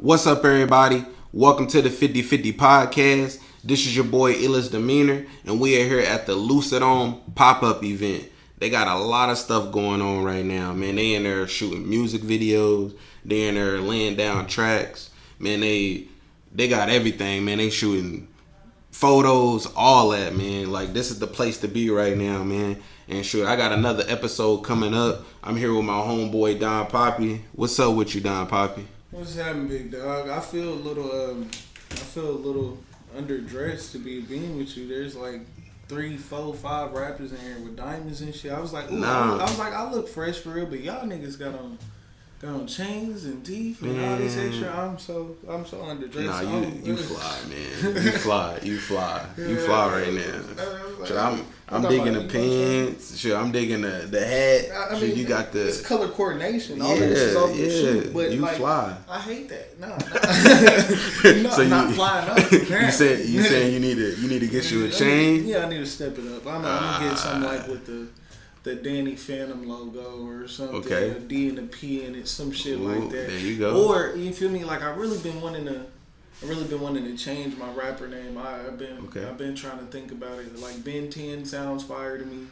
What's up, everybody? Welcome to the 50/50 podcast. This is your boy Illis Demeanor, and we are here at the Lucidome pop-up event. They got a lot of stuff going on right now, man. They in there shooting music videos. They in there laying down tracks. Man, they got everything, man. They shooting photos, all that, man. Like, this is the place to be right now, man. And sure, I got another episode coming up. I'm here with my homeboy Don Papi. What's up with you, Don Papi? What's happening, big dog? I feel a little underdressed to be being with you. There's like 3, 4, 5 rappers in here with diamonds and shit. I was like, ooh, I was like, I look fresh for real, but y'all niggas got on chains and teeth and all this extra. I'm so underdressed. Nah, you fly, man. You fly right now. Sure, I'm digging the pants. Sure, I'm digging the hat. I mean, you got the it's color coordination. All this is off the shoot, but you like, fly. I hate that. No, so not flying up. You saying you need to get you a chain? Yeah, I need to step it up. I'm gonna get something like with the Danny Phantom logo or something, okay. A D and a P in it, some shit like that. There you go. Or you feel me? Like I've really been wanting to change my rapper name. I've been trying to think about it. Like Ben 10 sounds fire to me.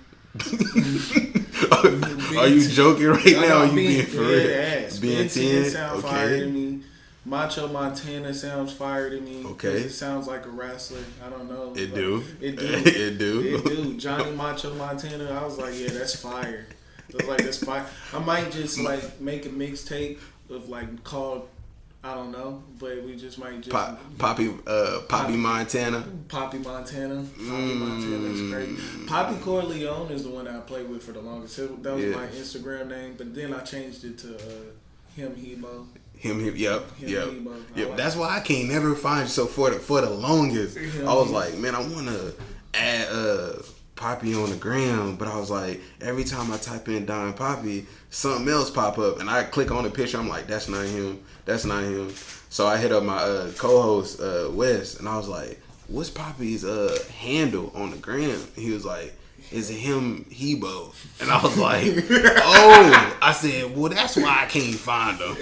Are you joking right now? Are you being for real? Ben 10 sounds fire to me. Macho Montana sounds fire to me. Okay. It sounds like a wrestler. I don't know. It do. It do. Johnny Macho Montana. I was like, yeah, that's fire. I was like, that's fire. I might just like make a mixtape of like called, I don't know, but we just might just Papi Montana. Papi Montana. Papi Montana is great. Papi Corleone is the one I played with for the longest. That was my Instagram name, but then I changed it to Him Hebo. Yep. That's why I can't never find you. So for the longest, I was like, man, I want to add Papi on the gram, but I was like, every time I type in Don Papi, something else pop up, and I click on the picture. I'm like, that's not him. So I hit up my co-host Wes, and I was like, what's Papi's handle on the gram? And he was like, is Him Hebo. And I was like, oh. I said, well, that's why I can't find him.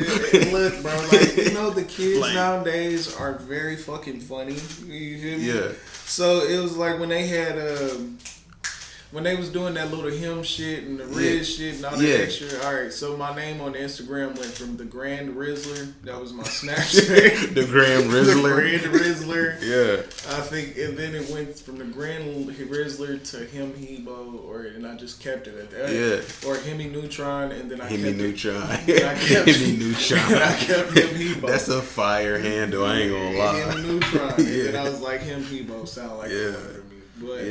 Look, bro, like, you know, the kids nowadays are very fucking funny. You hear me? Yeah. So it was like when they had when they was doing that little him shit and the Riz shit and all that extra. All right, so my name on Instagram went from the Grand Rizzler. That was my Snapchat. The Grand Rizzler. The Grand Rizzler. Yeah. I think, and then it went from the Grand Rizzler to Him Hebo, and I just kept it at that. Yeah. Or Hemi Neutron, and then I kept Neutron. Hemi Neutron. I kept Him Hebo. That's a fire handle. I ain't gonna lie. Hemi Neutron. And then I was like, Him Hebo sound like it to me. But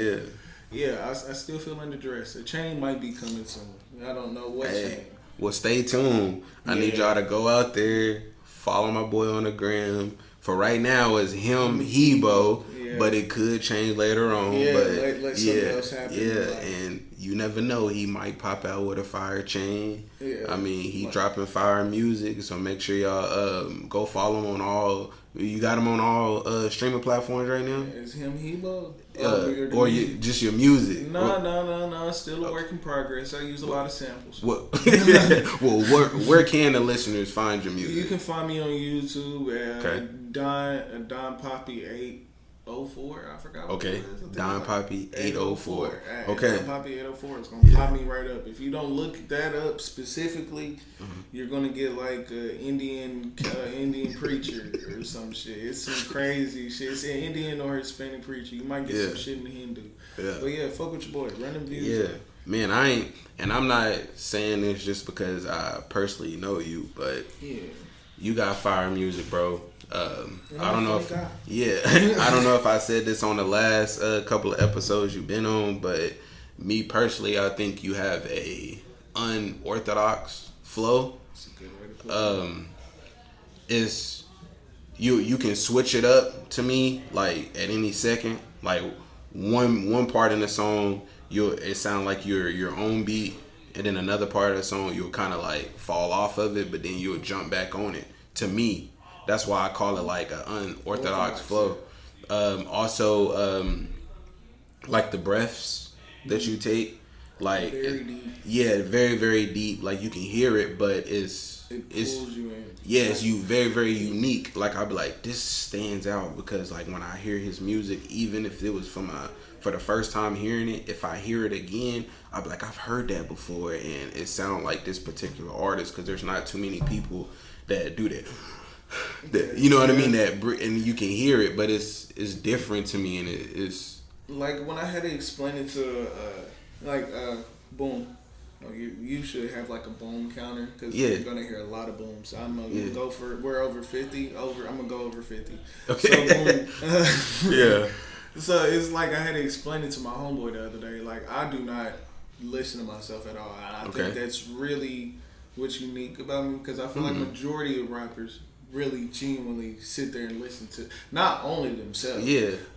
yeah, I still feel underdressed. A chain might be coming soon. I don't know what chain. Well, stay tuned. I need y'all to go out there, follow my boy on the gram. For right now, it's Him Hebo, but it could change later on. Yeah, but let something else happen. And you never know. He might pop out with a fire chain. Yeah. I mean, he dropping fire music, so make sure y'all go follow him on all. You got him on all streaming platforms right now? Is Him Hebo? Or just your music? No. Still a work in progress. I use a lot of samples. Well, where can the listeners find your music? You can find me on YouTube at Don Papi 804. I forgot. Okay, Don Papi 804. Okay, Don Papi 804 is gonna pop me right up. If you don't look that up specifically, you're gonna get like an Indian preacher or some shit. It's some crazy shit. It's an Indian or Hispanic preacher. You might get some shit in the Hindu. Yeah. But fuck with your boy. Run them views. Yeah. Man, I'm not saying this just because I personally know you, but you got fire music, bro. I don't know I don't know if I said this on the last couple of episodes you've been on, but me personally, I think you have a unorthodox flow. That's a good way to put it. It's you can switch it up to me like at any second. Like one part in the song, it sound like your own beat, and then another part of the song you'll kind of like fall off of it, but then you'll jump back on it. To me, that's why I call it like an unorthodox flow. Also, like the breaths that you take, like very deep. Yeah, very very deep. Like you can hear it, but it's It pulls you in. Yes, you very, very unique. Like I'll be like, this stands out because like when I hear his music, even if it was for the first time hearing it, if I hear it again, I'll be like, I've heard that before, and it sounds like this particular artist because there's not too many people that do that. You know what I mean? That and you can hear it, but it's different to me, and it's like when I had to explain it to boom. You should have like a boom counter because you're gonna hear a lot of booms. I'm gonna go for we're over 50. I'm gonna go over 50. Okay. So boom. Yeah. So it's like I had to explain it to my homeboy the other day. Like I do not listen to myself at all. I think that's really what's unique about me because I feel like majority of rappers really genuinely sit there and listen to not only themselves,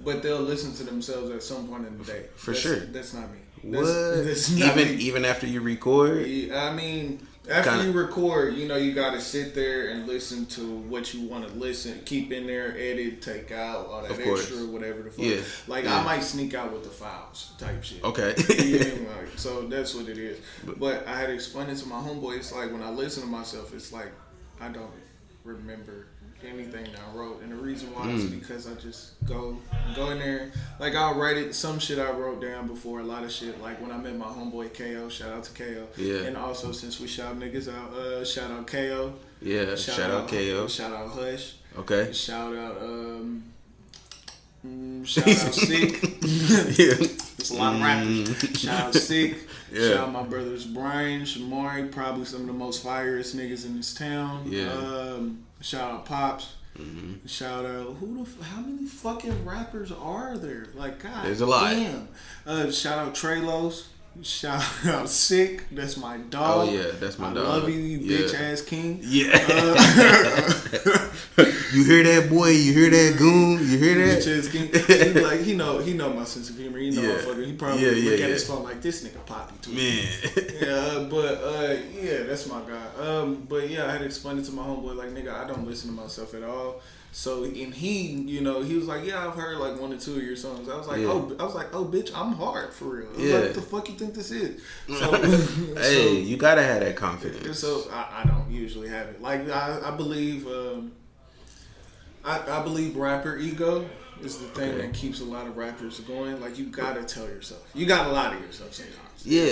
but they'll listen to themselves at some point in the day. Sure. That's not me. That's not even after you record? I mean, after you record, you gotta sit there and listen to what you want to listen, keep in there, edit, take out, all that extra, whatever the fuck. I might sneak out with the files type shit. Okay. So that's what it is. But I had to explain it to my homeboy. It's like when I listen to myself, it's like I don't remember anything that I wrote, and the reason why is because I just go in there. Like I'll write it, some shit I wrote down before, a lot of shit. Like when I met my homeboy KO, shout out to KO. Yeah. And also since we shout niggas out, shout out KO. Yeah. Shout out KO. Shout out Hush. Okay. Shout out shout out Sick. There's a lot of rappers. Shout out Sick. Yeah. Shout out my brothers Brian, Shamari, probably some of the most firest niggas in this town. Yeah. Shout out Pops. Mm-hmm. Shout out how many fucking rappers are there? Like God, there's a lot. Damn. Shout out Trelos. Shout out Sick. That's my dog. Oh yeah, that's my dog. I love you bitch ass king. Yeah. You hear that, boy? You hear that, goon? You hear that? Bitch ass king. Like he know my sense of humor. He probably look at his phone like this nigga Papi too. Man. That's my guy. But yeah, I had to explain it to my homeboy like nigga, I don't listen to myself at all. So and he was like, yeah, I've heard like 1 or 2 of your songs. I was like, oh, bitch, I'm hard for real. I was like, what the fuck you think this is? So, you gotta have that confidence. So I don't usually have it. Like I believe, I believe rapper ego is the thing that keeps a lot of rappers going. Like you gotta tell yourself, you gotta lie to yourself sometimes. Yeah,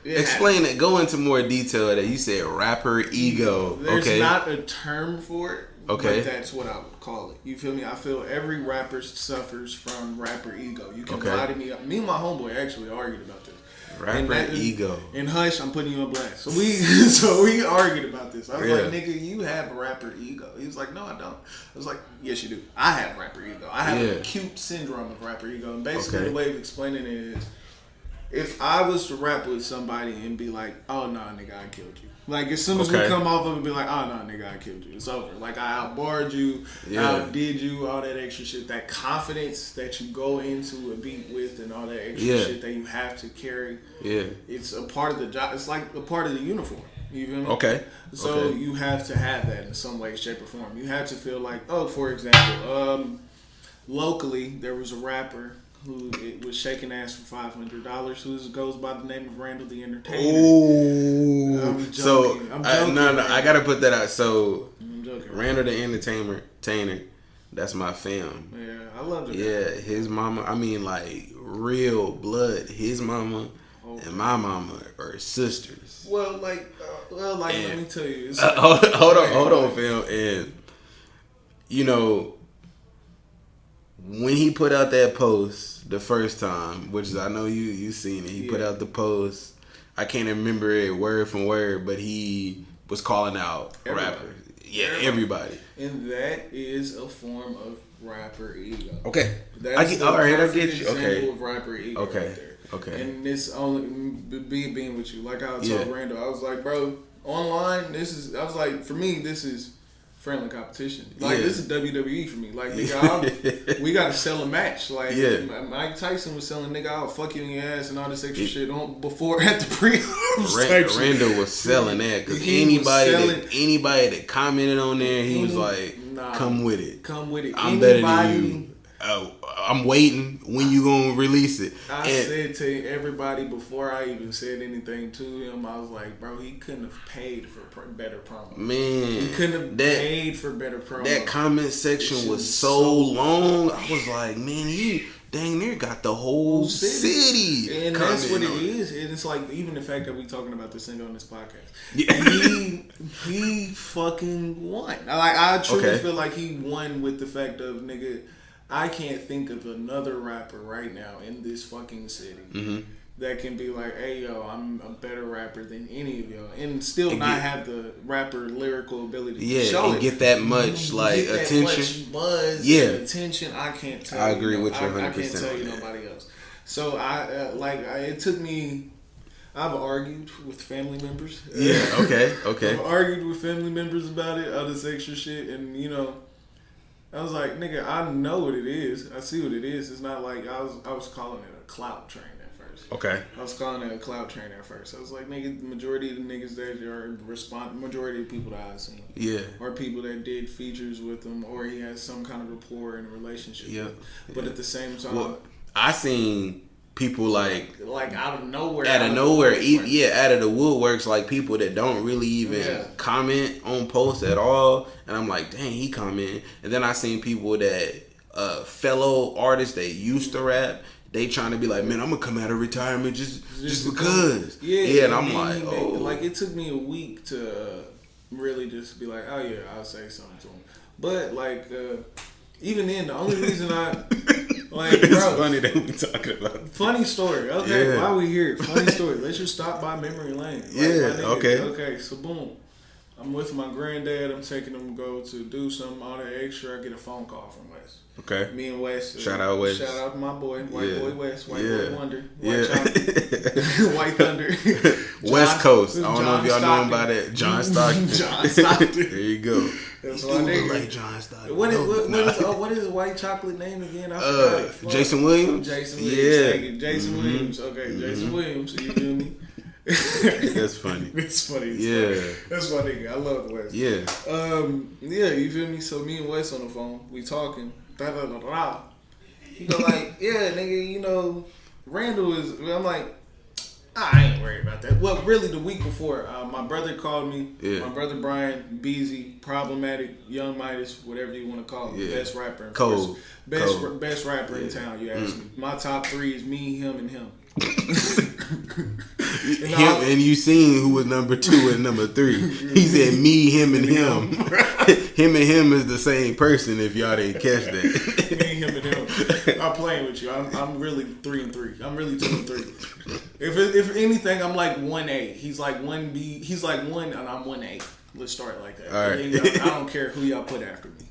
explain it. Go into more detail. That you said rapper ego. There's not a term for it. Okay. But that's what I would call it. You feel me? I feel every rapper suffers from rapper ego. You can lie to me. Me and my homeboy actually argued about this. Rapper ego. And Hush, I'm putting you on blast. So we argued about this. I was like, nigga, you have a rapper ego. He was like, no, I don't. I was like, yes, you do. I have rapper ego. I have an acute syndrome of rapper ego. And basically the way of explaining it is, if I was to rap with somebody and be like, oh, nah, nigga, I killed you. Like, as soon as we come off of it and be like, oh, no, nigga, I killed you. It's over. Like, I outbarred you, outdid you, all that extra shit. That confidence that you go into a beat with and all that extra shit that you have to carry. Yeah. It's a part of the job. It's like a part of the uniform. You feel me? Okay. So you have to have that in some way, shape, or form. You have to feel like, oh, for example, locally, there was a rapper who was shaking ass for $500, who goes by the name of Randall the Entertainer. Oh, I'm joking. I gotta put that out. So, Randall the Entertainer, that's my fam. Yeah, I love it. Yeah, his mama. I mean, like real blood. His mama and my mama are sisters. Well, let me tell you. Hold on, fam, and when he put out that post the first time, which is, I know you seen it, he put out the post. I can't remember it word from word, but he was calling out rappers. Yeah, everybody. And that is a form of rapper ego. Okay. That's I get you. Okay. Of rapper ego okay. Right there. Okay. And this only being with you, like I told Randall, I was like, bro, online, for me, this is friendly competition. Like this is WWE for me. Like nigga, we gotta sell a match. Like Mike Tyson was selling nigga, I'll fuck you in your ass and all this extra shit on before at the pre. Randall was selling that because anybody that commented on there, he was like, "Come with it. Come with it." I'm better than you. I'm waiting. When you gonna release it? I said to everybody before I even said anything to him, I was like, bro, he couldn't have paid for better promo. Man, he couldn't have paid for better promo. That comment section was so long. I was like, man, he dang near got the whole city. And that's what it is. And it's like, even the fact that we talking about this thing on this podcast. Yeah. He fucking won. Like, I truly feel like he won with the fact of, nigga, I can't think of another rapper right now in this fucking city that can be like, hey, yo, I'm a better rapper than any of y'all. And still not have the rapper lyrical ability to show and get that much, like, attention. That much buzz and attention. I can't tell you. I agree with you 100%. I can't tell you nobody else. So, it took me... I've argued with family members. Yeah, okay. I've argued with family members about it, all this extra shit, and, you know... I was like, nigga, I know what it is. I see what it is. It's not like I was calling it a clout train at first. Okay. I was calling it a clout train at first. I was like, nigga, the majority of the niggas that are majority of the people that I've seen. Yeah. Or people that did features with him, or he has some kind of rapport and relationship with. But at the same time, I seen people like out of nowhere, out of the woodworks, like people that don't really even comment on posts at all, and I'm like, dang, he commenting. And then I seen people that fellow artists that used to rap, they trying to be like, man, I'm gonna come out of retirement just because. And I'm like, oh, like it took me a week to really just be like, oh yeah, I'll say something to him. But like even then, the only reason I like, it's bro, funny that we talking about. Funny story. Okay, why we here? Funny story. Let's just stop by memory lane. Like, okay. So boom, I'm with my granddad. I'm taking him to go to do something, all that extra. I get a phone call from Wes. Okay. Me and Wes. Shout out Wes. Shout out to my boy, White Boy Wes, White Boy Wonder, White Thunder, West Coast. I don't know if y'all know him by that. John Stockton. John Stockton. There you go. That's what I nigga. Like John Stockton. What is the white chocolate name again? I forgot. Jason Williams. Jason Williams. Jason Williams. Okay, Jason Williams. You feel me? That's funny. It's funny. That's my nigga. I love Wes. Yeah. You feel me? So me and Wes on the phone, we talking. Da da da da. He go like, yeah, nigga, you know, Randall is. I'm like, I ain't worried about that. Well, really, the week before, my brother called me. Yeah. My brother Brian, Beezy, Problematic, Young Midas, whatever you want to call him, best rapper. Cold. Best rapper in town. You ask me. My top three is me, him, and him. And you seen who was number 2 and number 3. He said me, him, and him. Him and him is the same person. If y'all didn't catch that. Me, him, and him. I'm playing with you. I'm really 3 and 3. I'm really 2 and 3. If anything, I'm like 1A. He's like 1B. He's like 1, and I'm 1A. Let's start like that. All right. I don't care who y'all put after me.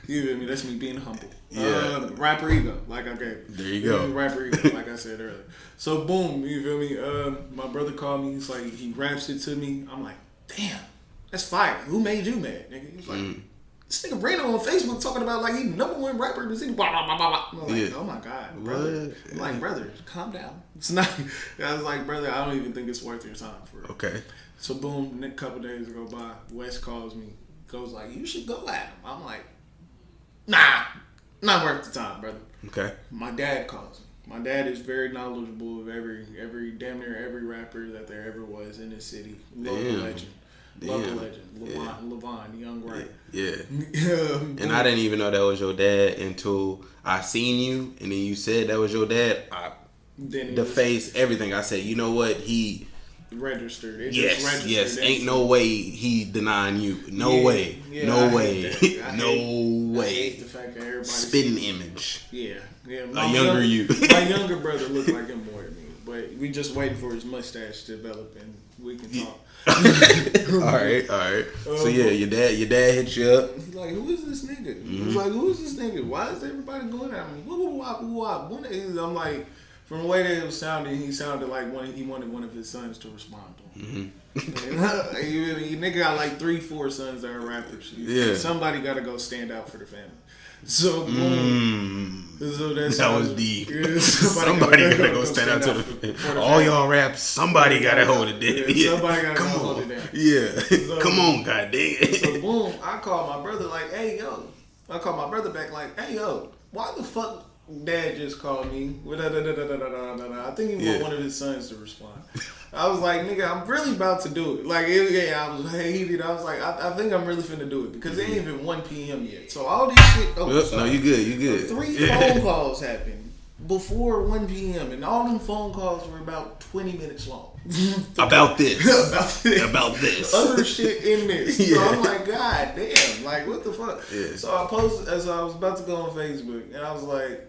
You feel me? That's me being humble. Yeah. Rapper ego, like I gave. There you go. Rapper ego, like I said earlier. So boom, you feel me? My brother called me. He's like, he raps it to me. I'm like, damn, that's fire. Who made you mad, nigga? He's like, this nigga Brandon on Facebook talking about like he #1 rapper in the city. Blah, blah, blah, blah. I'm like, oh my god, brother. I'm like, brother, calm down. It's not. I was like, brother, I don't even think it's worth your time for it. Okay. So boom, a couple days go by. Wes calls me. Goes like, you should go at him. I'm like, nah, not worth the time, brother. Okay. My dad calls me. My dad is very knowledgeable of every damn near every rapper that there ever was in this city. Local legend. Levon, Young Right. Yeah. And I didn't even know that was your dad until I seen you, and then you said that was your dad. Face, everything. I said, you know what? He registered. Yes. Ain't no way he denying you. No way. No way. No way. I hate the fact that everybody spitting image. Yeah. A younger you. My younger brother looked like him more than me, but we just waiting for his mustache to develop and we can talk. All right. So yeah, your dad hit you up. He's like, who is this nigga? He's like, who is this nigga? Why is everybody going at me? I'm like, from the way that it was sounding, he sounded like he wanted one of his sons to respond to him. You nigga got like 3-4 sons that are rappers. Somebody got to go stand out for the family. So boom. So that was deep. Somebody gotta go stand out to the all y'all rap. Somebody gotta hold it down. Somebody gotta hold it down. Yeah. So, come on, goddamn. So boom, I called my brother like, hey yo, I called my brother back like, hey, yo, why the fuck Dad just called me? I think he want one of his sons to respond. I was like, nigga, I'm really about to do it. Like, I was heated. I was like, I think I'm really finna do it because it ain't even 1 p.m. yet. So all this shit. Oh, no, you good. 3 phone calls happened before 1 p.m. and all them phone calls were about 20 minutes long. About this. About this. Other shit in this. So I'm like, God damn, like what the fuck? Yeah. So I posted as I was about to go on Facebook and I was like,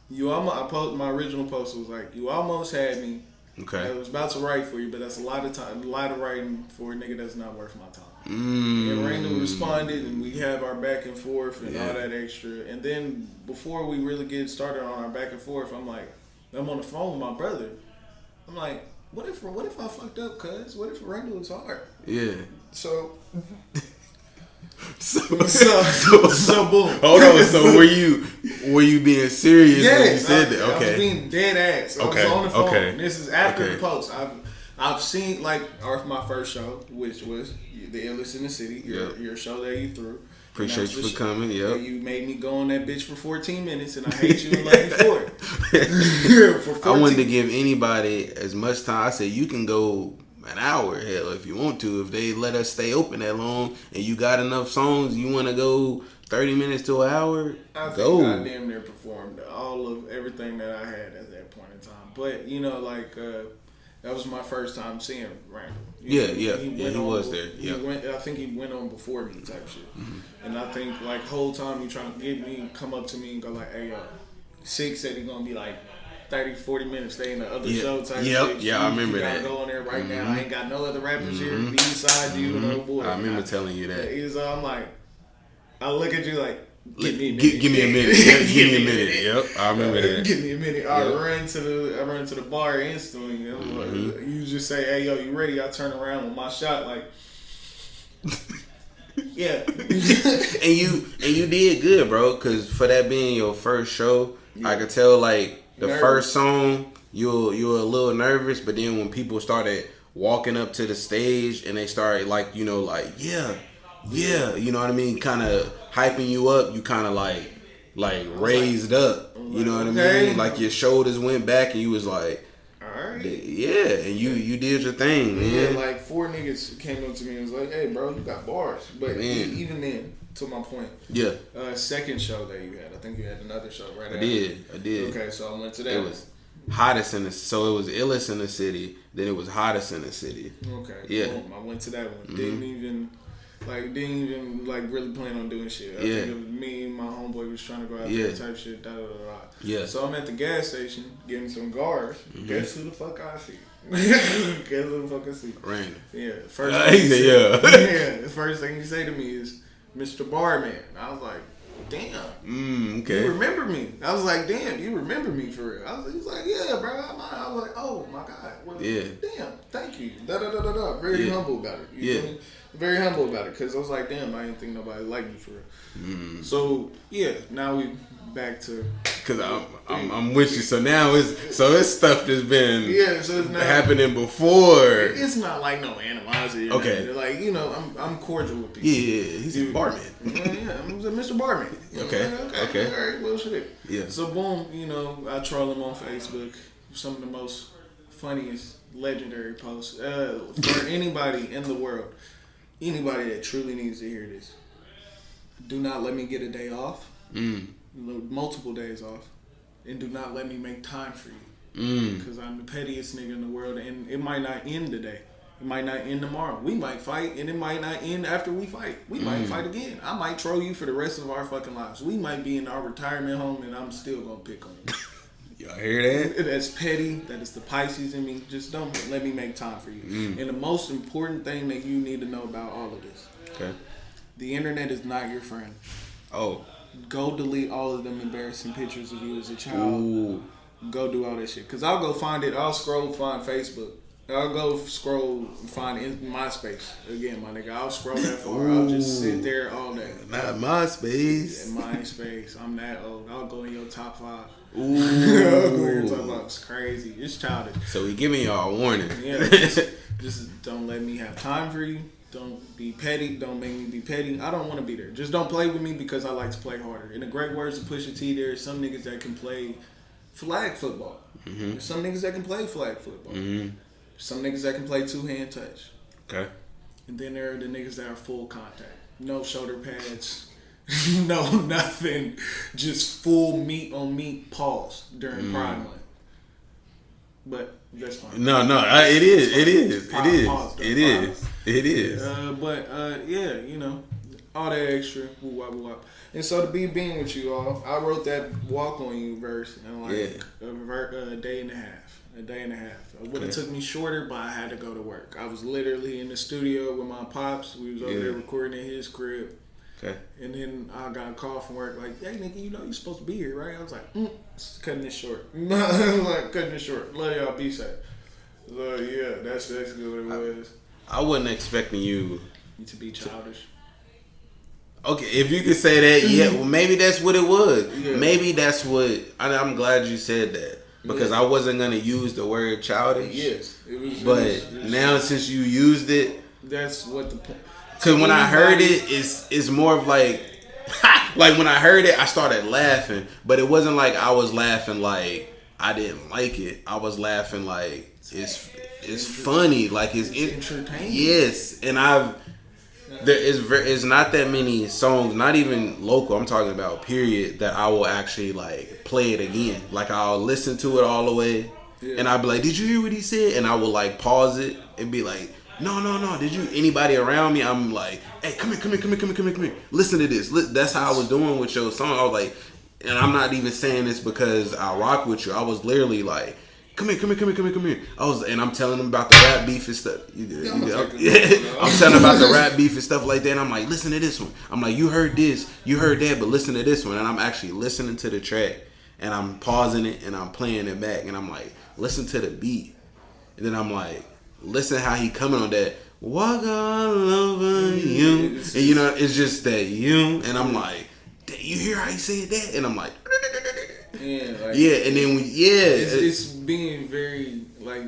my original post was like, you almost had me. Okay. I was about to write for you, but that's a lot of writing for a nigga that's not worth my time. And Randall responded, and we have our back and forth and all that extra. And then before we really get started on our back and forth, I'm on the phone with my brother. I'm like, what if I fucked up, cuz? What if Randall was hard? Yeah. So boom. Hold on. So were you being serious when you said that? Okay. I was being dead ass. I was on the phone. Okay. This is after the post. I've seen my first show, which was the illest in the city. Your show that you threw. Appreciate you for coming. Yep. You made me go on that bitch for 14 minutes, and I hate you and love you for it. I wanted to give anybody as much time. I said you can go an hour, hell, if you want to. If they let us stay open that long, and you got enough songs, you want to go 30 minutes to an hour. I think I damn near performed all of everything that I had at that point in time. But that was my first time seeing Randall. He was there. I think he went on before me type shit. And I think like whole time you trying to get me, come up to me and go like, hey yo, Six said he's gonna be like 30, 40 minutes stay in the other show type shit. Yeah, I remember that. You gotta go in there right now. I ain't got no other rappers here beside you and old boy. I remember telling you that. I'm like, I look at you like, give me a minute. Give me a minute. Yep, I remember that. Give me a minute. I run to the bar instantly. You just say, "Hey, yo, you ready?" I turn around with my shot, like, yeah. and you did good, bro. Because for that being your first show, I could tell like the first song you were a little nervous, but then when people started walking up to the stage and they started like you know what I mean, kind of hyping you up, you kind of like raised up, you know what I mean? Like your shoulders went back and you was like, alright. Yeah, and you did your thing, man. Yeah, like 4 niggas came up to me and was like, hey bro, you got bars. But even then, to my point. Yeah. Second show that you had, I think you had another show right after. I did. Okay, so I went to that. It was hottest in the, so it was illest in the city, then it was hottest in the city. Okay. Yeah. Boom, I went to that one. Didn't even really plan on doing shit. I think it was me and my homeboy was trying to go out there type shit. Yeah. So I'm at the gas station getting some guards. Guess who the fuck I see? Guess who the fuck I see? Random. Yeah. The first thing he say to me is, Mr. Barman. I was like, damn. Okay. You remember me? I was like, damn, you remember me for real? He was like, yeah, bro. I was like, oh my God. Well, damn, thank you. Very humble about it. You feel me? Very humble about it because I was like, damn, I didn't think nobody liked me for real. So now we back to because I'm with you. So now it's stuff that's been happening before. It's not like no animosity. Okay, like I'm cordial with people. Yeah, he's a barman. I'm Mr. Barman. Okay. All right, well shit. Yeah. So boom, I troll him on Facebook. Some of the most funniest, legendary posts for anybody in the world. Anybody that truly needs to hear this, do not let me get a day off, multiple days off, and do not let me make time for you. Because I'm the pettiest nigga in the world, and it might not end today. It might not end tomorrow. We might fight, and it might not end after we fight. We might fight again. I might troll you for the rest of our fucking lives. We might be in our retirement home, and I'm still gonna pick on you. Y'all hear that? That's petty. That is the Pisces in me. Just don't let me make time for you. And the most important thing that you need to know about all of this. Okay. The internet is not your friend. Oh. Go delete all of them embarrassing pictures of you as a child. Ooh. Go do all that shit. Because I'll go find it. I'll scroll, find Facebook. I'll go scroll, find MySpace. Again, my nigga. I'll scroll that far. I'll just sit there all day. Not MySpace. Yeah, MySpace. I'm that old. I'll go in your top 5. Ooh. I'll go in your top 5. It's crazy. It's childish. So we giving y'all a warning. Yeah. Just don't let me have time for you. Don't be petty. Don't make me be petty. I don't want to be there. Just don't play with me because I like to play harder. In the great words of Pusha T, there's some niggas that can play flag football. Mm-hmm. There's some niggas that can play flag football. Mm-hmm. Some niggas that can play two-hand touch. Okay. And then there are the niggas that are full contact. No shoulder pads. No nothing. Just full meat on meat pause during Pride Month. But that's fine. No, it is. Yeah, you know, all that extra woo wop woo wop. And so to be being with you all, I wrote that "Walk on You" verse in like a day and a half. It would have took me shorter, but I had to go to work. I was literally in the studio with my pops. We was over there recording in his crib. Okay. And then I got a call from work like, "Hey, nigga, you know you're supposed to be here, right?" I was like, cutting this short. Like, cutting this short. Love y'all, be safe. So, yeah, that's basically what it was. I wasn't expecting you to be childish. Okay, if you could say that, yeah, well, maybe that's what it was. Yeah. Maybe that's what, I'm glad you said that. Because I wasn't going to use the word childish. Yes. But now since you used it. That's what the point. Because when I heard it, it's more of like when I heard it, I started laughing. But it wasn't like I was laughing like I didn't like it. I was laughing like it's funny. Like it's entertaining. Yes. And there is not that many songs, not even local, I'm talking about period, that I will actually like play it again. Like I'll listen to it all the way and I'll be like, did you hear what he said? And I will like pause it and be like, no, did you? Anybody around me, I'm like, hey, come here. Listen to this. That's how I was doing with your song. I was like, and I'm not even saying this because I rock with you. I was literally like, come here. I'm telling them about the rap beef and stuff. I'm telling them about the rap beef and stuff like that. And I'm like, listen to this one. I'm like, you heard this, you heard that, but listen to this one. And I'm actually listening to the track and I'm pausing it and I'm playing it back. And I'm like, listen to the beat. And then I'm like, listen how he coming on that. Walk all over you. And you know, it's just that you. And I'm like, you hear how he said that? And I'm like, and then it's being very like,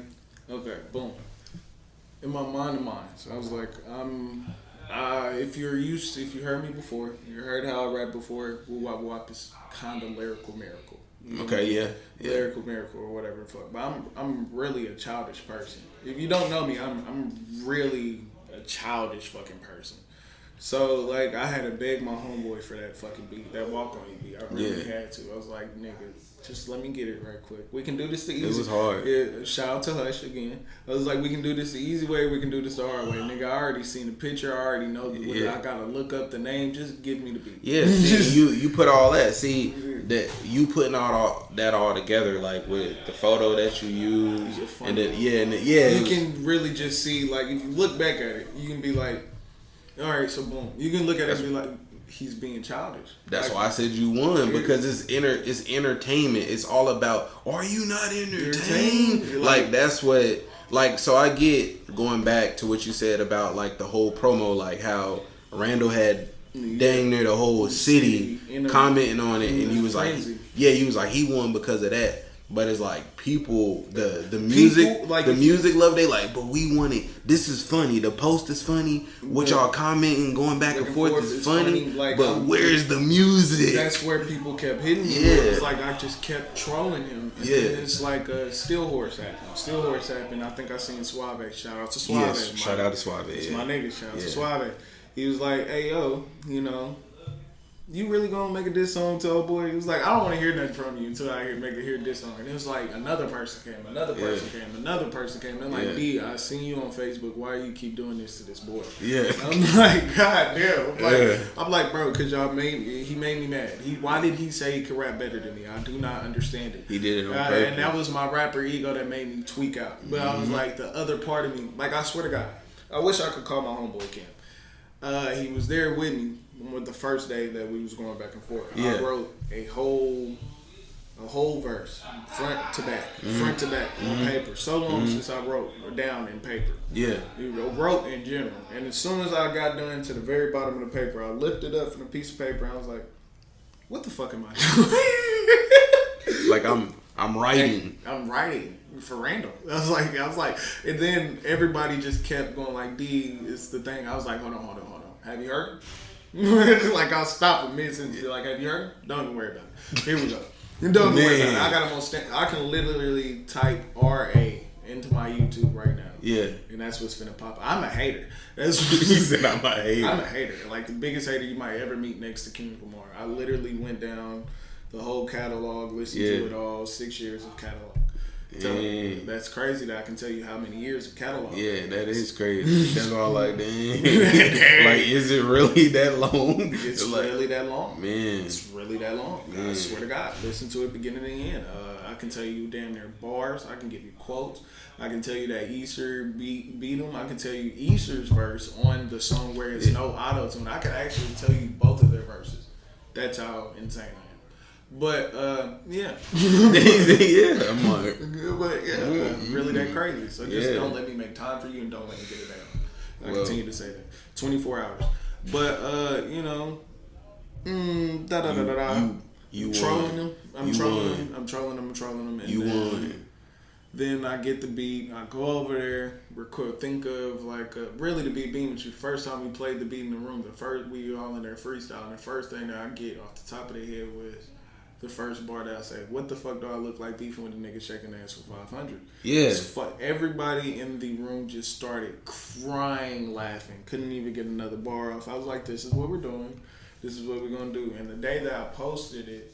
okay, boom, in my mind. So I was like, if you heard me before, you heard how I rap before. Woo wop wop is kind of lyrical miracle. Lyrical miracle or whatever the fuck. But I'm really a childish person. If you don't know me, I'm really a childish fucking person. So, like, I had to beg my homeboy for that fucking beat, that Walk On You beat. I really had to. I was like, nigga, just let me get it right quick. We can do this the easy way. It was hard. Yeah, shout out to Hush again. I was like, we can do this the easy way, we can do this the hard way. Nigga, I already seen the picture, I already know I gotta look up the name, just give me the beat. Yeah, see, you put all that. See, that you putting all that all together, like, with the photo that you use. And then, you can really just see, like, if you look back at it, you can be like, all right, so boom. You can look at it and be like, he's being childish. That's why I said you won, because it's entertainment. It's all about, are you not entertained? Like, that's what, like, so I get, going back to what you said about, like, the whole promo, like, how Randall had dang near the whole city commenting on it, and he was like, he won because of that. But it's like people, the music, like the music love. They like, but we want it. This is funny. The post is funny. What y'all commenting, going back and forth is funny. Like, but where's the music? That's where people kept hitting me. Yeah, it's like I just kept trolling him. And then it's like Still Horse happened. I think I seen Suave. Shout out to Suave. Yes, shout out to Suave. It's my nigga. Shout out to Suave. He was like, hey yo, you know, you really gonna make a diss song to old boy? He was like, I don't want to hear nothing from you until I hear diss song. And it was like another person came. I'm like, B, I seen you on Facebook. Why you keep doing this to this boy? Yeah. I'm like, God damn. I'm like, bro, because he made me mad. Why did he say he could rap better than me? I do not understand it. He did it on purpose. And that was my rapper ego that made me tweak out. But I was like, the other part of me, like, I swear to God, I wish I could call my homeboy Cam. He was there with me with the first day that we was going back and forth. I wrote a whole verse, front to back on paper. So long since I wrote down in paper. Yeah. Wrote in general. And as soon as I got done to the very bottom of the paper, I lifted up from the piece of paper and I was like, what the fuck am I doing? Like I'm I'm writing. I'm writing for Randall. I was like, and then everybody just kept going like, D, it's the thing. I was like, hold on. Have you heard? Like, I'll stop a mid sentence and be like, have you heard? Don't even worry about it. Here we go. Don't worry about it. I got them on I can literally type RA into my YouTube right now. Yeah. And that's what's finna pop. I'm a hater. That's what you said. I'm a hater. I'm a hater. Like, the biggest hater you might ever meet next to Kendrick Lamar. I literally went down the whole catalog, listened to it all, 6 years of catalog. So, that's crazy that I can tell you how many years of catalog. Yeah, that is crazy. That's all like, dang. Like, is it really that long? It's like, really that long. Man. It's really that long. Man. I swear to God. Listen to it beginning to end. I can tell you damn near bars. I can give you quotes. I can tell you that Easter beat him. I can tell you Easter's verse on the song where it's no auto-tune. I can actually tell you both of their verses. That's how insane I am. But yeah, I'm like, but yeah, really that crazy. So just don't let me make time for you, and don't let me get it down. I continue to say that 24 hours. But you know, you trolling them. I'm trolling them. And you won. Then I get the beat. I go over there. Record. Think of like really the beat being with you. The first time we played the beat in the room, we all in there freestyling. The first thing that I get off the top of the head was the first bar that I said, what the fuck do I look like beefing with a nigga shaking ass for 500? Yeah. Everybody in the room just started crying, laughing. Couldn't even get another bar off. I was like, this is what we're doing. This is what we're going to do. And the day that I posted it.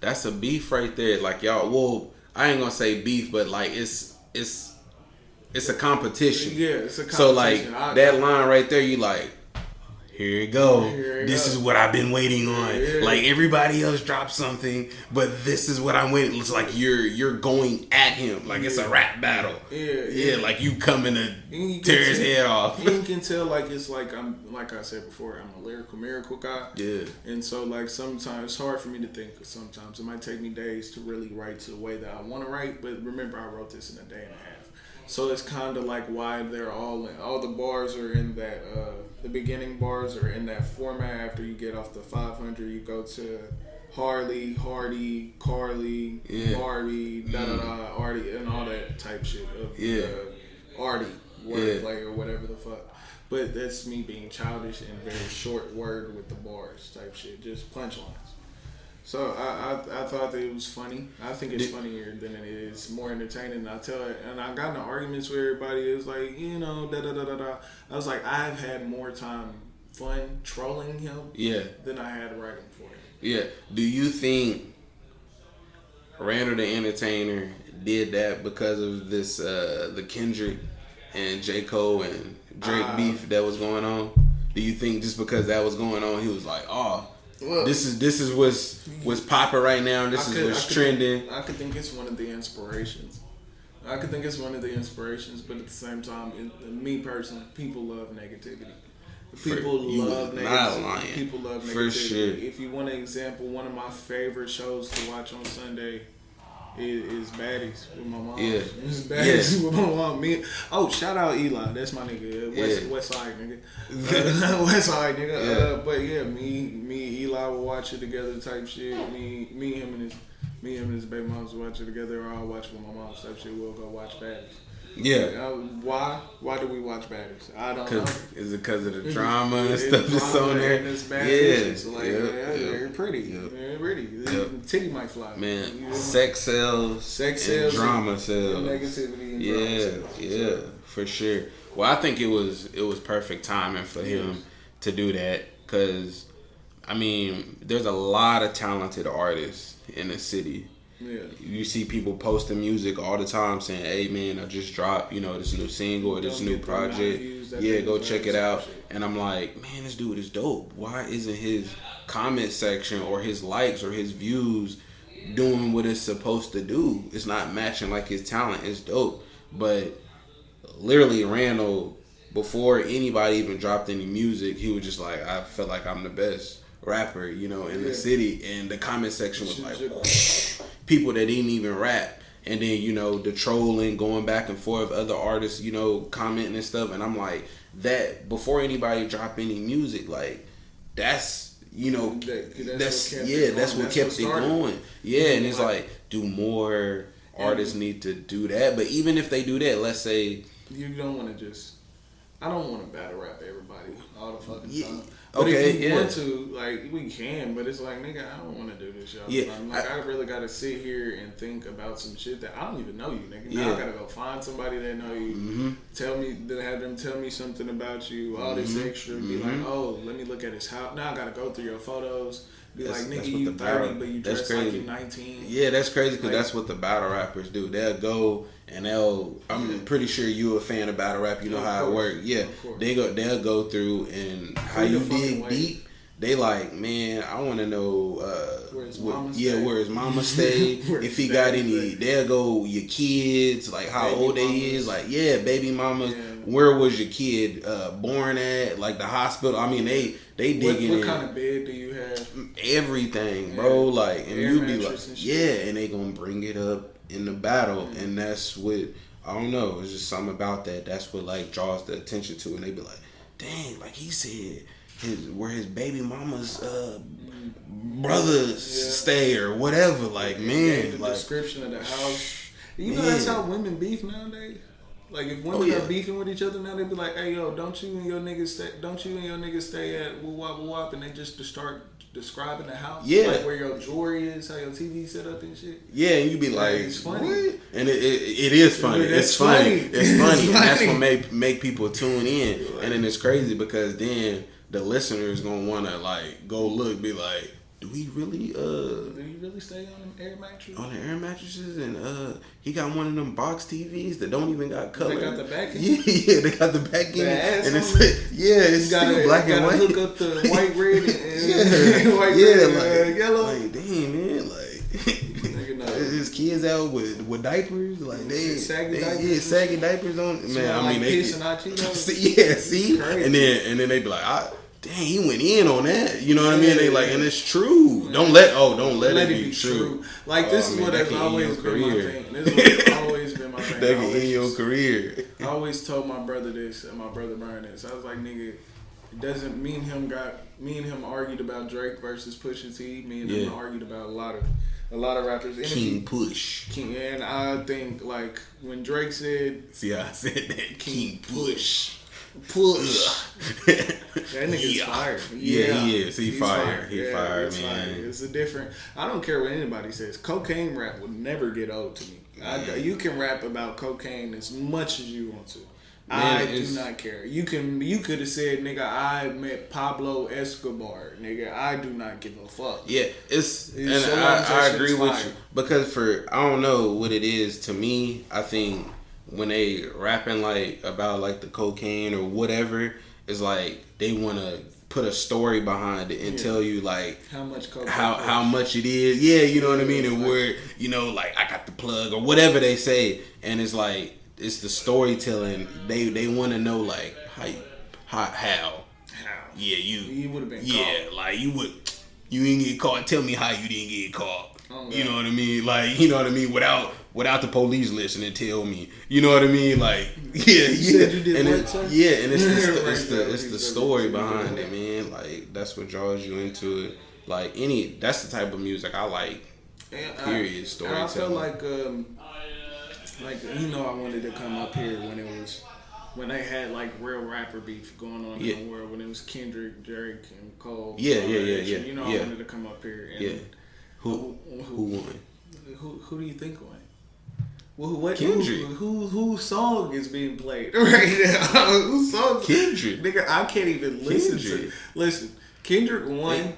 That's a beef right there. Like, y'all, well, I ain't going to say beef, but like it's a competition. Yeah, it's a competition. So like that line right there, you like, here you go. This is what I've been waiting on. Yeah. Like everybody else dropped something, but this is what I'm waiting. It's like you're going at him. Like it's a rap battle. Yeah. Like you coming to tear his head off. You can tell like it's like like I said before, I'm a lyrical miracle guy. Yeah. And so like sometimes it's hard for me to think. Cause sometimes it might take me days to really write to the way that I want to write. But remember, I wrote this in a day and a half. So it's kind of like why they're all the bars are in that, the beginning bars are in that format. After you get off the 500, you go to Harley, Hardy, Carly, Barbie, Artie, and all that type shit of Artie wordplay or whatever the fuck. But that's me being childish and very short word with the bars type shit, just punchlines. So I thought that it was funny. I think it's funnier than it is. More entertaining. I tell it, and I got into arguments with everybody. It was like, you know, I was like, I've had more fun trolling him than I had writing for him. Yeah. Do you think Randall the Entertainer did that because of this the Kendrick and J. Cole and Drake beef that was going on? Do you think just because that was going on, he was like, oh, well, this is what's popping right now. This is what's trending. I could think it's one of the inspirations. But at the same time, me personally, people love negativity. People love negativity. For sure. If you want an example, one of my favorite shows to watch on Sunday is Baddies with my mom. Yeah. It's Baddies with my mom. Shout out Eli. That's my nigga. West Side nigga. West Side nigga. But yeah, me, Eli will watch it together type shit. Me, him and his baby moms will watch it together, or I'll watch it with my mom type shit. We'll go watch Baddies. Yeah. Why do we watch Baddies? I don't know. Is it because of the drama and stuff that's on there? They're pretty. They're pretty. Titty might fly. Man, sex sells, and drama sells. Negativity and drama sells. For sure. Well, I think it was perfect timing for him to do that because, I mean, there's a lot of talented artists in the city. Yeah. You see people posting music all the time saying, hey man, I just dropped, this new single or this new project. Yeah, go check it out. And I'm like, man, this dude is dope. Why isn't his comment section or his likes or his views doing what it's supposed to do? It's not matching like his talent. It's dope. But literally Randall, before anybody even dropped any music, he was just like, I feel like I'm the best rapper, in the city. And the comment section was like, whoosh, people that didn't even rap. And then, the trolling, going back and forth, other artists, commenting and stuff. And I'm like, that, before anybody drop any music, like, that's you know, that's what kept it going. Yeah, and it's like, do more artists need to do that? But even if they do that, let's say you don't want to just. I don't want to battle rap everybody all the fucking time. But Okay, if you want to, like, we can, but it's like, nigga, I don't want to do this shit all the time. Like, I really got to sit here and think about some shit that I don't even know you, nigga. Now I got to go find somebody that know you, have them tell me something about you, all this extra, be like, oh, let me look at his house. Now I got to go through your photos. Be like, nigga, you 30, but you dress like you 19. Yeah, that's crazy because that's what the battle rappers do. They'll go and I'm pretty sure you're a fan of battle rap. You know how it works. Yeah, they'll go through and how you dig deep. They like, man, I want to know where his mama stay. If he got any, they'll go your kids, like how baby old they is, like baby mamas. Yeah. Where was your kid born at? Like the hospital. I mean, they digging in. What kind of bed do you have? Everything, bro. Like, and you be like, and they gonna bring it up in the battle, and that's what I don't know. It's just something about that. That's what like draws the attention to, and they be like, dang, like he said. Where his baby mama's brothers stay or whatever, like man, the like description of the house. You know that's how women beef nowadays. Like if women are beefing with each other now, they be like, "Hey yo, don't you and your niggas stay at woo wop," and they just start describing the house, like where your jewelry is, how your TV set up and shit. Yeah, and you be like, it's funny, what? And it is funny. It's funny. It's funny, and that's what make people tune in, and then it's crazy because then the listeners gonna wanna like go look, be like, do he really stay on them air mattresses? On the air mattresses, and he got one of them box TVs that don't even got color. They got the back end. Yeah, they got the back end, and it's still black and white. Hook up the white, red, and white, red, and yellow. Like, damn man, like. His kids out with diapers, like saggy diapers on. Man, I mean, they see, and then they be like, dang, he went in on that. You know what I mean? They like, and it's true. Yeah. Don't let it be true. Like this is what has always been my thing. This is always been my thing. That can end your career. I always told my brother this, and my brother Brian this. I was like, nigga, it doesn't mean him argued about Drake versus Pusha T. Me and him argued about a lot of rappers. King Push. And I think like when Drake said, see how I said that, King Push. That nigga's fired. Yeah, he is. He fired, man. Fired. It's a different. I don't care what anybody says. Cocaine rap would never get old to me. You can rap about cocaine as much as you want to. Man, I do not care. You could have said, nigga, I met Pablo Escobar. Nigga, I do not give a fuck. Yeah, I agree with you. Because I don't know what it is to me, I think when they rapping like about like the cocaine or whatever, it's like they want to put a story behind it and tell you like how much cocaine how much it is. Yeah, you know what I mean? And where, you know, like I got the plug or whatever they say. And it's like, it's the storytelling. They want to know like how. Yeah, you would have been caught. Like you didn't get caught. Tell me how you didn't get caught. You know what I mean? Like, you know what I mean? Without the police listening, tell me. You know what I mean? Like, yeah. And it's the story behind it, man. Like, that's what draws you into it. Like that's the type of music I like. Period. Storytelling. I feel like you know, I wanted to come up here when they had like real rapper beef going on in the world, when it was Kendrick, Drake, and Cole. Yeah. You know, I wanted to come up here. And Who won? Who do you think won? Well, Kendrick. Whose song is being played right now? Whose song? Kendrick. Nigga, I can't even listen. Kendrick won,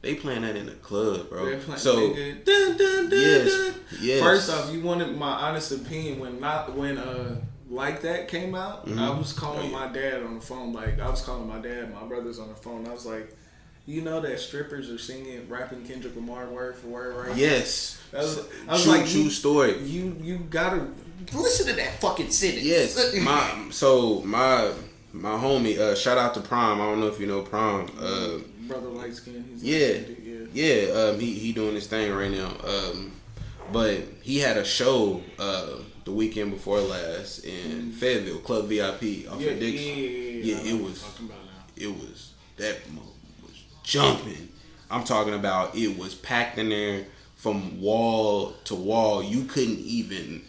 They playing that in the club, bro. So nigga, dun, dun, dun, yes. First off, you wanted my honest opinion when Like That came out. Mm-hmm. I was calling my dad on the phone. Like I was calling my dad, my brothers on the phone. I was like, you know that strippers are rapping Kendrick Lamar word for word right now? Yes. I was like, true story. You gotta listen to that fucking sentence. Yes. my homie, shout out to Prime. I don't know if you know Prime. Brother light skin. He doing his thing right now. But he had a show the weekend before last in Fayetteville, Club VIP off of Dixon. It was that. jumping. I'm talking about it was packed in there from wall to wall. You couldn't even.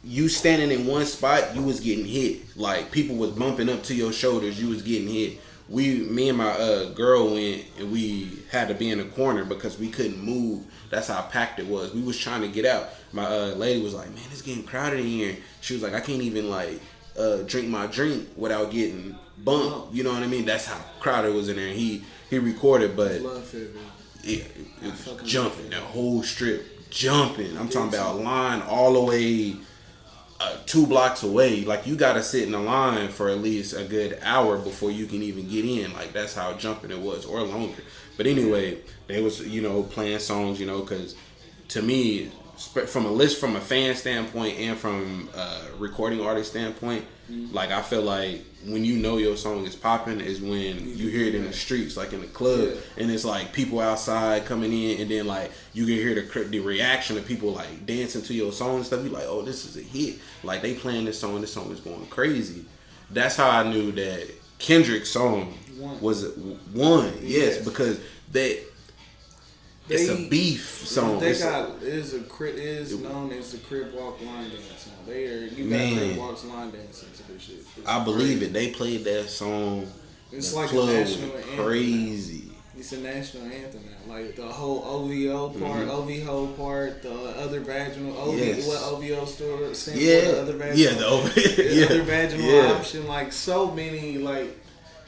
You standing in one spot, you was getting hit. Like people was bumping up to your shoulders, you was getting hit. Me and my girl went and we had to be in a corner because we couldn't move. That's how packed it was. We was trying to get out. My lady was like, "Man, it's getting crowded in here." She was like, "I can't even like drink my drink without getting bumped." You know what I mean? That's how crowded it was in there. And he recorded, but it was jumping that whole strip, jumping. I'm talking about a line all the way 2 blocks away. Like you gotta sit in a line for at least a good hour before you can even get in. Like that's how jumping it was, or longer. But anyway, they was playing songs, because to me, from a fan standpoint and from a recording artist standpoint, like I feel like when your song is popping is when you hear it in the streets, like in the club, and it's like people outside coming in, and then like you can hear the reaction of people like dancing to your song and stuff. You like, oh, this is a hit. Like they playing this song is going crazy. That's how I knew that Kendrick's song was one. Yes, because it's a beef song. It is known as the Crip Walk Line Dance song. You got Crip Walks Line Dance into this shit. I believe it. They played that song. It's like a national anthem. Crazy. It's a national anthem now. Like the whole OVO part, OVO part, the other vaginal what OVO store sent for the other vaginal. The other vaginal option. Like so many like.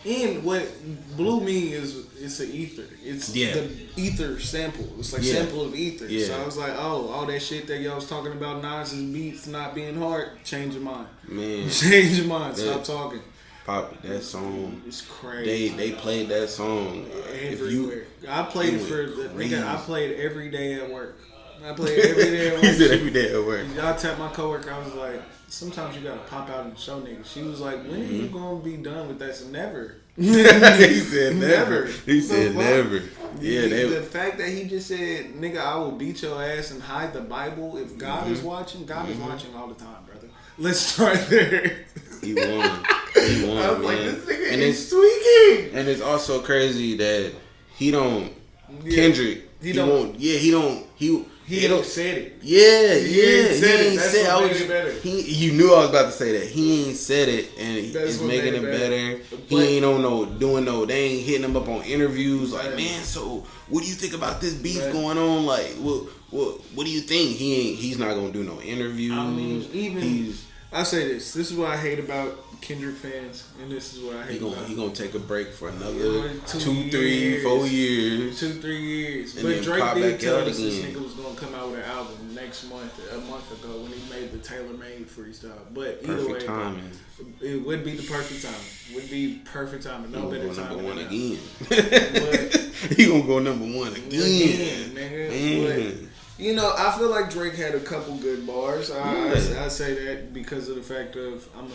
And what blew me is it's an ether. It's the ether sample. It's like sample of ether. Yeah. So I was like, oh, all that shit that y'all was talking about Nas's beats not being hard, change your mind. Man. Change your mind. Stop talking. Papi, that song. It's crazy. They played that song everywhere. I played I played every day at work. I played every day at work. He said every day at work. Y'all tapped my coworker. I was like, sometimes you gotta pop out and show niggas. She was like, when are you gonna be done with that? So never. He said never. He said never. Yeah, the fact that he just said, nigga, I will beat your ass and hide the Bible. If God is watching, God is watching all the time, brother. Let's start there. He won. I was like, this nigga is tweaking. And it's also crazy that Kendrick, he ain't said it. He ain't said it. You knew I was about to say that. He ain't said it, and it's making it better. He ain't they ain't hitting him up on interviews. Like, man, so what do you think about this beef going on? Like, what do you think? He's not gonna do no interviews. I mean, I say this. This is what I hate about Kendrick fans, and this is what I hate about. He gonna take a break for another 2, 3, 4 years. 2, 3 years. But Drake did tell us this nigga was gonna come out with an album next month, a month ago, when he made the tailor-made freestyle. But either way, timing. It would be the perfect time. Would be perfect timing. No better time. Number one again. He gonna go number one again, nigga. But, I feel like Drake had a couple good bars. I say that because of the fact of I'm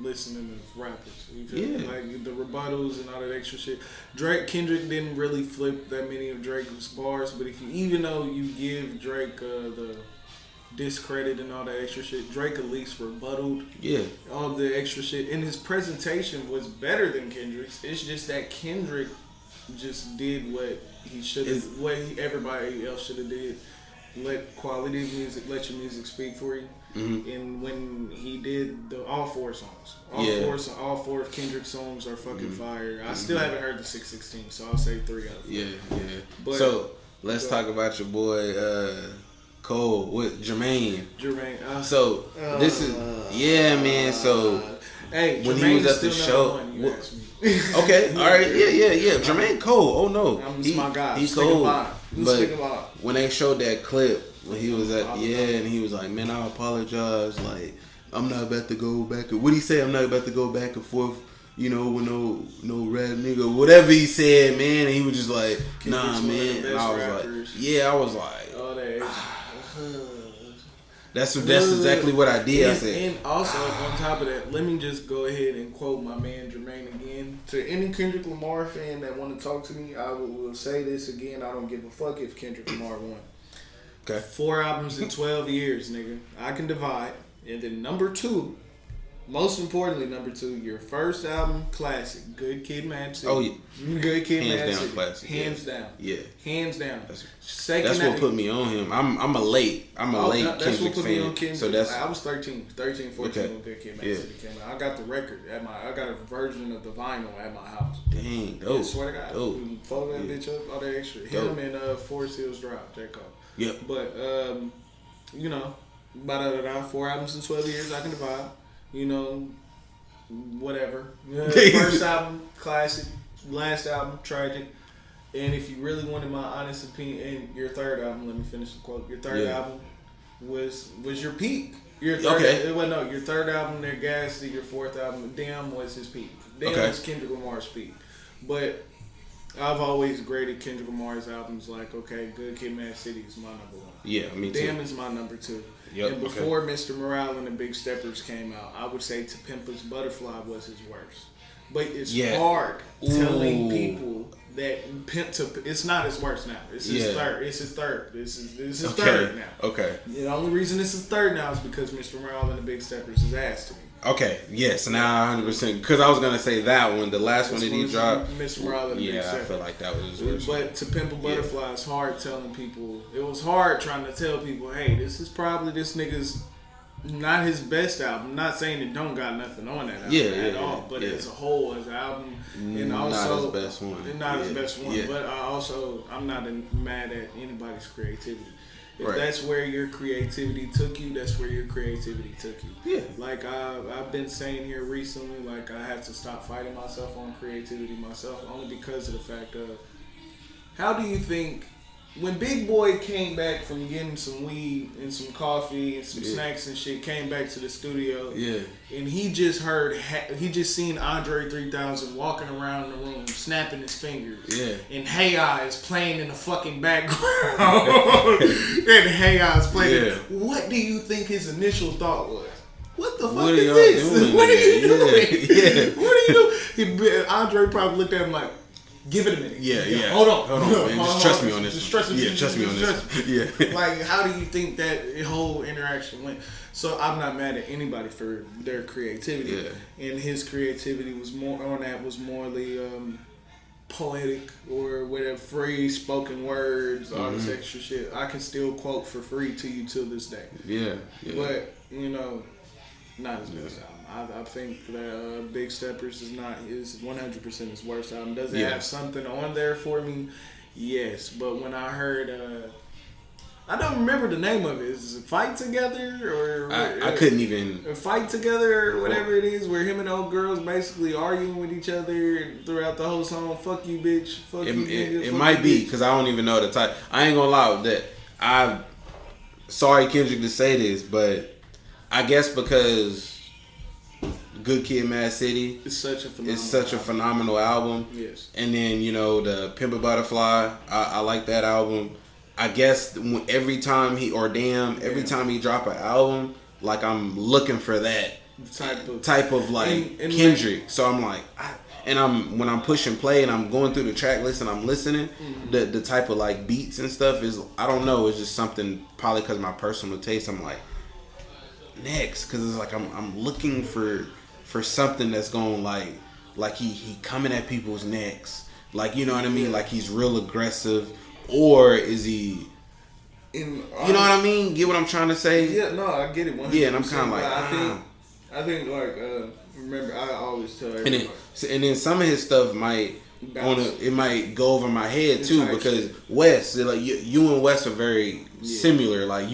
listening to rappers. You feel me? Like the rebuttals and all that extra shit. Kendrick didn't really flip that many of Drake's bars, but even though you give Drake the discredit and all that extra shit, Drake at least rebutted all the extra shit, and his presentation was better than Kendrick's. It's just that Kendrick just did what he should have, what everybody else should have did. Let quality of music, let your music speak for you. Mm-hmm. And when he did all 4 songs, all four of Kendrick's songs are fucking fire. I still haven't heard the 616, so I'll say 3 out of 4. Yeah. But, so let's talk about your boy Cole with Jermaine. So this is man. So hey, when Jermaine he was at the show. Okay, all right, yeah. Jermaine Cole. Oh no, he's my guy. He's cold. But when they showed that clip when he was at and he was like, man, I apologize. Like, I'm not about to go back. What did he say? I'm not about to go back and forth. With no rap nigga, whatever he said, man. And he was just like, nah, man. And I was like, oh, that. That's exactly what I did. I said. And also, on top of that, let me just go ahead and quote my man Jermaine again. To any Kendrick Lamar fan that want to talk to me, I will say this again. I don't give a fuck if Kendrick Lamar won. Okay. 4 albums in 12 years, nigga. I can divide. And then number 2, Most importantly, number 2, your first album, classic. Good Kid, Mad City. Oh yeah, Good Kid, hands Mad down City. classic. Hands down. Yeah, hands down. That's what put me on him. I'm a late Kendrick fan. So that's I was 13, 14 okay. when Good Kid, Mad City came out. I got the record I got a version of the vinyl at my house. Dang, dope. I swear to God, dope. Fold that bitch up, all that extra. Dope. Him and Forest Hills Drive, that call. Yep. But you know, 4 albums in 12 years, I can divide. You know, whatever. First album, classic. Last album, tragic. And if you really wanted my honest opinion, and your third album, let me finish the quote. Your third album was your peak. Your third, your third album, their Gas, your fourth album, Damn was his peak. Damn was Kendrick Lamar's peak. But I've always graded Kendrick Lamar's albums like, okay, Good Kid, Mad City is my number 1. Yeah, me too. Damn is my number 2. Yep, and before Mr. Morale and the Big Steppers came out, I would say To Pimp a Butterfly was his worst. But it's hard telling people that it's not his worst now. It's his third. It's his third. This is his third now. Okay. The only reason it's his third now is because Mr. Morale and the Big Steppers is ass to me. Okay. Yes. Now 100%. Because I was gonna say that one, the last one that he dropped. Mr. Morale and the Big Steppers. I feel like that was his worst. But To Pimp a Butterfly is hard telling people. It was hard trying to tell people, hey, this is probably this nigga's. Not his best album. I'm not saying it don't got nothing on that album at all, but as a whole, as an album, and also not his best one. Not his best one, but I'm not mad at anybody's creativity. If that's where your creativity took you, that's where your creativity took you. Yeah. Like I've been saying here recently, like I have to stop fighting myself on creativity myself, only because of the fact of how do you think. When Big Boy came back from getting some weed and some coffee and some snacks and shit, came back to the studio, and he just seen Andre 3000 walking around the room, snapping his fingers, and Hey I is playing in the fucking background, and Hey I is playing. What do you think his initial thought was? What the fuck is this? What are you doing? What are you doing? Andre probably looked at him like, give it a minute. Hold on, man. Just trust me on this. Trust me on this. Yeah. Like, how do you think that whole interaction went? So I'm not mad at anybody for their creativity. Yeah. And his creativity was morely poetic or whatever, free spoken words, all this extra shit. I can still quote for free to you till this day. Yeah. But not his best album. I think that Big Steppers is 100% his worst album. Does it have something on there for me? Yes, but when I heard, I don't remember the name of it. Is it Fight Together or I couldn't even Fight Together or whatever it is, where him and old girls basically arguing with each other throughout the whole song. Fuck you, bitch. Fuck you, nigga. It might be because I don't even know the title. I ain't gonna lie with that. I'm sorry, Kendrick, to say this, but I guess because Good Kid, Mad City. It's such a phenomenal album. Yes. And then, the Pimp a Butterfly. I like that album. I guess every time he drop an album, like I'm looking for that type of like and Kendrick. So I'm like, when I'm pushing play and I'm going through the track list and I'm listening, the type of like beats and stuff is, I don't know, it's just something probably because of my personal taste. I'm like, next, because it's like I'm looking for something that's going like he coming at people's necks, like, you know what I mean, like he's real aggressive, or is he, you know what I mean? Get what I'm trying to say? Yeah, no, I get it. 100%. Yeah, and I'm kind of like, I think like remember, I always tell everybody, and then some of his stuff might go over my head too, because Wes, like you and Wes are very similar, like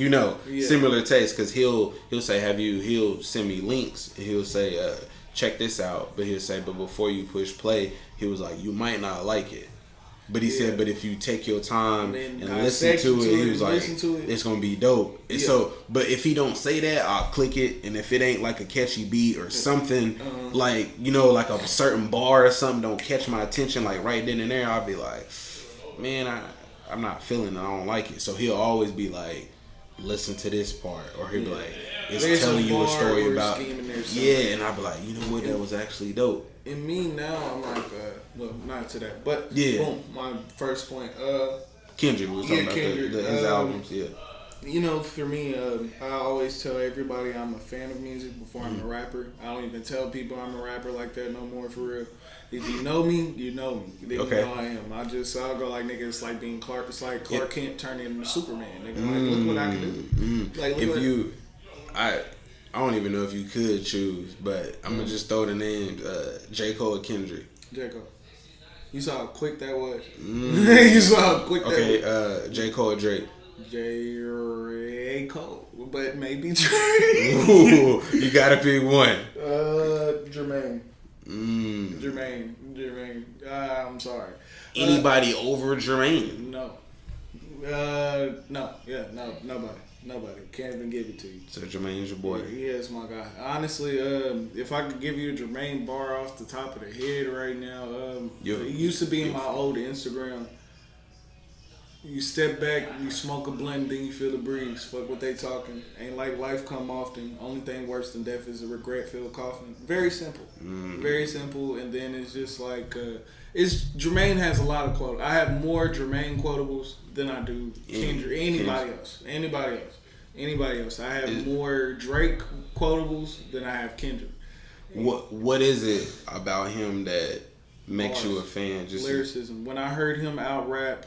similar taste, because he'll say, he'll send me links and he'll say, check this out, but he'll say, but before you push play, he was like, you might not like it, but he said, but if you take your time and listen to it, he was like, it's gonna be dope. And so, but if he don't say that, I'll click it, and if it ain't like a catchy beat or something, like, like a certain bar or something don't catch my attention, like right then and there, I'll be like, man, I'm not feeling it, I don't like it. So he'll always be like, listen to this part, or he'll be like, it's telling you a story about, and I'll be like, you know what, that was actually dope. And me now, I'm like, well, not to that, but boom, my first point. Kendrick was talking about his albums, For me, I always tell everybody I'm a fan of music before I'm a rapper. I don't even tell people I'm a rapper like that no more, for real. If you know me, you know me. Then you know I am. I'll go like, nigga, it's like being Clark. It's like Clark Kent turning into Superman. Nigga, like, look what I can do. Like, I don't even know if you could choose, but I'm gonna just throw the names: J. Cole or Kendrick. J. Cole. You saw how quick that was. You saw how quick that was. Okay, J. Cole or Drake. J. Cole, but maybe Drake. Ooh, you gotta pick one. Jermaine. Jermaine. I'm sorry. Anybody over Jermaine? No. No. Yeah, no. Nobody. Can't even give it to you. So Jermaine's your boy. Yeah, he is my guy. Honestly, if I could give you a Jermaine bar off the top of the head right now, it used to be in my old Instagram. You step back, you smoke a blunt, then you feel the breeze. Fuck what they talking. Ain't like life come often. Only thing worse than death is a regret-filled coffin. Very simple. Very simple. And then it's just like, Jermaine has a lot of quotes. I have more Jermaine quotables than I do Kendrick. Anybody else. I have more Drake quotables than I have Kendrick. What is it about him that makes you a fan? Just lyricism. When I heard him out rap,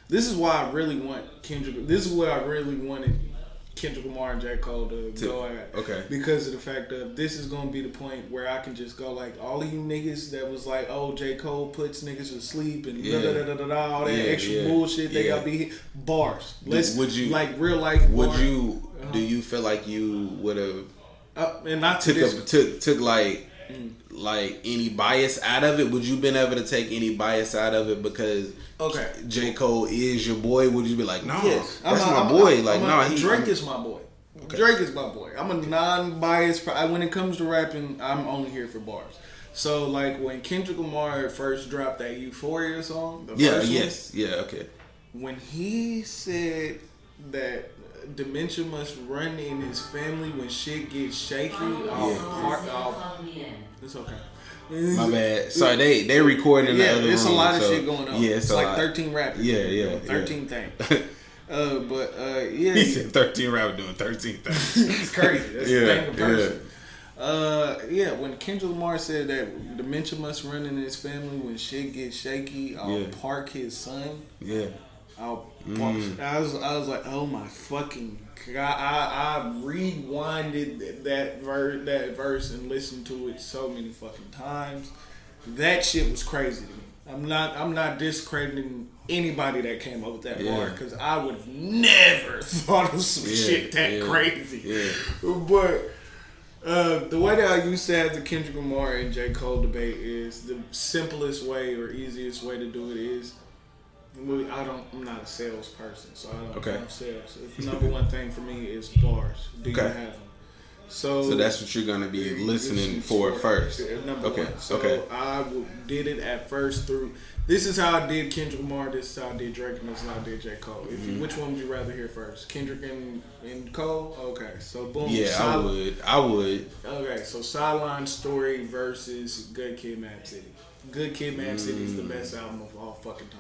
this is why I really want Kendrick. This is what I really wanted Kendrick Lamar and J. Cole to go at. Okay. Because of the fact that this is going to be the point where I can just go like, all of you niggas that was like, oh, J. Cole puts niggas to sleep and all that extra bullshit, they got to be hit. Bars. Would you, like real life bars. Would you, do you feel like you would have and not took like any bias out of it? Would you been able to take any bias out of it because J. Cole is your boy? Would you be like, no, that's my boy? Drake is my boy. Okay. Drake is my boy. I'm a non-biased. When it comes to rapping, I'm only here for bars. So like when Kendrick Lamar first dropped that Euphoria song, when he said that dementia must run in his family when shit gets shaky, it's okay. My bad. Sorry, they recording in the other room. It's a lot of shit going on. Yeah, it's like 13 rappers. 13 things. He said 13 rappers doing 13 things. It's crazy. That's the thing of person. When Kendrick Lamar said that dementia must run in his family when shit gets shaky, I'll park his son. Yeah. I was like, oh my fucking God. I rewinded that verse and listened to it so many fucking times. That shit was crazy to me. I'm not discrediting anybody that came up with that bar, because I would have never thought of some shit that crazy. Yeah. But the way that I used to have the Kendrick Lamar and J. Cole debate is the simplest way or easiest way to do it is, I'm not a salesperson, so I don't sales. The number one thing for me is bars. Do you have them? So that's what you're gonna be listening for first. Number one. So I did it at first through. This is how I did Kendrick Lamar. This is how I did Drake, and this is how I did J. Cole. Which one would you rather hear first? Kendrick and Cole. Okay, so boom. Yeah, I would. Okay, so Sideline Story versus Good Kid, Mad City. Good Kid, Mad City is the best album of all fucking time.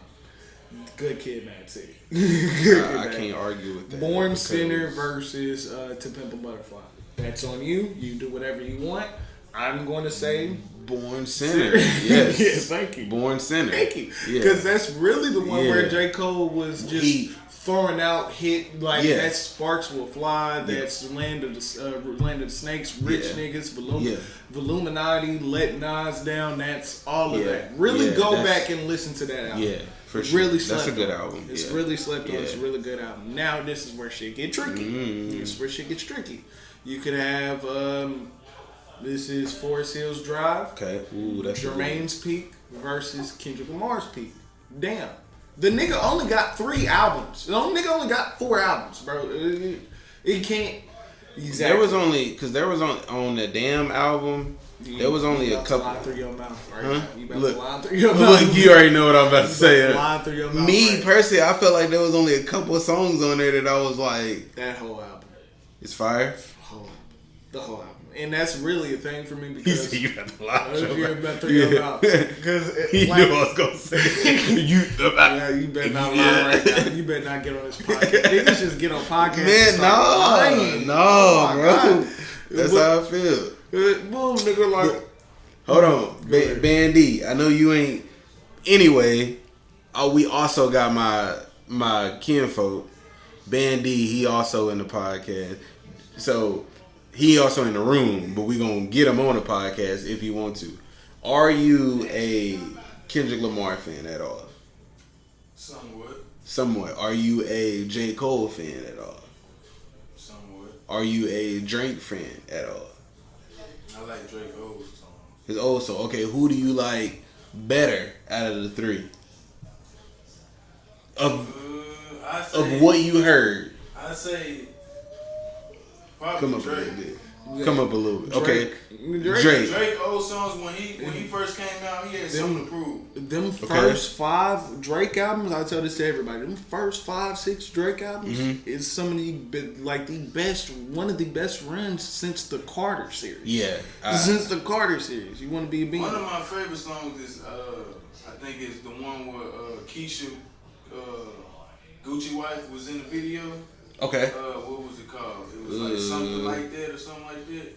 Good Kid, Mad City. I can't argue with that. Born Sinner versus To Pimp a Butterfly. That's on you. You do whatever you want. I'm going to say Born Sinner. Yes. Yes, thank you. Born Sinner. Thank you. Because that's really the one where J. Cole was just throwing out that Sparks Will Fly. That's Land of the Snakes, Rich Niggas, Illuminati, Let Nas Down. That's all of that. Really go back and listen to that album. Yeah. For sure. Really slept That's a good on. album. It's really slept on. It's a really good album. Now this is where shit get tricky. This is where shit gets tricky. You could have this is Forest Hills Drive. Okay. Ooh, that's Jermaine's Peak versus Kendrick Lamar's Peak. Damn. The nigga only got 3 albums. The nigga only got 4 albums, bro. It can't. Exactly. There was on the damn album. There was only a couple. Lie through your mouth, right? You about to lie through your mouth. Look, you already know what I'm about to say. Lie through your mouth. Me personally, I felt like there was only a couple of songs on there that I was like, that whole album. It's fire. The whole album And that's really a thing for me because you got the lie. You're about to throw them out. Because you know what I was gonna say. You better not lie right now. You better not get on this podcast. Niggas just get on podcasts. Man, no, bro. God. That's how I feel. Boom, nigga, like. Hold on, Bandy. I know you ain't. Anyway, we also got my kinfolk, Bandy. He also in the podcast, so. He also in the room, but we gonna get him on the podcast if you want to. Are you a Kendrick Lamar fan at all? Somewhat. Are you a J. Cole fan at all? Somewhat. Are you a Drake fan at all? I like Drake old songs. His old song. Okay, who do you like better out of the three? Of what you heard? I say. Probably Come up Drake. a little bit. Come up a little bit. Okay. Drake old songs when he first came out, he had something to prove. Them first 5 Drake albums, I tell this to everybody. Them first 5, 6 Drake albums is some of the one of the best runs since the Carter series. Yeah. Since the Carter series, you want to be a bean. One of my favorite songs is I think it's the one where Keisha Gucci wife was in the video. Okay. What was it called? It was like something like that or something like that.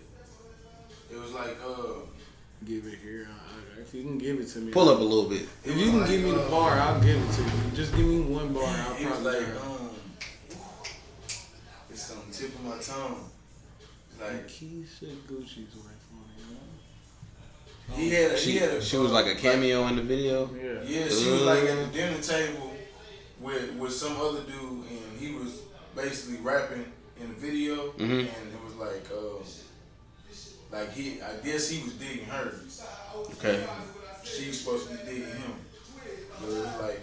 It was like Give it here. If you can give it to me. Pull up a little bit. If you can give me the bar, I'll give it to you. Just give me one bar. I'll it was probably like it's on the tip of my tongue. Like Keisha Gucci's wife on it. She was like a cameo in the video. Yeah, she was like at the dinner table with some other dude, and he was basically rapping in the video, and it was like I guess he was digging her. Okay. And she was supposed to be digging him. But it was like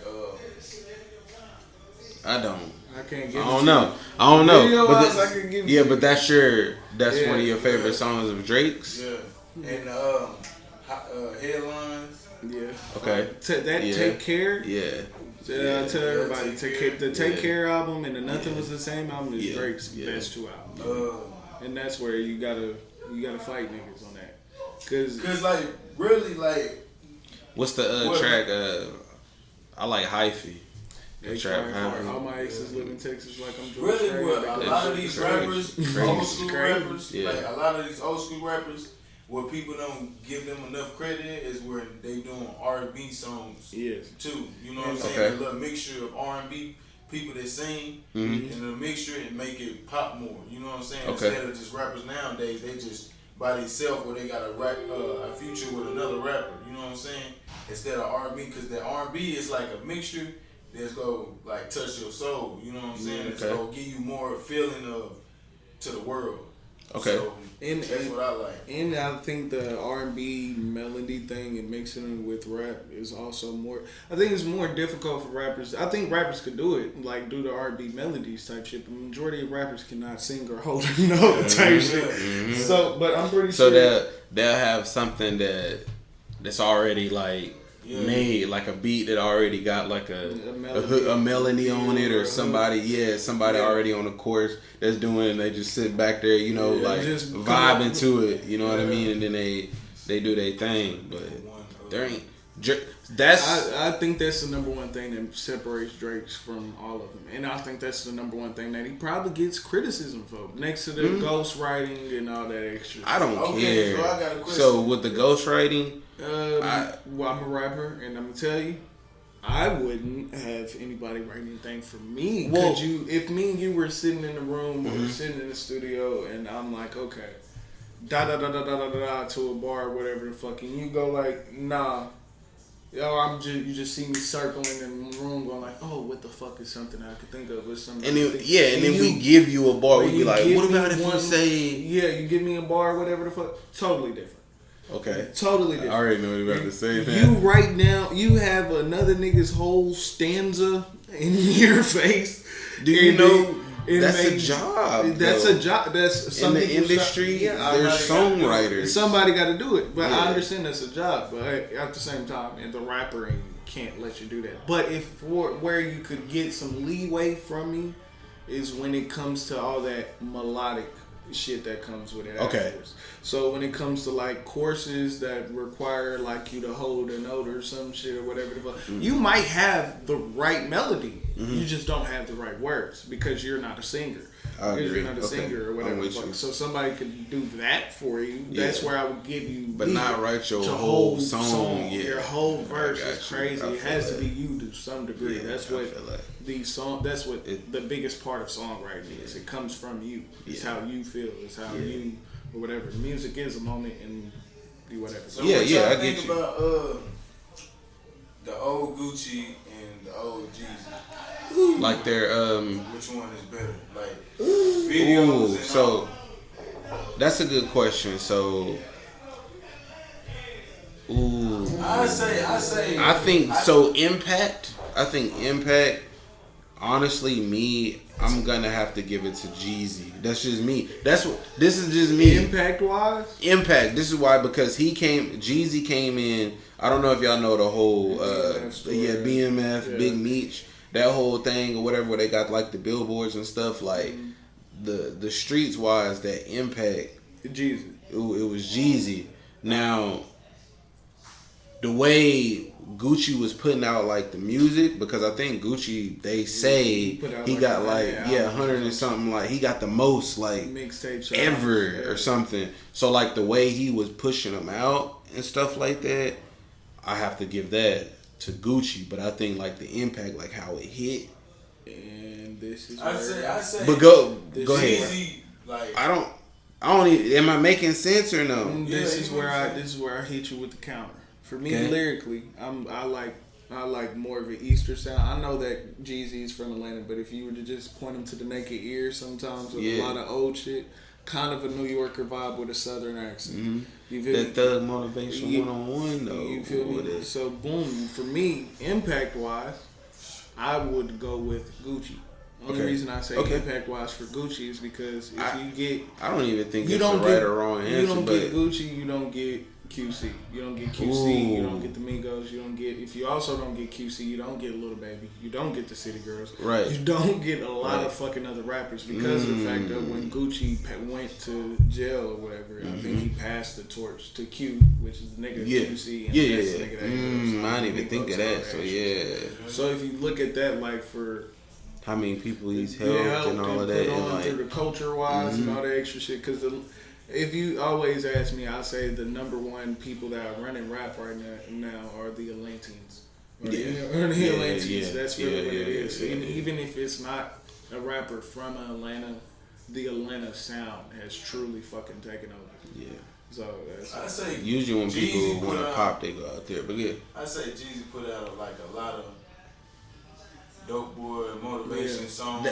I can't give I don't know. Video-wise, I can give you. But that's one of your favorite songs of Drake's. Yeah. And headlines. Yeah. Okay. Take Care. Yeah. Tell everybody, Take Care album and the Nothing Was the Same album is Drake's best 2 albums. And that's where you gotta fight niggas on that. Cause like really like. What's the track? I like Hyphy. All my exes live in Texas like I'm George Really, Strait. what a lot of these rappers, old school rappers, yeah. like a lot of these old school rappers, where people don't give them enough credit is where they doing R&B songs too. You know what I'm saying? Okay. A little mixture of R&B people that sing, and a mixture and make it pop more. You know what I'm saying? Okay. Instead of just rappers nowadays, they just by themselves where they got a feature with another rapper. You know what I'm saying? Instead of R&B, because the R&B is like a mixture that's gonna like touch your soul. You know what I'm saying? It's gonna give you more feeling of to the world. Okay. So, that's what I like. And I think the R&B melody thing and mixing it with rap is also more. I think it's more difficult for rappers. I think rappers could do it, like do the R&B melodies type shit. But the majority of rappers cannot sing or hold a note type shit. Mm-hmm. So, but I'm pretty sure. So they'll have something that's already like made, like a beat that already got like a melody on it, or somebody already on the chorus that's doing it, and they just sit back there, you know, like just vibing to it, you know what I mean, and then they do their thing. But there ain't I think that's the number one thing that separates Drake's from all of them, and I think that's the number one thing that he probably gets criticism for, next to the ghostwriting and all that extra. I don't care. So I got a question. So with the ghostwriting, I'm a rapper, and I'm gonna tell you, I wouldn't have anybody write anything for me. Well, if me and you were sitting in the room or sitting in the studio, and I'm like, okay, da da da da da da da to a bar or whatever the fuck, and you go like, nah. Yo, you just see me circling in the room going like, oh, what the fuck is something I could think of? What's something? And then we give you a bar. We be like, what about if you say? Yeah, you give me a bar, whatever the fuck. Totally different. Okay. Totally different. I already know what you're about to say, man. You right now, you have another nigga's whole stanza in your face. Do you know? That's a job. That's a job. That's in the industry. There's songwriters. Somebody got to do it, but I understand that's a job. But at the same time, and the rapper can't let you do that. But where you could get some leeway from me is when it comes to all that melodic shit that comes with it. Okay. Afterwards. So when it comes to like courses that require like you to hold a note or some shit or whatever the fuck, you might have the right melody. You just don't have the right words because you're not a singer. Because you're not a singer or whatever. So somebody could do that for you. That's where I would give you. But not write your whole song. Yeah. Your whole verse is crazy. It has to be you to some degree. Yeah, that's what the song. That's what the biggest part of songwriting is. It comes from you. It's how you feel. It's how you or whatever. Music is a moment and whatever. So what y'all think about the old Gucci and the old Jeezy? Like their which one is better? Like videos and so that's a good question. So I say I think so impact. I think impact, honestly, I'm gonna have to give it to Jeezy. That's just me. This is just me. Impact wise? Impact. This is why, because Jeezy came in. I don't know if y'all know the whole BMF, Big Meech, that whole thing or whatever, where they got like the billboards and stuff, like the streets wise, that impact. Jeezy. It was Jeezy. Now, the way Gucci was putting out like the music, because I think Gucci, they say he got like 100 and something, like he got the most like mixtapes ever or something. So like the way he was pushing them out and stuff like that, I have to give that to Gucci. But I think like the impact, like how it hit. And this is I say. But go Jeezy, ahead. like I don't even. Am I making sense or no? This is where I hit you with the counter. For me, lyrically, I like more of an Easter sound. I know that Jeezy's from Atlanta, but if you were to just point him to the naked ear, sometimes with a lot of old shit, kind of a New Yorker vibe with a Southern accent. You feel that thug motivation 1-on-1 though. You feel me? So boom, for me, impact wise, I would go with Gucci. Only reason I say impact wise for Gucci is because if you get, I don't even think it's a right or wrong answer. You don't get Gucci, you don't get QC. You don't get QC, you don't get the Migos, you don't get, if you also don't get QC, you don't get Lil Baby, you don't get the City Girls. Right. You don't get a lot of fucking other rappers because of the fact that when Gucci went to jail or whatever, I think he passed the torch to Q, which is the nigga QC. And that's the nigga that I didn't even think of that, so So if you look at that, like for how many people he's helped and all of that, and like through the culture wise and all that extra shit, because if you always ask me, I say the number one people that are running rap right now are the Atlanteans. Atlanteans. That's really what it is. And even if it's not a rapper from Atlanta, the Atlanta sound has truly fucking taken over. Yeah. So I say usually when Jeezy people want to pop, they go out there. But yeah, I say Jeezy put out like a lot of dope boy motivation songs.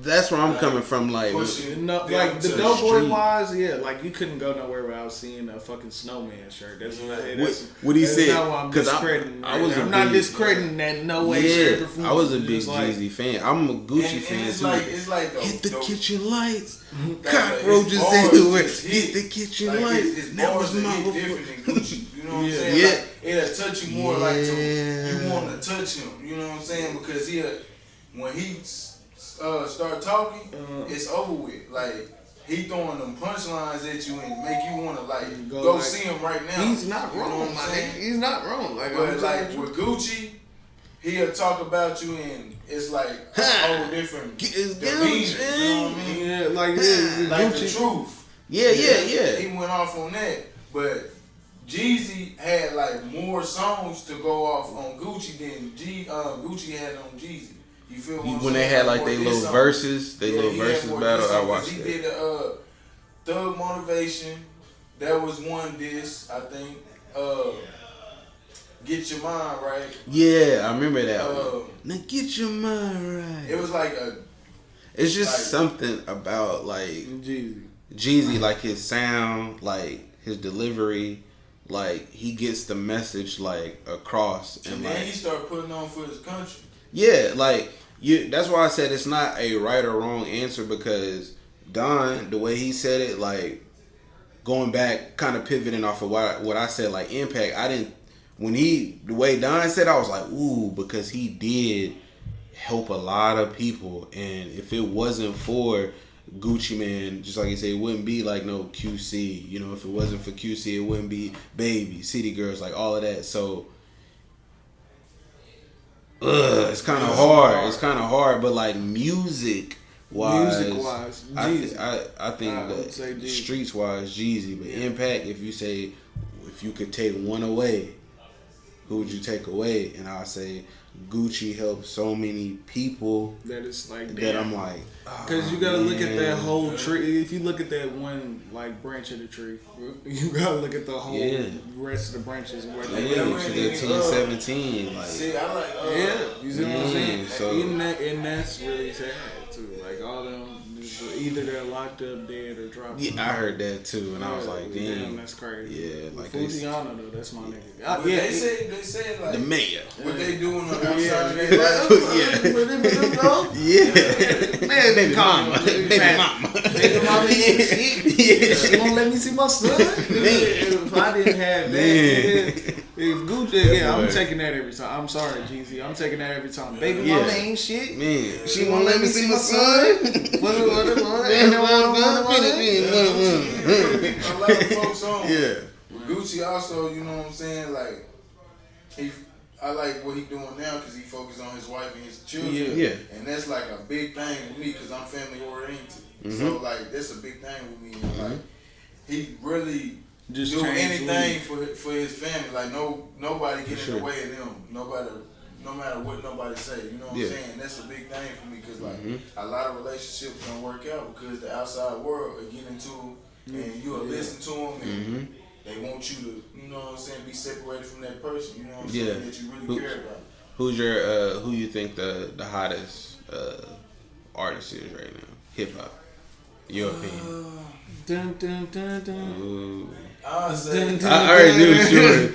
That's where I'm coming from. Like, like the dope boy wise, like you couldn't go nowhere without seeing a fucking snowman shirt. That's what he said. Because I'm not discrediting that no way, shape, or form. I was a big Jeezy fan. I'm a Gucci fan too. It's like hit the kitchen lights, cockroaches everywhere. Hit the kitchen lights. That was my different than Gucci. You know what I'm saying? Like, it'll touch you more like you want to touch him. You know what I'm saying? Because when he start talking, it's over with. Like he throwing them punchlines at you and make you want to like go like, see him right now. He's not wrong, you know what I'm saying? He's not wrong. Like, but like with Gucci, he'll talk about you and it's like a whole different demeanor. You know what I mean? Yeah, like Gucci. The truth. Yeah. He went off on that, but Jeezy had like more songs to go off on Gucci than Gucci had on Jeezy. You feel what I'm saying? When they had like their little verses, battle, I watched it. He did a Thug Motivation. That was one diss, I think. Get Your Mind Right. Yeah, I remember that one. Now get your mind right. It was like it's just like, something about like Jeezy, like his sound, like his delivery. Like he gets the message like across, and then like he started putting on for his country. Yeah, like that's why I said it's not a right or wrong answer, because Don, the way he said it, like going back, kind of pivoting off of what I said, like impact. The way Don said, I was like, ooh, because he did help a lot of people, and if it wasn't for Gucci Man, just like you say, it wouldn't be like no QC. You know, if it wasn't for QC, it wouldn't be Baby, City Girls, like all of that. So, it's kind of hard. It's kind of hard, but like music wise, I think that streets wise, Jeezy, but Impact. If you could take one away, who would you take away? And I'll say Gucci helped so many people that it's like that I'm like, because you gotta look at that whole tree. If you look at that one like branch of the tree, you gotta look at the whole rest of the branches. Where the 17, like see, I like you see what I'm saying? So and that's really sad too. Like all them, either they're locked up, dead, or dropped. Yeah, I heard that too, and I was like, damn, that's crazy. Yeah, like Fujiano though, that's my nigga. They said like the mayor. What they doing on the outside of their life? Man, baby mama, baby mama, she won't let me see my son. If I didn't have that, if Gucci, I'm taking that every time. I'm sorry, Jeezy, I'm taking that every time. Baby mama ain't shit. Man, she won't let me see my son. A lot of folks on. With Gucci also, you know what I'm saying? Like, I like what he doing now because he focused on his wife and his children. Yeah. And that's like a big thing with me because I'm family oriented. So like that's a big thing with me. And like he really just do anything for his family. Like nobody get in the way of them. No matter what nobody say. You know what I'm saying? That's a big thing for me because like a lot of relationships don't work out because the outside world will get into them and you'll listen to them and they want you to, you know what I'm saying, be separated from that person, you know what I'm saying, that you really care about. Who's your, who you think the hottest artist is right now? Hip hop. Your opinion. Dun, dun, dun, dun. Ooh. I say, I already knew what you were.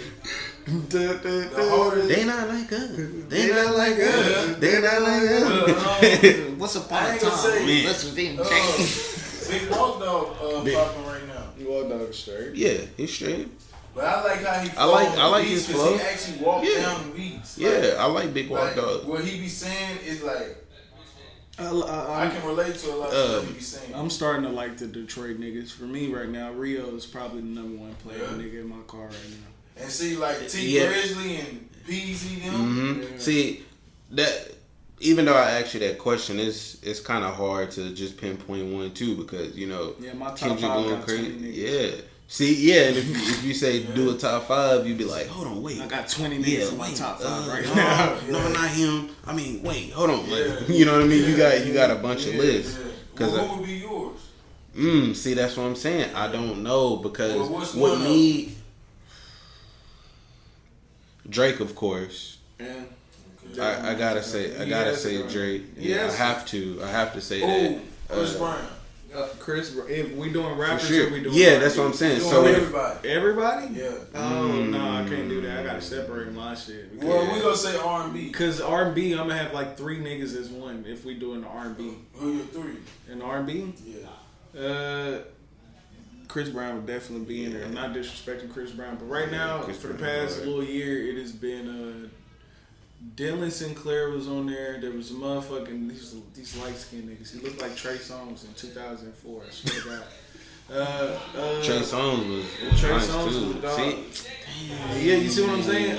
They not like us. They not like us. They not like us. What's a part time? Let's change. Big Walk Dog popping right now. Walk Dog straight. Yeah, he's straight. But I like how he flows. I like his flow. He actually walked down the beats. Yeah, I like Big Walk Dog. What he be saying is like, I can relate to a lot of what he be saying. I'm starting to like the Detroit niggas. For me right now, Rio is probably the number one player nigga in my car right now. And see, like T Grizzly and PZ them. Yeah. See that. Even though I asked you that question, it's kind of hard to just pinpoint one too because you know my top Kendrick five going got crazy. 20 niggas. Yeah. See, and if you say do a top 5, you'd be like, hold on, wait. I got 20 niggas in my top 5 right now. No, not him. I mean, wait, hold on. Like, you know what I mean? You got a bunch of lists. Who would be yours? See, that's what I'm saying. I don't know because with me, Drake, of course. Yeah. I gotta say Drake. Yeah, I have to say that. Chris Brown. Chris, if we doing rappers, sure. or we doing that's what I'm saying. So everybody. Yeah. Oh no, I can't do that. I gotta separate my shit. Well, we gonna say R&B. Cause R&B, I'm gonna have like 3 niggas as one if we doing the R&B. Who your 3? In R&B? Yeah. Chris Brown would definitely be in there. I'm not disrespecting Chris Brown, but right now, for the past little year, it has been Dylan Sinclair was on there. There was a motherfucking these light skinned niggas. He looked like Trey Songz in 2004. I swear to God. Trey Songz was Songz was see? Yeah, you see what I'm saying?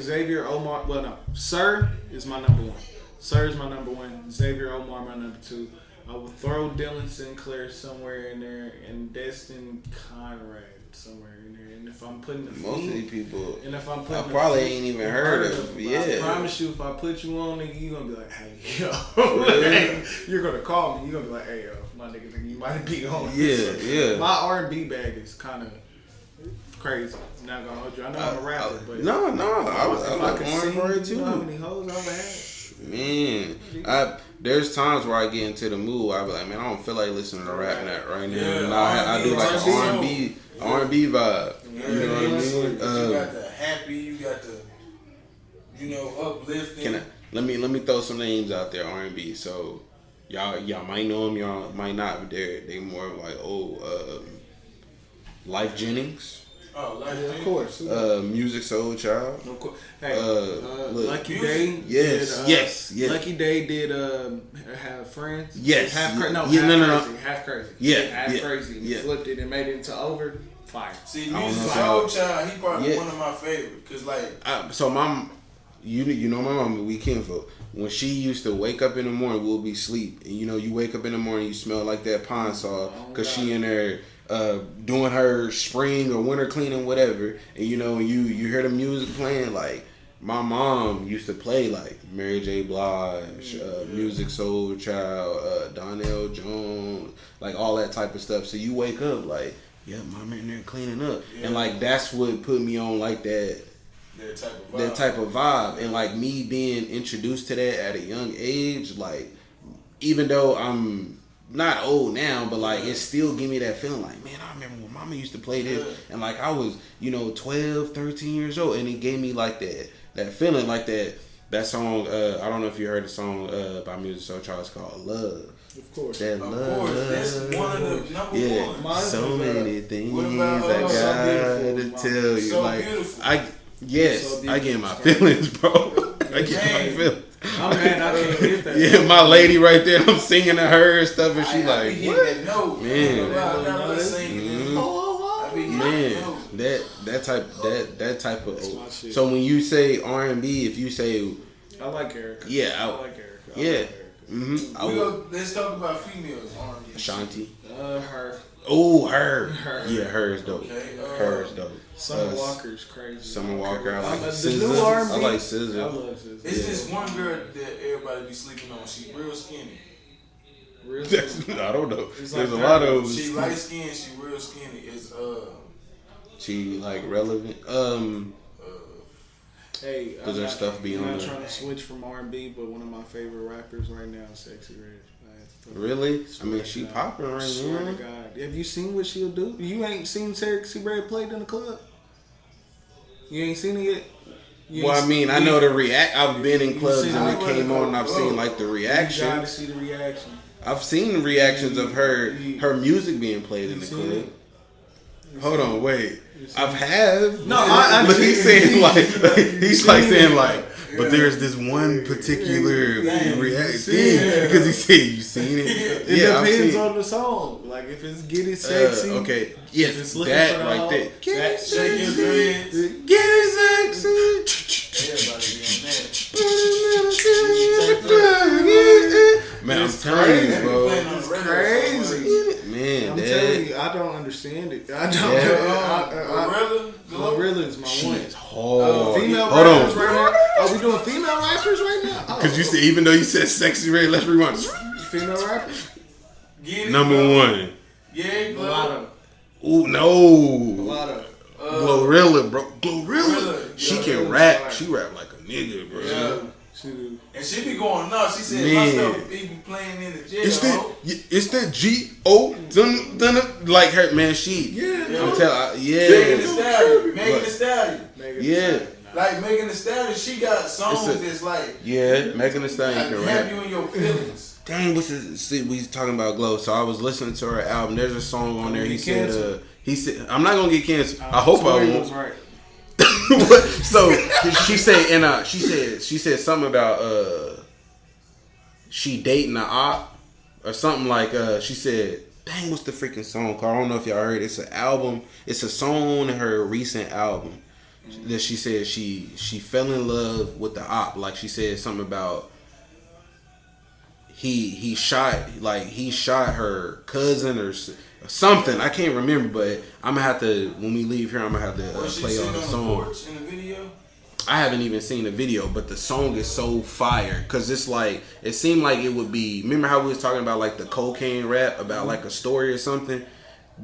Xavier Omar. Well, no, Sir is my number 1. Sir is my number 1. Xavier Omar my number 2. I would throw Dylan Sinclair somewhere in there and Destin Conrad somewhere in there. And if I'm putting most of these people, and if I'm putting I probably ain't even heard of. Yeah, I promise you, if I put you on, nigga, you gonna be like, hey, yo, you're gonna call me. You gonna be like, hey, yo, my nigga, you might be on. Yeah. My R&B bag is kind of crazy. I'm not gonna hold you. I know I'm a rapper, but no, I like R&B too. You know how many hoes I've had? Man, there's times where I get into the mood. I be like, man, I don't feel like listening to rap right now. Yeah, and I do like an R&B vibe. Yeah, you know what I mean? You got the happy, you got the, uplifting. Let me throw some names out there. R&B. So y'all might know them, y'all might not. But they more like Life Jennings. Oh, like Yeah, of course. Music Soul Child. Of course. Hey, look, Lucky Day. Yes, Did, yes. Lucky Day did Have Friends. Yes. Half Crazy. Yeah, Half Crazy. Yeah. Flipped it and made it into Over. Fire. See, Music Soul Child, he probably one of my favorites. Cause like, so mom, you know my mom, we kinfolk. When she used to wake up in the morning, we'll be asleep, and you wake up in the morning, you smell like that pine saw, cause she in there doing her spring or winter cleaning, whatever, and you hear the music playing. Like my mom used to play like Mary J. Blige, Music Soul Child, Donnell Jones, like all that type of stuff. So you wake up like, yeah, mom in there cleaning up, and like that's what put me on like that type of vibe, and like me being introduced to that at a young age, like even though I'm not old now, but like it still give me that feeling like, man, I remember when mama used to play this, and like I was 12, 13 years old, and it gave me like that feeling, like that song. I don't know if you heard the song by Music Soul Child. It's called Love. Of course. That's one of the number one. So many things I gotta tell you. So like beautiful. I get my feelings, bro. I get my feelings. I'm mad I can't hit that. Yeah, my lady right there, I'm singing to her and stuff, and she like, what? That note, man, that type of. So when you say R&B, if you say, I like Erica. Yeah, I like Erica. Yeah. Let's talk about females R&B. Ashanti. Her. Oh, her. Yeah, her is dope. Okay, her is dope. Summer Walker's crazy. Summer Walker, I like SZA. I like I SZA. love SZA. It's this one girl that everybody be sleeping on. She real skinny. Real I don't know. It's There's like a lot of. She light skinned. She real skinny. It's She like relevant. Hey, does her stuff be on I'm not there? trying to switch from R&B, but one of my favorite rappers right now is Sexy Red. Really? I mean, she popping right now. Swear to God. Have you seen what she'll do? You ain't seen Sexy Red played in the club? You ain't seen it yet? Well, I mean, I know the react. I've been in clubs and it came on, and I've seen like the reaction. You gotta see the reaction. I've seen reactions of her music being played in the club. Hold on, wait. I've have. No, I but he's saying like he's like saying like. But there's this one particular thing because he said you seen it. It depends on the song. Like if it's Get It Sexy. Okay, yes, it's that right there. Get It Sexy. Get It Sexy. Man, I'm telling you, bro. It's crazy. Man, I'm telling you, I don't understand it. I don't. Glorilla is my one. Is hard. Female rappers right now. Are we doing female rappers right now? Because you said, even though you said Sexy Red, let's rewind. Female rappers. Number one. Yeah, Mulatto. Ooh, no. Mulatto. Glorilla, bro. Glorilla. She can rap. She rap like a nigga, bro. Yeah. And she be going nuts. She said my stuff be playing in the jail. It's that G.O. Like her, man, she. Yeah. I'm telling Megan Thee Stallion. Yeah. Like Megan Thee Stallion, she got songs that's like. Yeah, Megan Thee Stallion can rap. Have you in your feelings. Dang, what's this? See, we talking about Glow. So I was listening to her album. There's a song on there. He said, I'm not gonna get canceled. I hope I won't. Right. So she said, and she said something about she dating a op or something like she said, dang, what's the freaking song called? I don't know if y'all heard it. It's an album. It's a song on her recent album that she said she fell in love with the op. Like she said something about he shot her cousin or something. I can't remember, but I'm gonna have to, when we leave here, I'm gonna have to play all the songs. In the video? I haven't even seen the video, but the song is so fire because it's like, it seemed like it would be. Remember how we was talking about like the cocaine rap about like a story or something?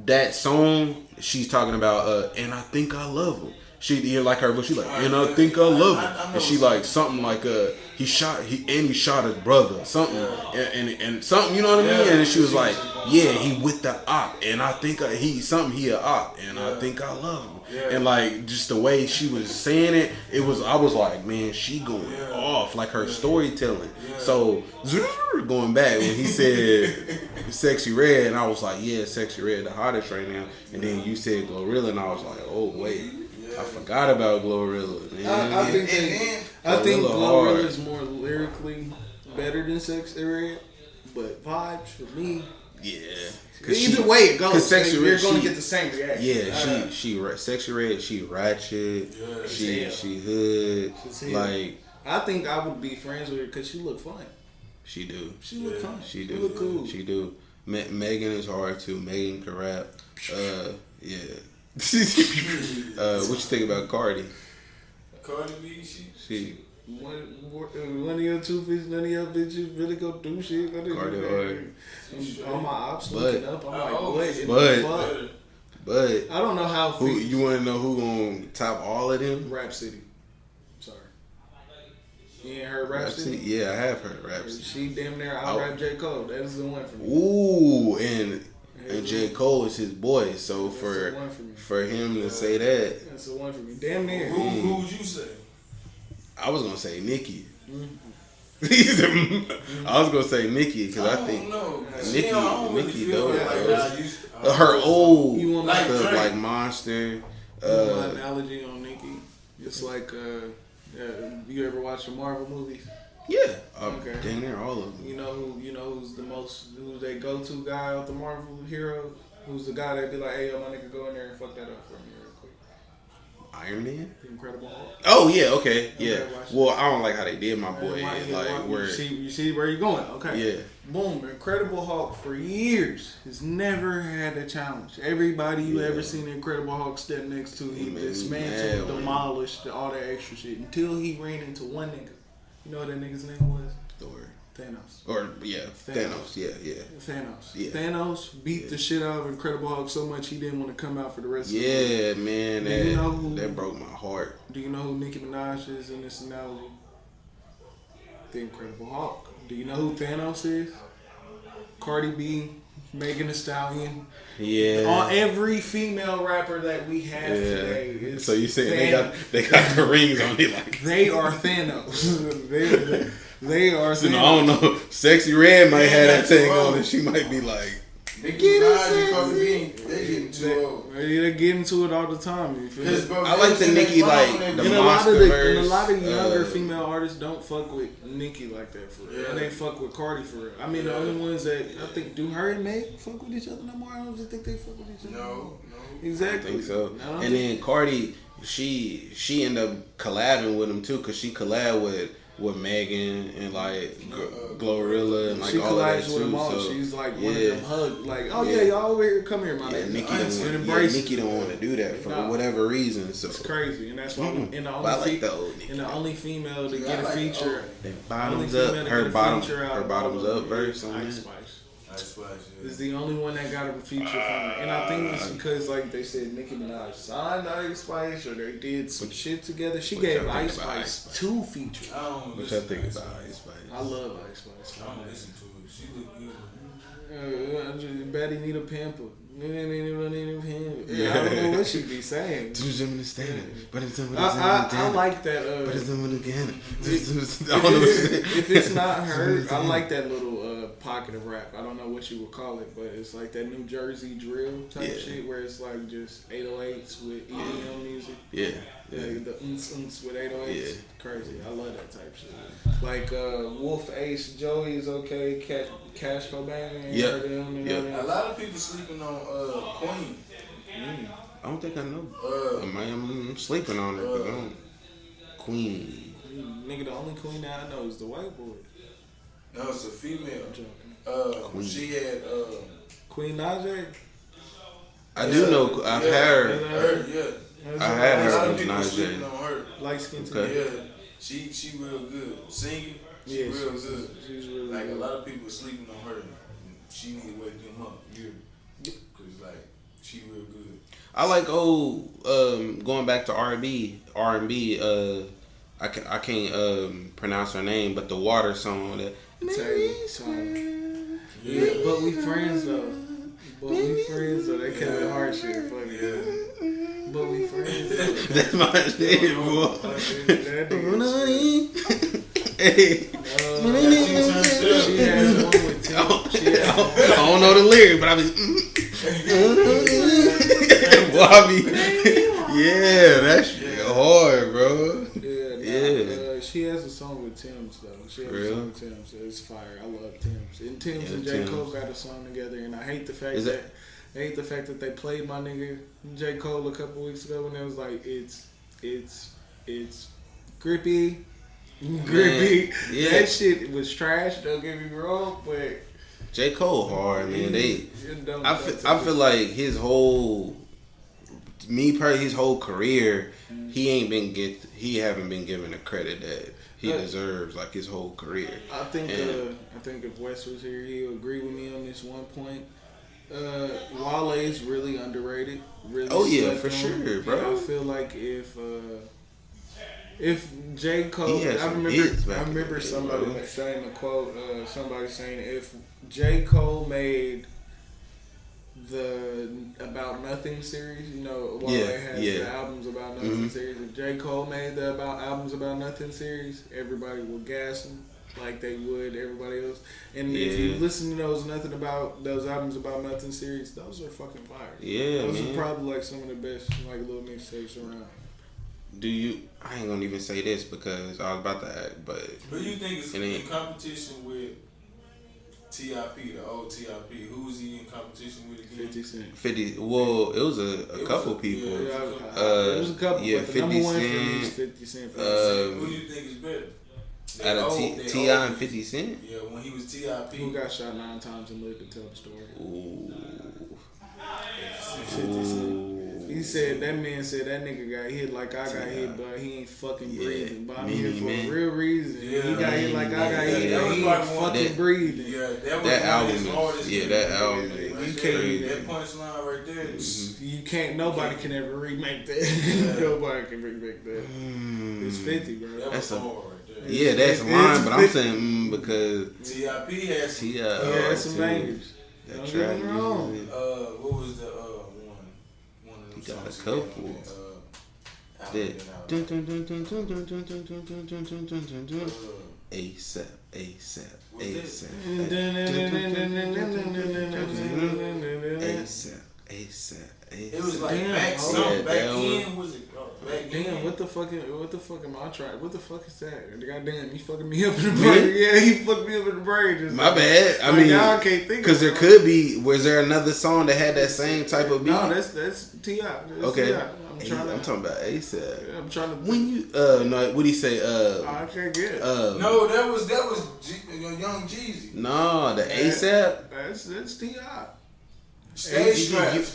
That song, she's talking about, and I think I love him. you like her, but she like, and I think I love it, and she like something like he shot his brother, something, and something, you know what I mean? And she was like, yeah, he with the op, and I think he a op, and I think I love him. Yeah. And like just the way she was saying it, I was like, man, she going off, like her storytelling. Yeah. So going back when he said Sexy Red, and I was like, yeah, Sexy Red the hottest right now. And then you said Glorilla, and I was like, oh wait, I forgot about Glorilla. Man. I think Glorilla is more lyrically better than Sexy Red, but vibes for me. Yeah. Either way it goes, you're going to get the same reaction. Yeah, she Sexy Red, she ratchet, she hood. Like, I think I would be friends with her because she look fun. She do. She look fun. She do. She look cool. She do. Megan is hard too. Megan can rap. Yeah. What you think about Cardi? Cardi B, she. One of your two bitches, none of your bitches really go do shit. Cardi hard. All my ops looking up. I'm like, but I don't know how. You want to know who gonna top all of them? Rap City. Sorry. You ain't heard Rap City? Yeah, I have heard Rap City. She damn near out-rap J. Cole. That is the one for me. Ooh, and J. Cole is his boy. So for him to say that, that's the one for me. Damn near. Who would you say? I was gonna say Nicki. I was gonna say Nicki because I think Nicki though. Her old stuff like Monster. My analogy on Nicki, it's like you ever watch the Marvel movies? Yeah, okay. Damn near all of them. You know who's they go-to guy of the Marvel heroes? Who's the guy that be like, hey, yo, my nigga, go in there and fuck that up for me real quick? Iron Man? The Incredible Hulk. Oh yeah, okay, yeah. Well, I don't like how they did my boy. You see where you're going? Okay. Yeah. Boom, Incredible Hulk for years has never had a challenge. Everybody you ever seen the Incredible Hulk step next to, he dismantled, demolished, all that extra shit until he ran into one nigga. You know what that nigga's name was? Thor. Thanos. Thanos. Yeah. Thanos. Yeah. Thanos beat the shit out of Incredible Hulk so much he didn't want to come out for the rest of the movie. Yeah, man. That broke my heart. Do you know who Nicki Minaj is in this analogy? The Incredible Hulk. Do you know who Thanos is? Cardi B, Megan Thee Stallion. Yeah. On every female rapper that we have today. So you saying they got the rings on it like they are Thanos. They are. So, I don't know. Sexy Red might have that thing on, and she might be like, they're getting to it all the time. You feel I like the Nicki like the monster verse. And a lot of younger female artists don't fuck with Nicki like that for real. And they fuck with Cardi for real. I mean, the only ones that I think do her and Meg fuck with each other no more. I don't just think they fuck with each other. No. Exactly. I think so. And then Cardi, she ended up collabing with him too, because she collabed with Megan and like Glorilla and like all that too. With them all. So she's like one of them hug, like, oh yeah, y'all over here, come here, my nigga. Nicki don't want to do that for whatever reason. So it's crazy, and that's why. And the only female to get a feature, bottoms up, her bottoms up verse on Ice Spice is the only one that got a feature from her, and I think it's because like they said Nicki Minaj signed Ice Spice or they did some shit together. She gave Ice Spice 2 features. What y'all think about Ice Spice? I love Ice Spice. I don't listen to it. She look good. Betty need a pamper. I don't know what she be saying. I like that. If it's not her, I like that little pocket of rap. I don't know what you would call it, but it's like that New Jersey drill type shit where it's like just 808s with EDM music. Yeah. Like the uns with 808s. Yeah. Crazy. I love that type shit. Like Wolf Ace, Joey is okay. Cash Cobain. A lot of people sleeping on Queen. I don't think I know. I'm sleeping on her. But I don't. Queen. Nigga, the only queen that I know is the white boy. No, it's a female. Queen. She had Queen Najee. I do know. I've had her. I had her. A lot of people sleeping on her. Light skin. Yeah, she real good. Singing, she real good. She's really like good. A lot of people sleeping on her. She need to wake them up. Yeah, cause like she real good. I like going back to R&B. I can't pronounce her name, but the Water song that. Yeah, but we friends though. That Kevin Hart shit funny. Yeah. But we friends though. That's my shit, boy. Hey. She has one with Tim. I don't know the lyrics, but I be. Bobby. Yeah, that shit hard, bro. Yeah. She has a song with Tim's though. She has a song with Tim's. It's fire. I love Tim's. And Tim's and J. Cole got a song together, and I hate the fact that they played my nigga J. Cole a couple weeks ago, and it was like it's grippy. Yeah. That shit was trash. Don't get me wrong, but J. Cole hard, man. I feel like his whole career, he haven't been given the credit that he deserves, like his whole career. I think if Wes was here, he'll agree with me on this one point. Wale is really underrated. Really for sure, bro. I feel like if J. Cole, I remember somebody saying a quote. Somebody saying if J. Cole made the About Nothing series, Wale has the Albums About Nothing series. If J. Cole made the Albums About Nothing series, everybody would gas him like they would everybody else. And if you listen to those Albums About Nothing series, those are fucking fire. Yeah, those are probably like some of the best like little mixtapes around. I ain't gonna even say this because I was about to act, but who do you think is in competition with T.I.P., the old T.I.P.? Who is he in competition with again? 50 Cent. 50. Well, it was a couple people. It was a couple. Yeah, but the 50 number one Cent. for me is 50 Cent. Who do you think is better? Out of T.I. and 50 Cent? Yeah, when he was T.I.P. Who got shot 9 times and lived to tell the story? Ooh. 50 Cent. He said that nigga got hit like I got hit, but he ain't fucking breathing. But I'm here for a real reason. Yeah, he got hit like I got hit, but he ain't fucking breathing. Yeah, that album is that album. You can't. That punchline right there. You can't. Nobody can ever remake that. Nobody can remake that. It's 50, bro. That's hard right there. Yeah, that's mine. But I'm saying because T.I.P. has some bangers. That track. What was the he got a couple. ASAP. It was like back in. Was it? Damn, what the fuck am I trying? What the fuck is that? Goddamn, he fucking me up in the brain. Yeah, he fucked me up in the brain. My bad. I mean, now I can't think. Because there could be. Was there another song that had that same type of beat? No, that's T.I. Okay. I'm talking about ASAP. Yeah, I'm trying to. When you no, what do you say? I can't get it. No, that was Young Jeezy. No, the ASAP. That's T.I. Stay strapped.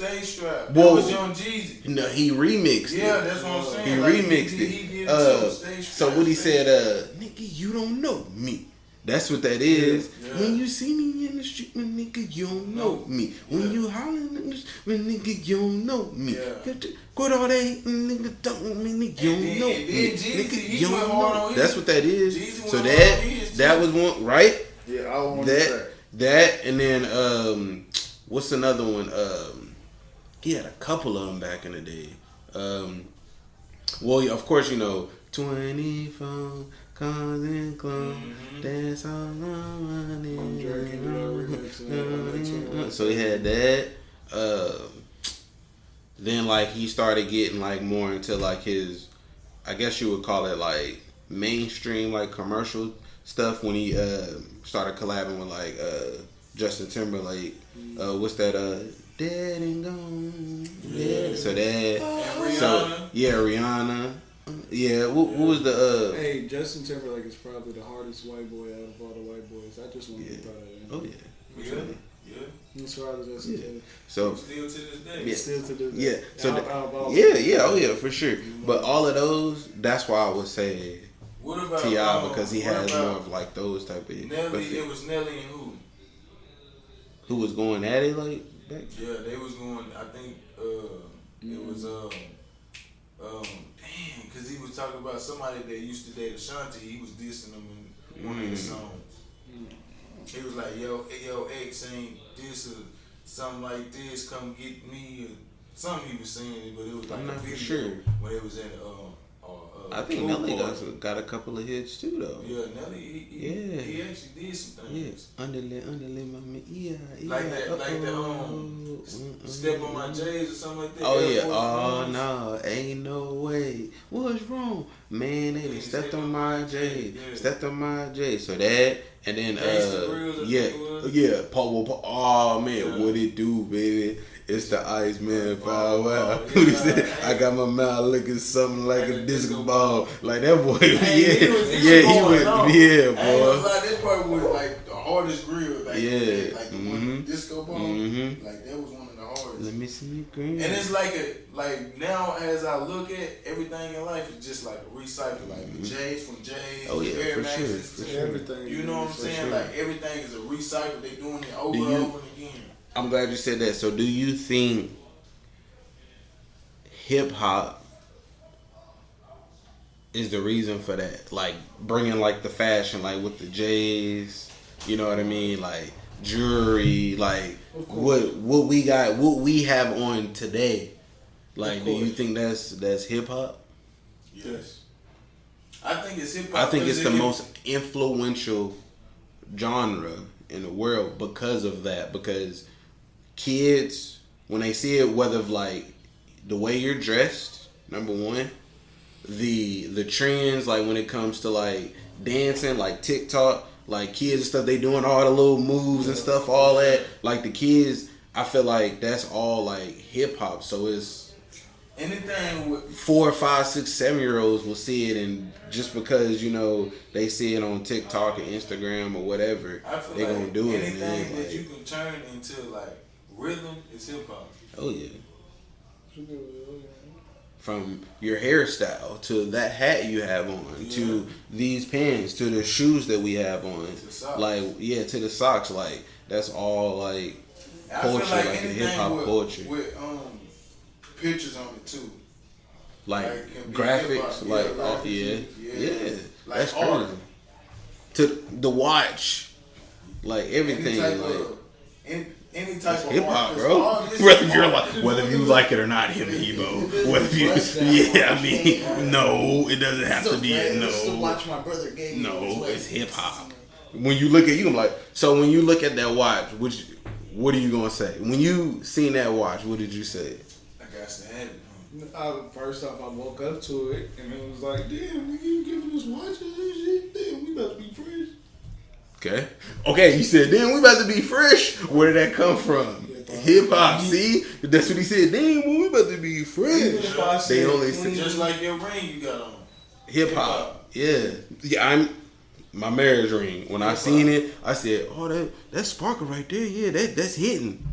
That was Young Jeezy. No, he remixed it. Yeah, that's what I'm saying. He remixed it. He did too. So what he said, nigga, you don't know me. That's what that is. Yeah. When you see me in the street, nigga, you don't know me. When you hollering in the street, nigga, you don't know me. Quit all that hating, nigga, don't mean nigga, you don't know me. Nigga, you don't know. That's what that is. So that was one, right? Yeah, I want that, and then what's another one? He had a couple of them back in the day. Well, of course, 24 cars and clothes. That's all I'm running. So he had that. Then like he started getting like more into like his, I guess you would call it like mainstream like commercial stuff when he started collabing with like Justin Timberlake. What's that? Dead and Gone. Yeah. So that. Rihanna. Rihanna. Yeah. What was the? Hey, Justin Timberlake is probably the hardest white boy out of all the white boys. I just want to throw that in. Oh yeah. As far as Justin Timberlake. So still to this day. Yeah. Still to this day. Yeah. So out yeah, for sure. But all of those, that's why I would say what about T.I. because he has more of like those type of. Nelly, it was Nelly and who? Who was going at it like back? Yeah, they was going. I think It was damn, cause he was talking about somebody that used to date Ashanti. He was dissing them in one of his songs. He was like, yo, ex ain't this or something like this. Come get me or something he was saying, but it was like I'm a not video for sure. when it was in I think Nelly got a couple of hits too though. Yeah, Nelly, he actually did some things. Yeah, underlay, mama, yeah. Like that, Step on My J's or something like that. Oh yeah, oh no, ain't no way. What's wrong, man? They stepped on my J, stepped on my J. So that, and then Paul. Oh man, what it do, baby? It's the Iceman Power Wow. He said, I got my mouth looking something like a disco ball. Like that boy, boy. That part was like the hardest grill. Like, like the one disco ball. Like that was one of the hardest. Let me see you green. And it's like now as I look at everything in life, it's just like a recycle. Like the J's from J's, Air Maxes, everything. You know what I'm saying? Like everything is a recycle. They doing it over and over again. I'm glad you said that. So do you think hip hop is the reason for that? Like bringing like the fashion, like with the J's, you know what I mean? Like jewelry, like what we got, what we have on today. Like, do you think that's hip hop? Yes. I think it's hip hop. I think it's the most influential genre in the world because of that. Because kids, when they see it, whether like the way you're dressed, number one, the trends, like when it comes to like dancing, like TikTok, like kids and stuff, they doing all the little moves and stuff, all that. Like the kids, I feel like that's all like hip hop. So it's anything with 4, 5, 6, 7-year-olds will see it, and just because they see it on TikTok or Instagram or whatever, they're gonna do it. Anything that you can turn into like rhythm is hip hop. Oh yeah. From your hairstyle to that hat you have on, to these pants, to the shoes that we have on, like to the socks, like that's all like culture, like a hip hop culture. With pictures on it too, like graphics, like like that's art. crazy. To the watch, like everything, any type of hip hop, art, bro. Whether you like it or not, Hebo. Whether you, no, it doesn't have to be. No, watch my brother gave no, it's hip hop. When you look at you, I'm like, so when you look at that watch, what are you gonna say? When you seen that watch, what did you say? I got to have it. First off, I woke up to it and it was like, damn, nigga, you giving us watches and shit? Damn, we about to be fresh. Okay, you said, damn, we about to be fresh. Where did that come from? Hip hop, see? That's what he said. Damn, we about to be fresh. They only said, just like your ring you got on. Hip hop, yeah. I'm my marriage ring. When I seen it, I said, oh, that sparkle right there, yeah, that's hitting.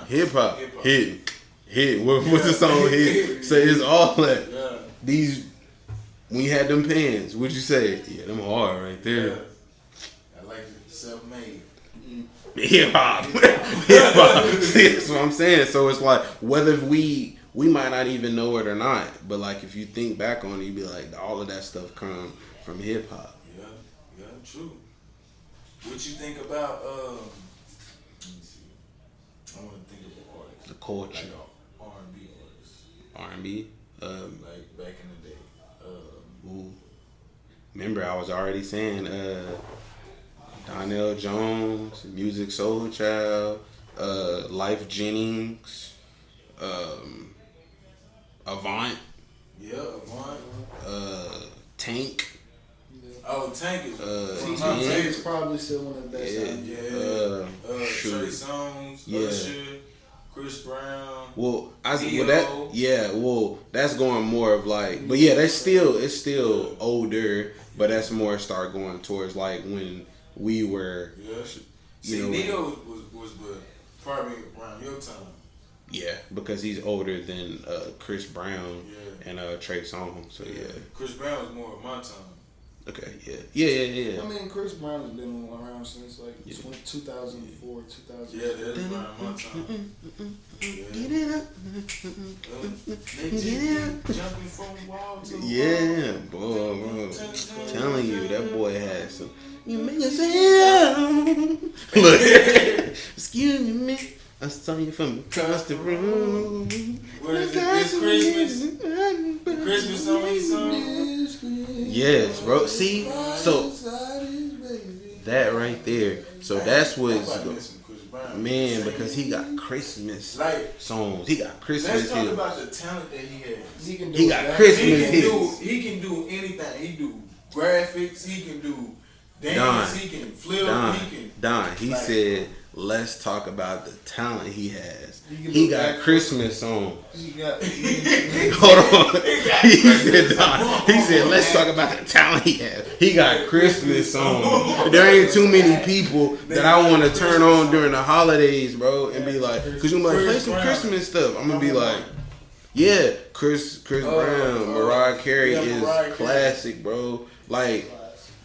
Hip hop, hitting. What's the song hit? So it's all that. Yeah. These, when you had them pants, what'd you say? Yeah, them hard right there. Yeah. I like it self-made. Hip hop. Hip hop. That's what I'm saying. So it's like, whether we might not even know it or not, but like if you think back on it, you'd be like, all of that stuff come from hip hop. Yeah, true. What you think about let me see. I want to think of the artists. The culture. Like R&B artists. R&B. Like back in the day. Remember, I was already saying Donnell Jones, Music Soul Child, Life Jennings, Avant. Yeah, Avant. Tank. Oh, Tank is Tank is probably still one of the best. Trey Songz, Usher, Chris Brown. That's going more of like, but yeah, it's still older, but that's more start going towards like when we were. Yeah. Neo was probably around your time. Yeah, because he's older than Chris Brown and Trey Songz. So yeah. Chris Brown was more of my time. Okay, Yeah. I mean, Chris Brown has been around since like 2004, 2000. Yeah, that's around my time. Get it up. Jumping from wall to wall. Yeah, bro. Telling you, that boy had some. You make us sound. Look, excuse me. I saw you from across the room. What is it? This Christmas? The Christmas song he sung? Yes, bro. See, so that right there. So that's what's man, because he got Christmas songs. He got Christmas hits. Let's talk about the talent that he has. He got Christmas hits. He can do anything. He do graphics. He can do dance. He can flip. He said, let's talk about the talent he has. He got Christmas songs. Hold on. He said, let's talk about the talent he has. He got Christmas songs. There ain't too many people that I want to turn on during the holidays, bro, and be like, because you're like, play some Christmas stuff. I'm going to be like, yeah, Chris Brown, Mariah Carey is classic, bro. Like,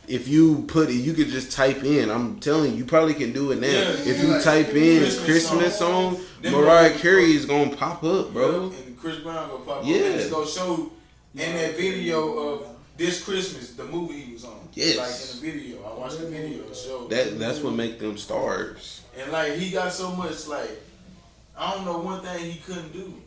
if you put it, you could just type in. I'm telling you probably can do it now. If you type in Christmas song, Mariah Carey is gonna pop up, bro. And Chris Brown gonna pop up. And it's gonna show in that video of this Christmas, the movie he was on. Yes. Like in the video, I watched the video. It showed. That's what make them stars. And like he got so much like, I don't know one thing he couldn't do.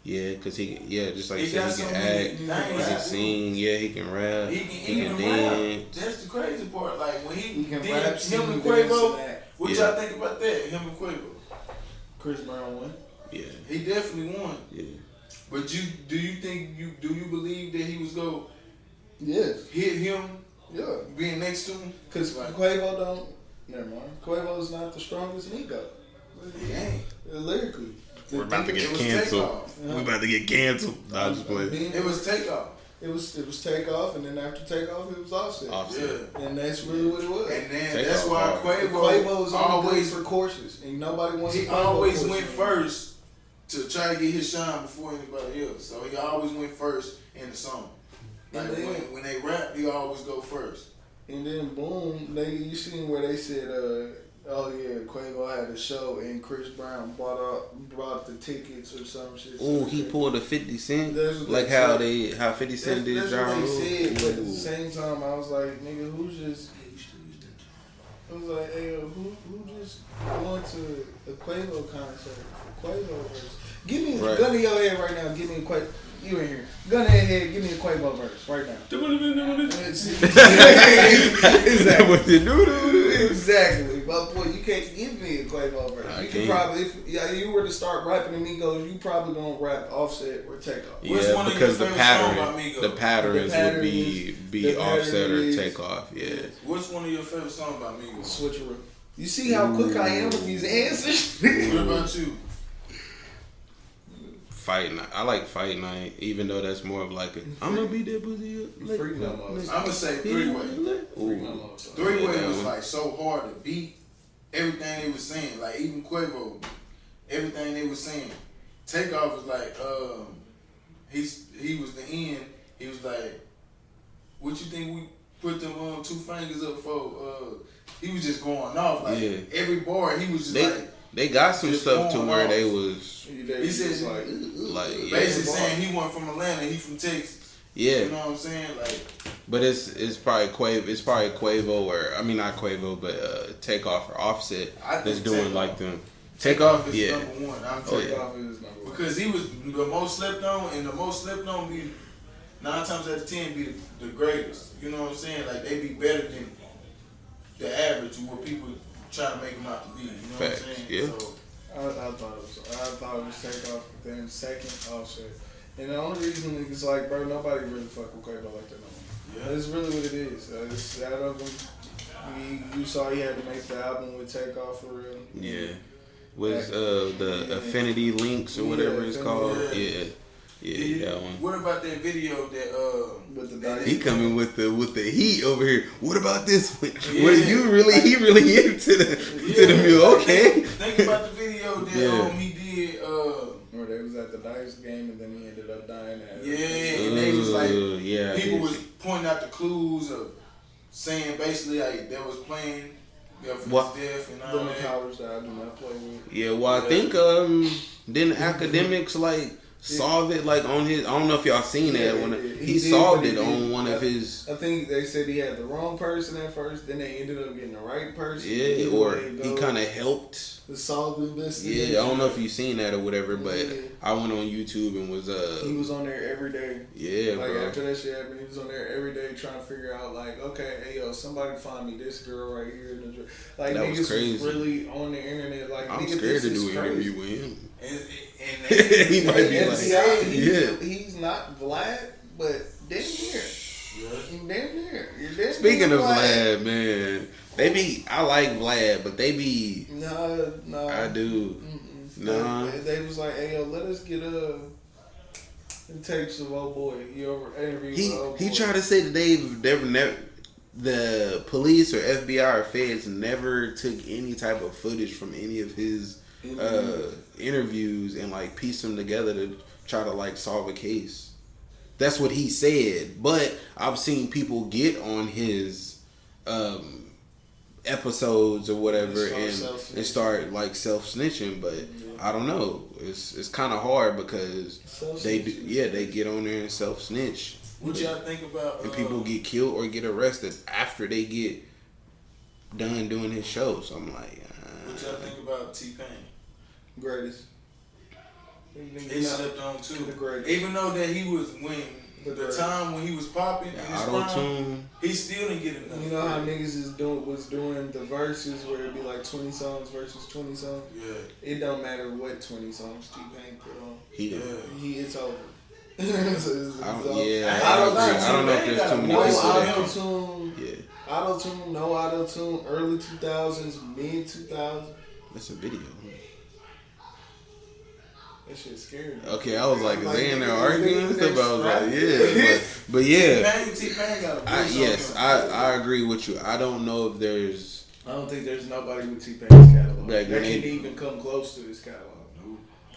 Yeah, cause just like you said, he can act, he can sing, he can rap, he can dance. That's the crazy part. Like when he can did rap, him and Quavo, what y'all think about that? Him and Quavo. Chris Brown won. Yeah, he definitely won. Yeah, but do you believe that he was gonna hit him? Yeah, being next to him, cause Quavo don't. Never mind. Quavo's not the strongest ego. He ain't lyrically. We're about to get canceled. We're about to get canceled. Nah, just play. It was Takeoff. It was Takeoff, and then after Takeoff, it was Offset. Yeah. And that's really what it was. And then that's why Quavo is always for courses, and nobody wants to. He always went first to try to get his shine before anybody else. So he always went first in the song. Like when they rap, he always go first. And then boom, you seen where they said, oh yeah, Quavo had a show and Chris Brown brought the tickets or some shit. Oh, he pulled a 50 Cent, like how 50 Cent did. That's what they said. But at the same time, I was like, nigga, I was like, hey, who just going to a Quavo concert for Quavo verse? Give me a gun in your head right now. Give me a Quavo. You in here? Gun in your head. Give me a Quavo verse right now. Exactly. But boy, you can't give me a Quavo verse. You can probably, if you were to start rapping Amigos, you probably gonna rap Offset or Takeoff. Yeah, because the patterns would be Offset or Takeoff. Yeah. What's one of your favorite songs by Migos? Switcheroo. You see how quick I am with these answers? What about you? Fight Night. I like Fight Night, even though that's more of like I'm gonna beat that pussy up. I'm gonna say Three-Way. Three-Way was like so hard to beat. Everything they was saying, like even Quavo, everything they was saying. Takeoff was like, he was the end. He was like, what you think we put them on 2 fingers up for? He was just going off like every bar. He was just They got some stuff to where they was. He said like basically saying he wasn't from Atlanta, he from Texas. Yeah, you know what I'm saying? Like, but it's probably Quavo. It's probably Quavo or not Quavo, but Takeoff or Offset that's doing like them. Takeoff is number one. Takeoff is number one because he was the most slept on, and the most slept on be 9 times out of 10 be the greatest. You know what I'm saying? Like they be better than the average of what people try to make him out to be. You know what I'm saying? Yeah. So, I thought it was Takeoff, then second Offset. And the only reason is like, bro, nobody really fuck with Quavo like that no more. Yeah. That's really what it is. It's out of him. You saw he had to make the album with Takeoff for real. Yeah. Was the Affinity Links or whatever it's called? Yeah. Yeah, that one. What about that video that he coming with the heat over here? What about this one? Yeah. He really into the mule. Okay. Think about the video that he did. Where they was at the Dice game and then he ended up dying at it. Yeah, and they was like people was pointing out the clues of saying basically like they was playing for What? his death and all Them that. college that I do not play with. Yeah, well, I think didn't academics like solve it like on his? I don't know if y'all seen that when he solved it on one of his. I think they said he had the wrong person at first, then they ended up getting the right person. Yeah, or he kind of helped. The solve the investigation. Yeah, I don't know if you've seen that or whatever, but I went on YouTube and was he was on there every day. Yeah, like bro. After that shit happened, he was on there every day trying to figure out like, okay, hey yo, somebody find me this girl right here in the like that niggas was crazy. Was really on the internet like I'm nigga, scared this to is do an crazy. interview with him. And He might be like, he's not Vlad, but damn near. Damn near. You're damn Speaking near of Vlad, man, I like Vlad, but they be. No. I do. No. They was like, hey yo, let us get tapes of old boy. You over interview with old boy. He tried to say that they've never the police or FBI or feds never took any type of footage from any of his interviews and like pieced them together to try to like solve a case. That's what he said. But I've seen people get on his episodes or whatever and start like self snitching, but I don't know. It's kind of hard because they get on there and self snitch. What y'all think about? And people get killed or get arrested after they get done doing his show. So I'm like, what y'all think about T-Pain? Greatest. He slept on too. The greatest. Even though that he was the time when he was popping, auto-tune. He still didn't get enough. You know how niggas was doing the verses where it'd be like 20 songs versus 20 songs? Yeah. It don't matter what 20 songs T-Pain put on. It's over. I don't know if there's too many no people auto-tune. Yeah. Auto-tune, no auto-tune, early 2000s, mid 2000s. That's a video. That shit scared me. Okay, I was like, is they in there arguing and stuff? I was like, yeah. But yeah. T-Pain got a voice. I agree with you. I don't know if there's. I don't think there's nobody with T-Pain's catalog that can even come close to his catalog.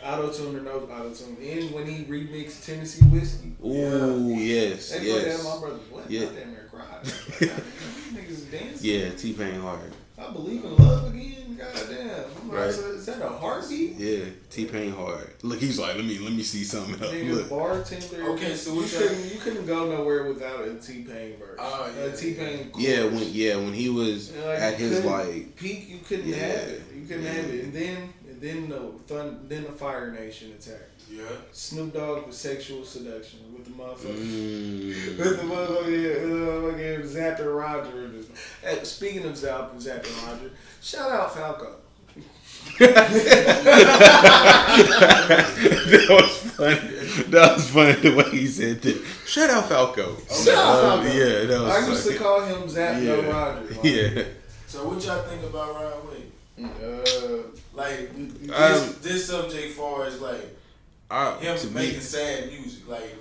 Auto-tune or no auto-tune. And when he remixed Tennessee Whiskey. Ooh, yes. They put that in my brother's what? Yeah. I damn near cried. Niggas dancing. Yeah, T-Pain hard. I believe in love again. Goddamn. I'm like, so is that a heartbeat? Yeah, T-Pain hard. Look, he's like, let me see something else. Nigga, bartender. Okay, so you couldn't go nowhere without a T-Pain verse. T-Pain. Chorus. When he was at his like peak, you couldn't have it. You couldn't have it, and then the Fire Nation attack. Yeah. Snoop Dogg with Sexual Seduction with the motherfucker. With the motherfucking Zapper Roger. Speaking of Zapper Roger, shout out Falco. That was funny the way he said that. Shout out Falco. Shout out Falco. Yeah, that was I used to call him Zap No Roger. Like, yeah. So what y'all think about Rod Wave? This subject far as like him making sad music, like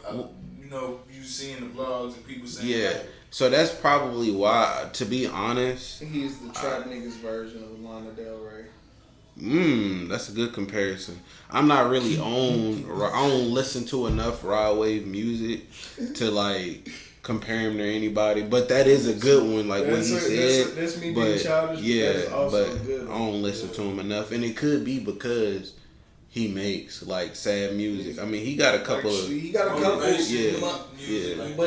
you seeing the blogs and people saying like, so that's probably why, to be honest, he's the trap niggas version of Lana Del Rey. That's a good comparison. I'm not really I don't listen to enough Rod Wave music to like compare him to anybody, but that is a good one. Like what he said, that's me being childish. But I don't listen to him enough, and it could be because he makes like sad music. I mean, he got a couple of but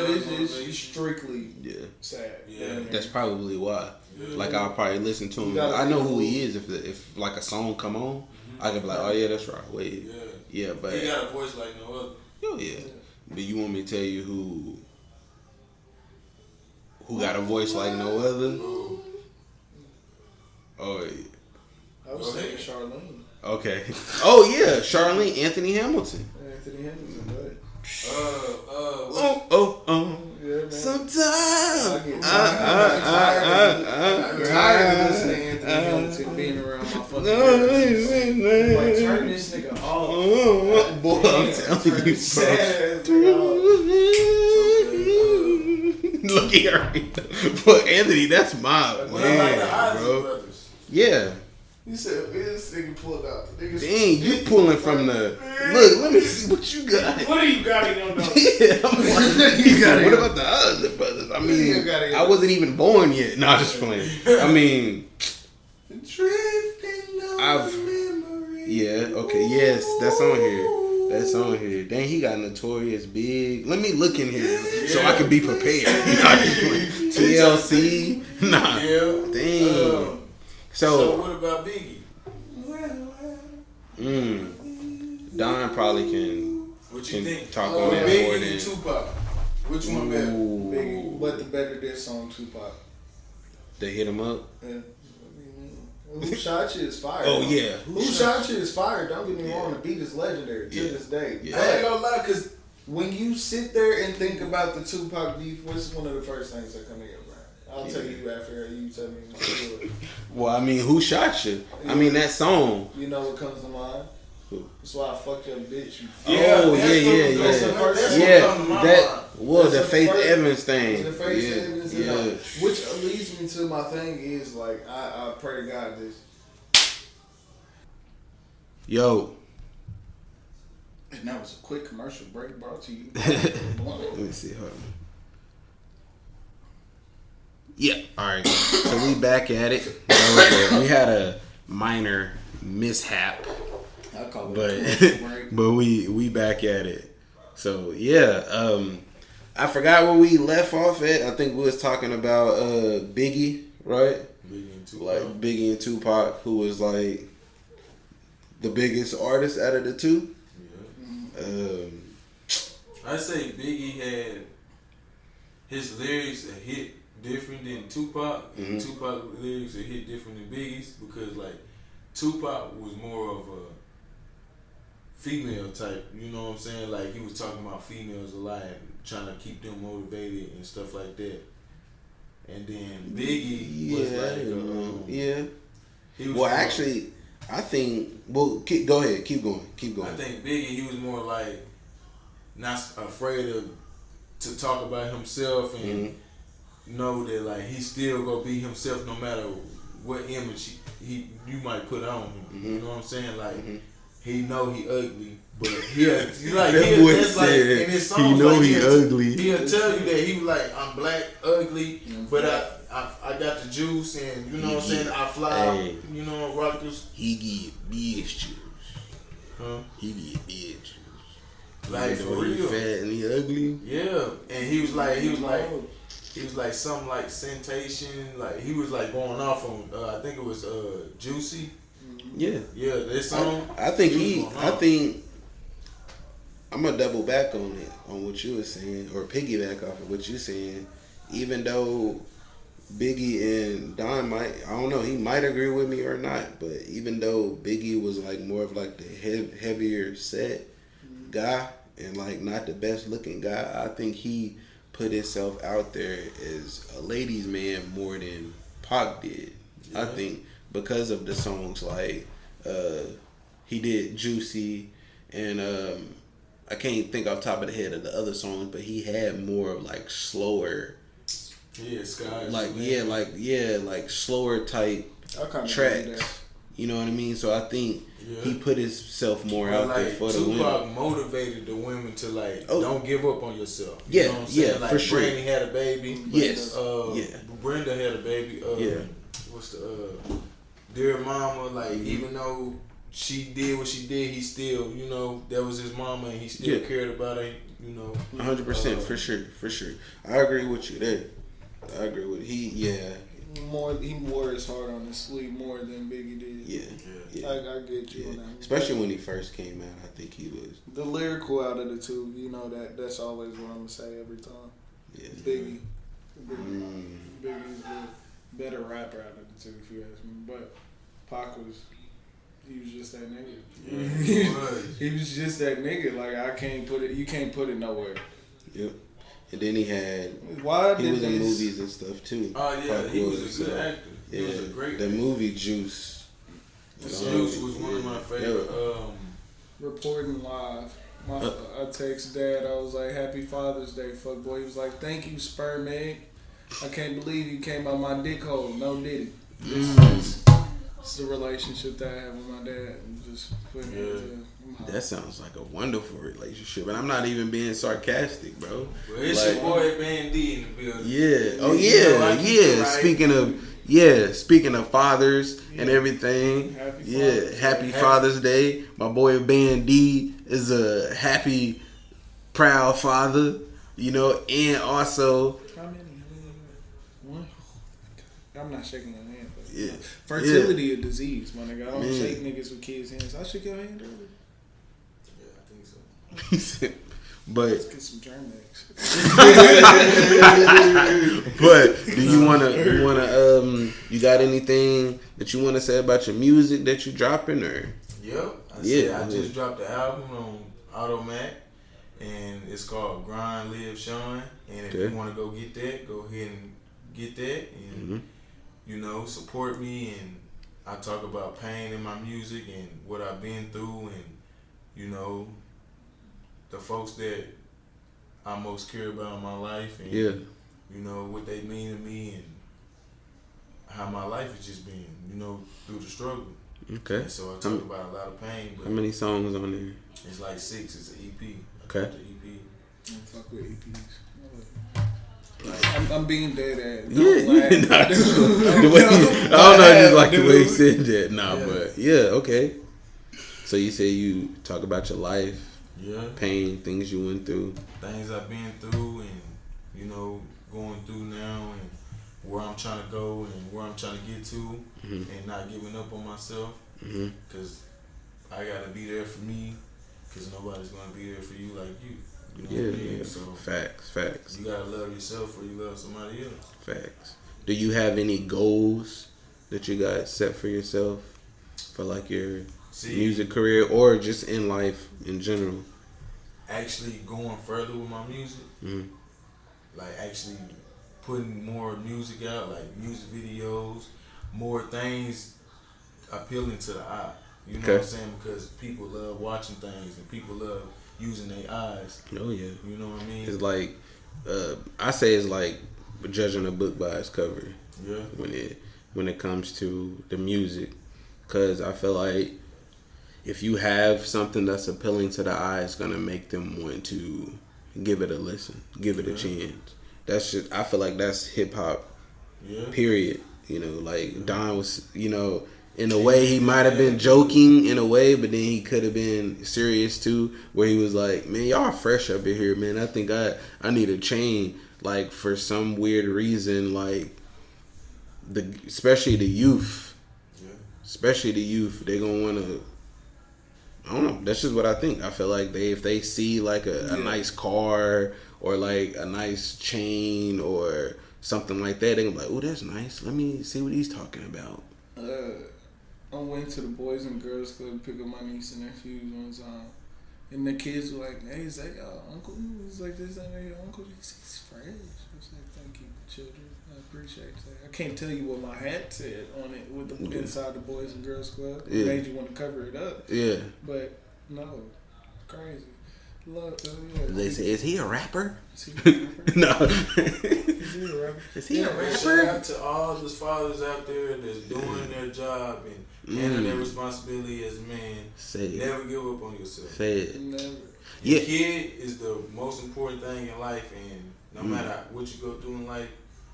it's strictly sad. Yeah, that's probably why. Like I'll probably listen to him. I know who he is. If like a song come on, I can be like, oh yeah, that's Rod Wave. Yeah, but he got a voice like no other. Oh yeah. But you want me to tell you who got a voice like no other? Oh yeah. I was saying Charlene. Okay. Oh yeah, Charlene, Anthony Hamilton. But Yeah, sometimes I'm tired of listening to Anthony Hamilton being around my fucking like, turn this nigga off. Boy, I'm telling you, look here. But Anthony, that's my man, bro. Yeah. You said this nigga pulled out. Dang, you pulling from the. Look, let me see what you got. What do you got in your notes? Yeah, I'm like, what about the other brothers? I mean, I wasn't even born yet. No, just playing. I mean, yeah, okay, yes, that's on here. That's on here. Dang, he got Notorious Big. Let me look in here so I can be prepared. TLC, nah, dang. So what about Biggie? Don probably can. What you think? Talk on that Biggie more and than Tupac. Which one better? Biggie, but the better diss song Tupac. They hit him up. Yeah. Who Shot You is fire. Oh yeah, Who Shot You is fire. Don't get me wrong. The beat is legendary to this day. Yeah. I ain't gonna lie, cause when you sit there and think about the Tupac beef, what's one of the first things that come in your mind? I'll tell you after you tell me. Well, I mean, Who Shot You? I mean, that song. You know what comes to mind? That's why I fucked your bitch. You Yeah, the Faith Evans thing. The Faith Evans, which leads me to my thing is like I pray to God this. Yo. And that was a quick commercial break brought to you. Let me see. Hold on. Yeah. All right. So we back at it. We had a minor mishap. I call it but we back at it. So yeah, I forgot where we left off at. I think we was talking about Biggie, right? Biggie and Tupac, who was like the biggest artist out of the two. Yeah. I say Biggie had his lyrics a hit different than Tupac. Mm-hmm. Tupac lyrics a hit different than Biggie's because like Tupac was more of a female type, you know what I'm saying? Like he was talking about females a lot, trying to keep them motivated and stuff like that. And then Biggie was like, He was actually, I think. Well, go ahead, keep going. I think Biggie, he was more like not afraid to talk about himself and know that like he still gonna be himself no matter what image you might put on him. You know what I'm saying? Like. He know he ugly, but that's like in his songs, he know he ugly. He'll tell you that he was like, I'm black, ugly, but I got the juice and you know what I'm saying. I fly, you know, rock this. He get bitch juice, huh? He get bitch juice. Like for real, he fat and he ugly. Yeah, and he was like something like Sensation, like he was like going off on. I think it was Juicy. Yeah, this song. I think I'm gonna double back on it, on what you were saying, or piggyback off of what you're saying. Even though Biggie and Don he might agree with me or not, but even though Biggie was like more of like the heavier set guy and like not the best looking guy, I think he put himself out there as a ladies' man more than Pac did. Yeah. I think. Because of the songs like he did Juicy and I can't think off the top of the head of the other songs, but he had more of like slower, like slower type tracks. You know what I mean? So I think he put himself more out there for the women. Tupac motivated the women to like don't give up on yourself. You know what I'm saying? Like for sure. Brandy had a baby. Yes. Brenda had a baby. What's the Dear Mama, like even though she did what she did, he still, you know, that was his mama and he still cared about her, you know. 100%, for sure. I agree with you there. I agree with he wore his heart on his sleeve more than Biggie did. Yeah. I get you on that one. Especially when he first came out, I think he was the lyrical out of the two, you know, that's always what I'm gonna say every time. Yeah. Biggie. Biggie's the better rapper out of the two, if you ask me. But Pac was just that nigga. Yeah, he was just that nigga. Like you can't put it nowhere. Yep. And then he was in movies and stuff too. Oh yeah, Pac he was a good actor. Yeah, he was a great the movie Juice. Juice was one of my favorite. Reporting live. I text Dad. I was like, "Happy Father's Day, fuck boy." He was like, "Thank you, sperm egg. I can't believe you came out my dick hole. No diddy." It's the relationship that I have with my dad. And just putting That sounds like a wonderful relationship, and I'm not even being sarcastic, bro. Well, it's your boy Ben D in the building. Yeah. Oh yeah. Yeah. Speaking of fathers and everything. Happy Father's Day. My boy Ben D is a happy, proud father. You know, and also. How many? One. I'm not shaking your hand. But fertility a disease, my nigga. I don't shake niggas with kids' hands. I shook your hand earlier. Yeah, I think so. But let's get some Germ-X. But do you wanna you got anything that you wanna say about your music that you dropping or? Yep. I just dropped the album on Automac, and it's called Grind, Live, Shine. And if you wanna go get that, go ahead and get that, and you know, support me. And I talk about pain in my music and what I've been through, and you know, the folks that I most care about in my life, and you know what they mean to me, and how my life has just been, you know, through the struggle. Okay. And so I talk about a lot of pain. But how many songs on there? It's like 6. It's an EP. Okay. The EP. I don't fuck with EPs. I'm being dead at. I don't know, just like the way he said that. But okay. So you say you talk about your life, pain, things you went through, things I've been through, and you know, going through now, and where I'm trying to go and where I'm trying to get to, and not giving up on myself, because I gotta be there for me, because nobody's gonna be there for you like you. You know what I mean? So facts. You gotta love yourself or you love somebody else. Facts. Do you have any goals that you got set for yourself for like your music career or just in life in general? Actually going further with my music, like actually putting more music out, like music videos, more things appealing to the eye. You know what I'm saying? Because people love watching things and people love using their eyes. Oh yeah. You know what I mean? It's like I say it's like judging a book by its cover. Yeah. When it comes to the music, because I feel like if you have something that's appealing to the eye, it's gonna make them want to give it a listen, give it a chance. That's just, I feel like that's hip hop. Yeah. Period. You know, like Don was, you know, in a way he might have been joking in a way, but then he could have been serious too, where he was like, man, y'all fresh up in here, man. I think I need a chain. Like for some weird reason, like especially the youth, they gonna wanna. I don't know. That's just what I think. I feel like if they see like a nice car or like a nice chain or something like that, they gonna be like, oh, that's nice. Let me see what he's talking about. I went to the Boys and Girls Club to pick up my niece and nephews one time, and the kids were like, "Hey, is that your uncle?" It was like, "This ain't your uncle." He's fresh. I was like, "Thank you, children. I appreciate that." I can't tell you what my hat said on it with the inside the Boys and Girls Club. It made you want to cover it up. Yeah, but no, crazy. Love, they say, "Is he a rapper?" Is he a rapper? No. Is he a rapper? Is he a rapper? Shout out to all the fathers out there that's doing their job and handling their responsibility as men. Never give up on yourself. Say it. Never. Your kid is the most important thing in life, and no matter what you go through in life,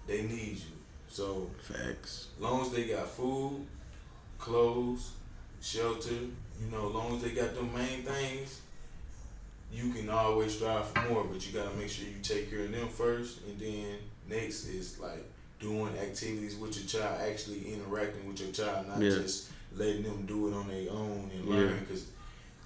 they need you. So, facts. As long as they got food, clothes, shelter, you know, as long as they got them main things, you can always strive for more, but you gotta make sure you take care of them first, and then next is like doing activities with your child, actually interacting with your child, not just letting them do it on their own and learn, because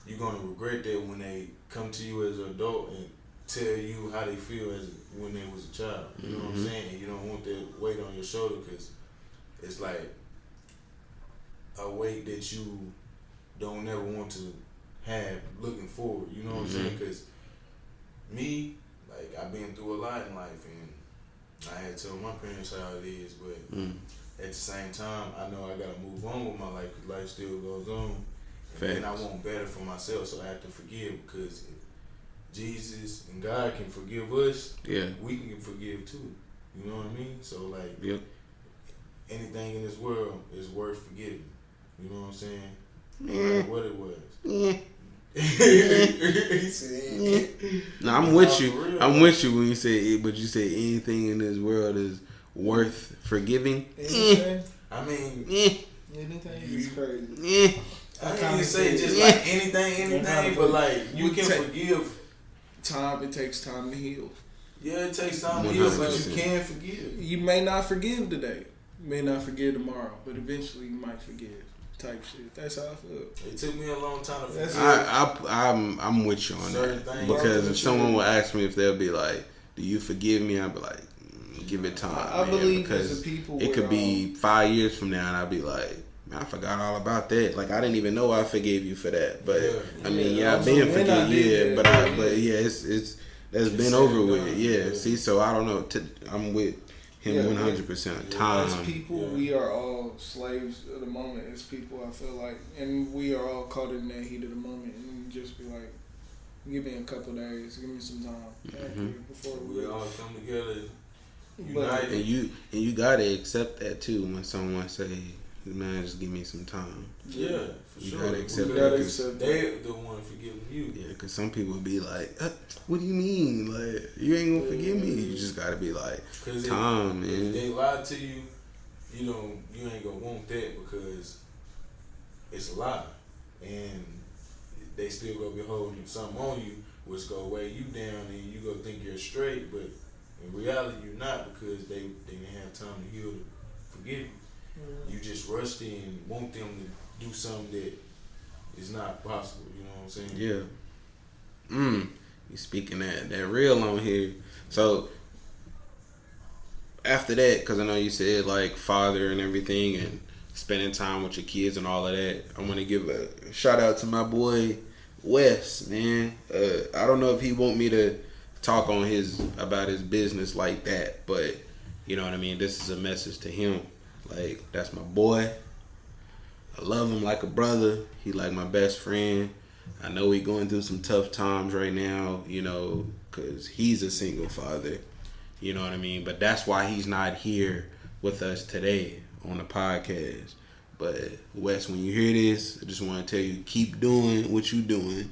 you're gonna regret that when they come to you as an adult and tell you how they feel as when they was a child. You know what I'm saying? You don't want that weight on your shoulder, because it's like a weight that you don't ever want to have looking forward. You know what I'm saying? Because me, like, I've been through a lot in life, and I had to tell my parents how it is, but at the same time, I know I gotta move on with my life, because life still goes on. And then I want better for myself, so I have to forgive, because if Jesus and God can forgive us, we can forgive too. You know what I mean? So like, anything in this world is worth forgiving. You know what I'm saying? No Yeah. matter what it was. Yeah. He said, No, I'm with you. I'm with you when you say it, but you say anything in this world is worth forgiving. Anything? I mean, anything is crazy. Yeah. I can't even say just like anything, but like you can forgive. Time, it takes time to heal. Yeah, it takes time to heal, but you can forgive. You may not forgive today, you may not forgive tomorrow, but eventually you might forgive. Type shit. That's how I feel. It took me a long time to forgive. I'm with you on that because if someone will ask me if they'll be like, "Do you forgive me?" I'll be like, "Give it time." I believe because people it could be 5 years from now, and I'll be like, "Man, I forgot all about that. Like I didn't even know I forgave you for that." But I mean, I've been forgiven. Yeah, but yeah, it's that's been over with. Yeah. See, so I don't know. I'm with him 100%. Time. As people, we are all slaves of the moment. As people, I feel like, and we are all caught in that heat of the moment, and just be like, "Give me a couple days. Give me some time before we all come together." But, and you gotta accept that too when someone say, "Man, just give me some time." Yeah, for you sure. Gotta accept that because they're the one forgiving you. Yeah, because some people be like, "What do you mean? Like you ain't gonna forgive me?" You just gotta be like, "Time, man." If they lie to you, you know you ain't gonna want that because it's a lie, and they still gonna be holding something on you, which go weigh you down, and you gonna think you're straight, but in reality you're not because they didn't have time to heal to forgive you. You just rushed in and want them to do something that is not possible. You know what I'm saying? Yeah. You speaking that real on here. So after that, because I know you said like father and everything and spending time with your kids and all of that, I want to give a shout out to my boy Wes, man. I don't know if he want me to talk on about his business like that, but you know what I mean. This is a message to him. Like, that's my boy. I love him like a brother. He like my best friend. I know he going through some tough times right now, you know, because he's a single father. You know what I mean? But that's why he's not here with us today on the podcast. But, Wes, when you hear this, I just want to tell you, keep doing what you doing.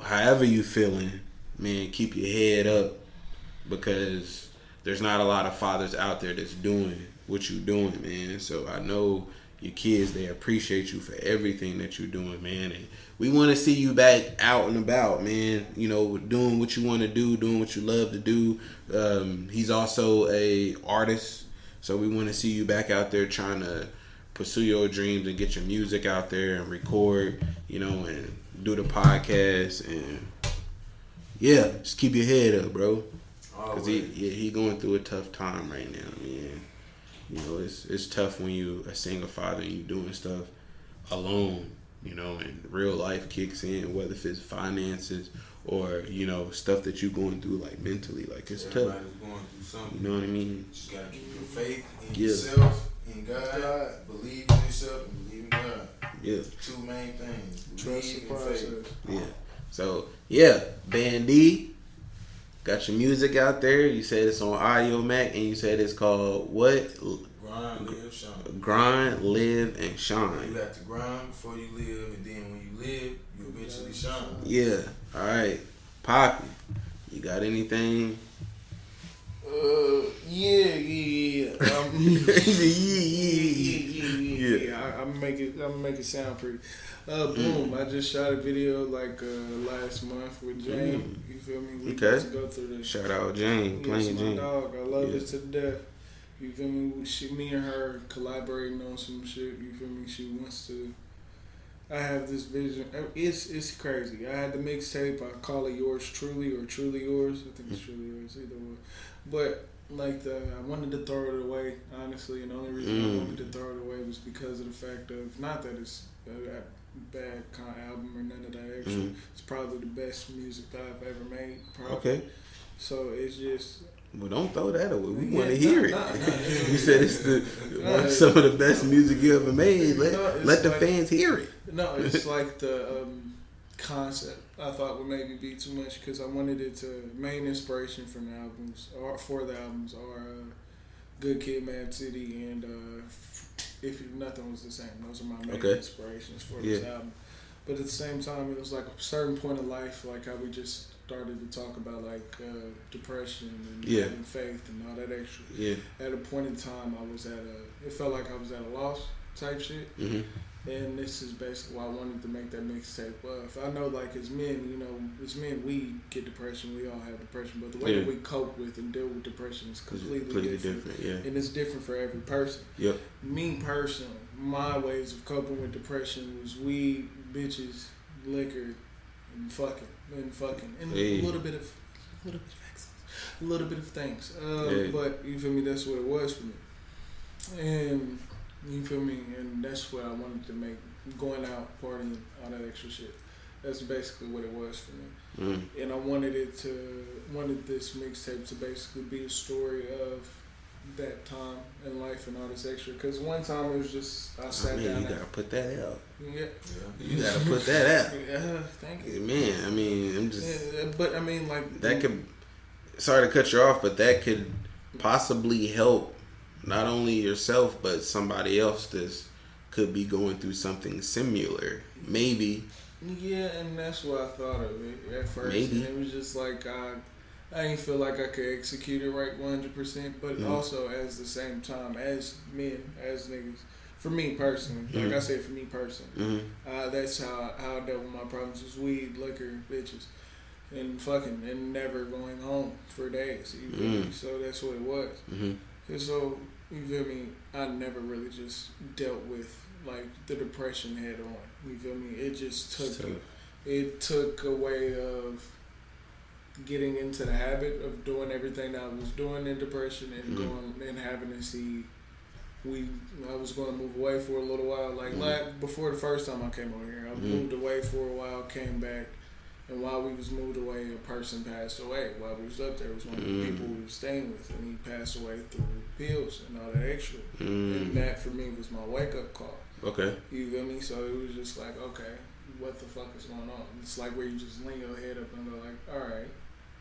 However you feeling, man, keep your head up because there's not a lot of fathers out there that's doing what you doing, man. So I know your kids, they appreciate you for everything that you're doing, man. And we want to see you back out and about, man. You know, doing what you want to do, doing what you love to do. He's also a artist, so we want to see you back out there trying to pursue your dreams and get your music out there and record, you know, and do the podcast. And yeah, just keep your head up, bro. Because he going through a tough time right now, man. You know, it's tough when you a single father and you doing stuff alone, you know, and real life kicks in, whether if it's finances or, you know, stuff that you going through like mentally. Like it's Everybody's tough. going through something. You know what I mean? You just gotta keep your faith in yourself, in God, believe in yourself and believe in God. Yeah. Two main things. Trust the process. Yeah. So yeah, Band D. Got your music out there. You said it's on Audio Mac, and you said it's called what? Grind, live, shine. Grind, live, and shine. You have to grind before you live, and then when you live, you eventually shine. Yeah. All right. Papi, you got anything? Yeah. Yeah. I'm make it sound pretty. Boom! I just shot a video like last month with Jane. You feel me? We Okay. to go through this. Shout out Jane, playing my Jane. dog. I love it to death. You feel me? Me and her collaborating on some shit. You feel me? She wants to. I have this vision. It's crazy. I had the mixtape. I call it Yours Truly or Truly Yours. I think it's Truly Yours, either one. But like I wanted to throw it away, honestly, and the only reason I wanted to throw it away was because of the fact of not that it's a bad kind of album or none of that extra. It's probably the best music that I've ever made. Probably. Okay. So it's just. Well, don't throw that away. We want to hear it. You said it's some of the best music you ever made. Let the fans hear it. No, it's like the concept. I thought would maybe be too much because I wanted it to main inspiration from the albums or for the albums are Good Kid, Mad City, and If Nothing Was the Same. Those are my main inspirations for this album. But at the same time, it was like a certain point of life, like how we just started to talk about like depression and having faith and all that extra. Yeah. At a point in time, it felt like I was at a loss type shit. Mm-hmm. And this is basically why I wanted to make that mixtape. If I know, like, as men, we get depression. We all have depression. But the way that we cope with and deal with depression is completely different. Yeah. And it's different for every person. Yep. Me personally, my ways of coping with depression was weed, bitches, liquor, and fucking. And a little bit of things. But, you feel me, that's what it was for me. And... You feel me? And that's what I wanted to make. Going out, partying, all that extra shit. That's basically what it was for me. Mm. And I wanted this mixtape to basically be a story of that time in life and all this extra. Because one time it was just, I sat down. You gotta put that out. Yeah. You gotta put that out. Yeah, thank you. Man, I mean, I'm just. Yeah, but I mean, like. That could. Sorry to cut you off, but that could possibly help. Not only yourself, but somebody else that could be going through something similar. Maybe. Yeah, and that's what I thought of it at first. Maybe. And it was just like, I didn't feel like I could execute it right 100%. But also, at the same time, as men, as niggas, for me personally, like I said, for me personally, that's how I dealt with my problems was weed, liquor, bitches, and fucking, and never going home for days. You feel me? So that's what it was. And so, you feel me, I never really just dealt with, like, the depression head on. You feel me? It just took a way of getting into the habit of doing everything that I was doing in depression and going and having to see, I was going to move away for a little while. Like, before the first time I came over here, I moved away for a while, came back. And while we was moved away, a person passed away. While we was up there, it was one of the people we were staying with, and he passed away through pills and all that extra. And that for me was my wake up call. Okay. You feel me? So it was just like, okay, what the fuck is going on? It's like where you just lean your head up and go like, all right,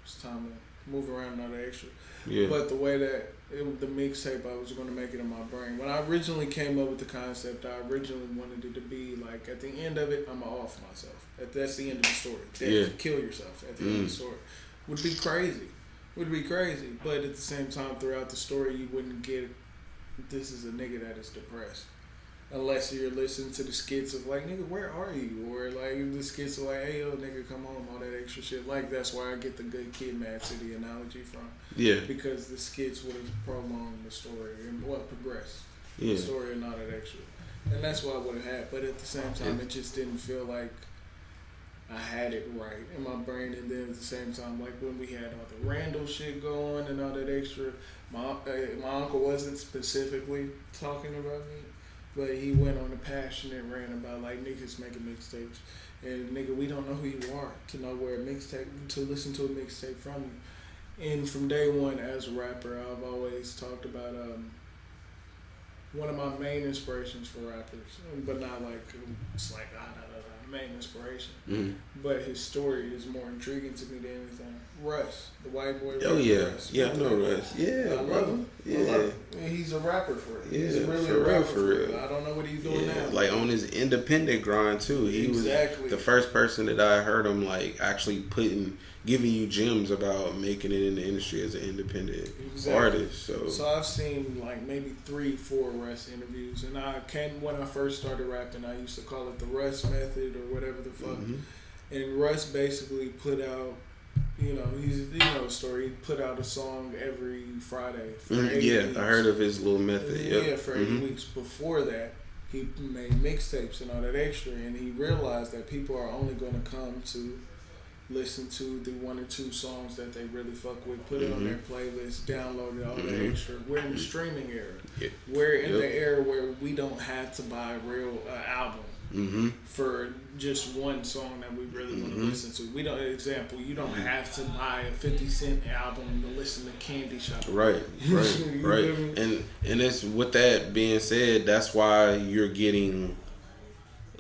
it's time to move around and all that extra. Yeah. But the way that the mixtape, I was going to make it in my brain. When I originally came up with the concept, I originally wanted it to be like, at the end of it, I'm off myself. That's the end of the story. Kill yourself at the end of the story. Would be crazy. But at the same time, throughout the story, you wouldn't get, this is a nigga that is depressed. Unless you're listening to the skits of like, nigga, where are you? Or like the skits of like, hey, yo, nigga, come home, all that extra shit. Like, that's where I get the Good Kid, Mad City analogy from. Yeah. Because the skits would have prolonged the story and progressed the story and all that extra. And that's what I would have had. But at the same time, it just didn't feel like I had it right in my brain. And then at the same time, like when we had all the Randall shit going and all that extra, my uncle wasn't specifically talking about me. But he went on a passionate rant about like niggas making mixtapes, and nigga, we don't know who you are to know where a mixtape, to listen to a mixtape from you. And from day one as a rapper, I've always talked about one of my main inspirations for rappers, but not like it's like main inspiration. But his story is more intriguing to me than anything. Russ, the white boy. Oh yeah, Russ. Yeah, I know Russ. Yeah, I love him. Yeah, he's a rapper for it. He's really a rapper for real. I don't know what he's doing now. Like on his independent grind too. He was the first person that I heard him like actually giving you gems about making it in the industry as an independent artist. So I've seen like maybe 3-4 Russ interviews, and when I first started rapping, I used to call it the Russ method or whatever the fuck. And Russ basically put out, the story. He put out a song every Friday for 8 weeks. I heard of his little method. Yeah, for 8 weeks. Before that, he made mixtapes and all that extra, and he realized that people are only going to come to listen to the 1 or 2 songs that they really fuck with, put it on their playlist, download it, all that extra. We're in the streaming era. We're in the era where we don't have to buy a real album for just one song that we really want to listen to. You don't have to buy a 50 Cent album to listen to Candy Shop. Right. And it's with that being said, that's why you're getting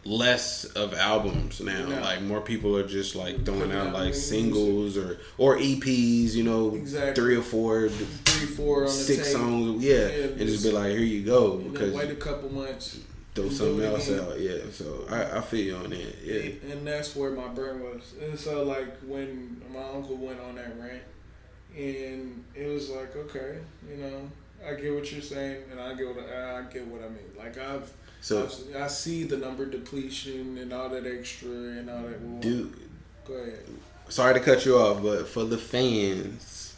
less of albums now. No. Like more people are just like throwing out like singles or EPs, you know, exactly. 3 or 4, 3-4 on 6 songs, and just be like, here you go, because wait a couple months, throw something else out, So I feel you on that, And that's where my brain was. And so like when my uncle went on that rant, and it was like, okay, you know, I get what you're saying, and I get what I mean. Like I see the number depletion and all that extra and all that. Well, dude, go ahead. Sorry to cut you off, but for the fans,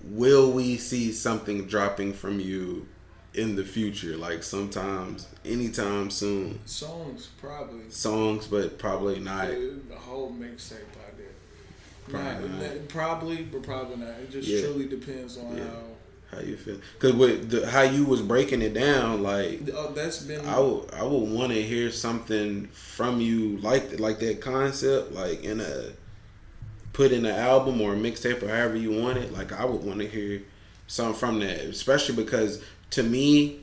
will we see something dropping from you in the future? Like sometimes, anytime soon? Songs, probably. Songs, but probably not. The whole mixtape idea. Probably, but probably not. It just truly depends on how you feel. Because with how you was breaking it down, like that's been. I would want to hear something from you like that concept, like put in an album or a mixtape or however you want it. Like I would want to hear something from that, especially because to me,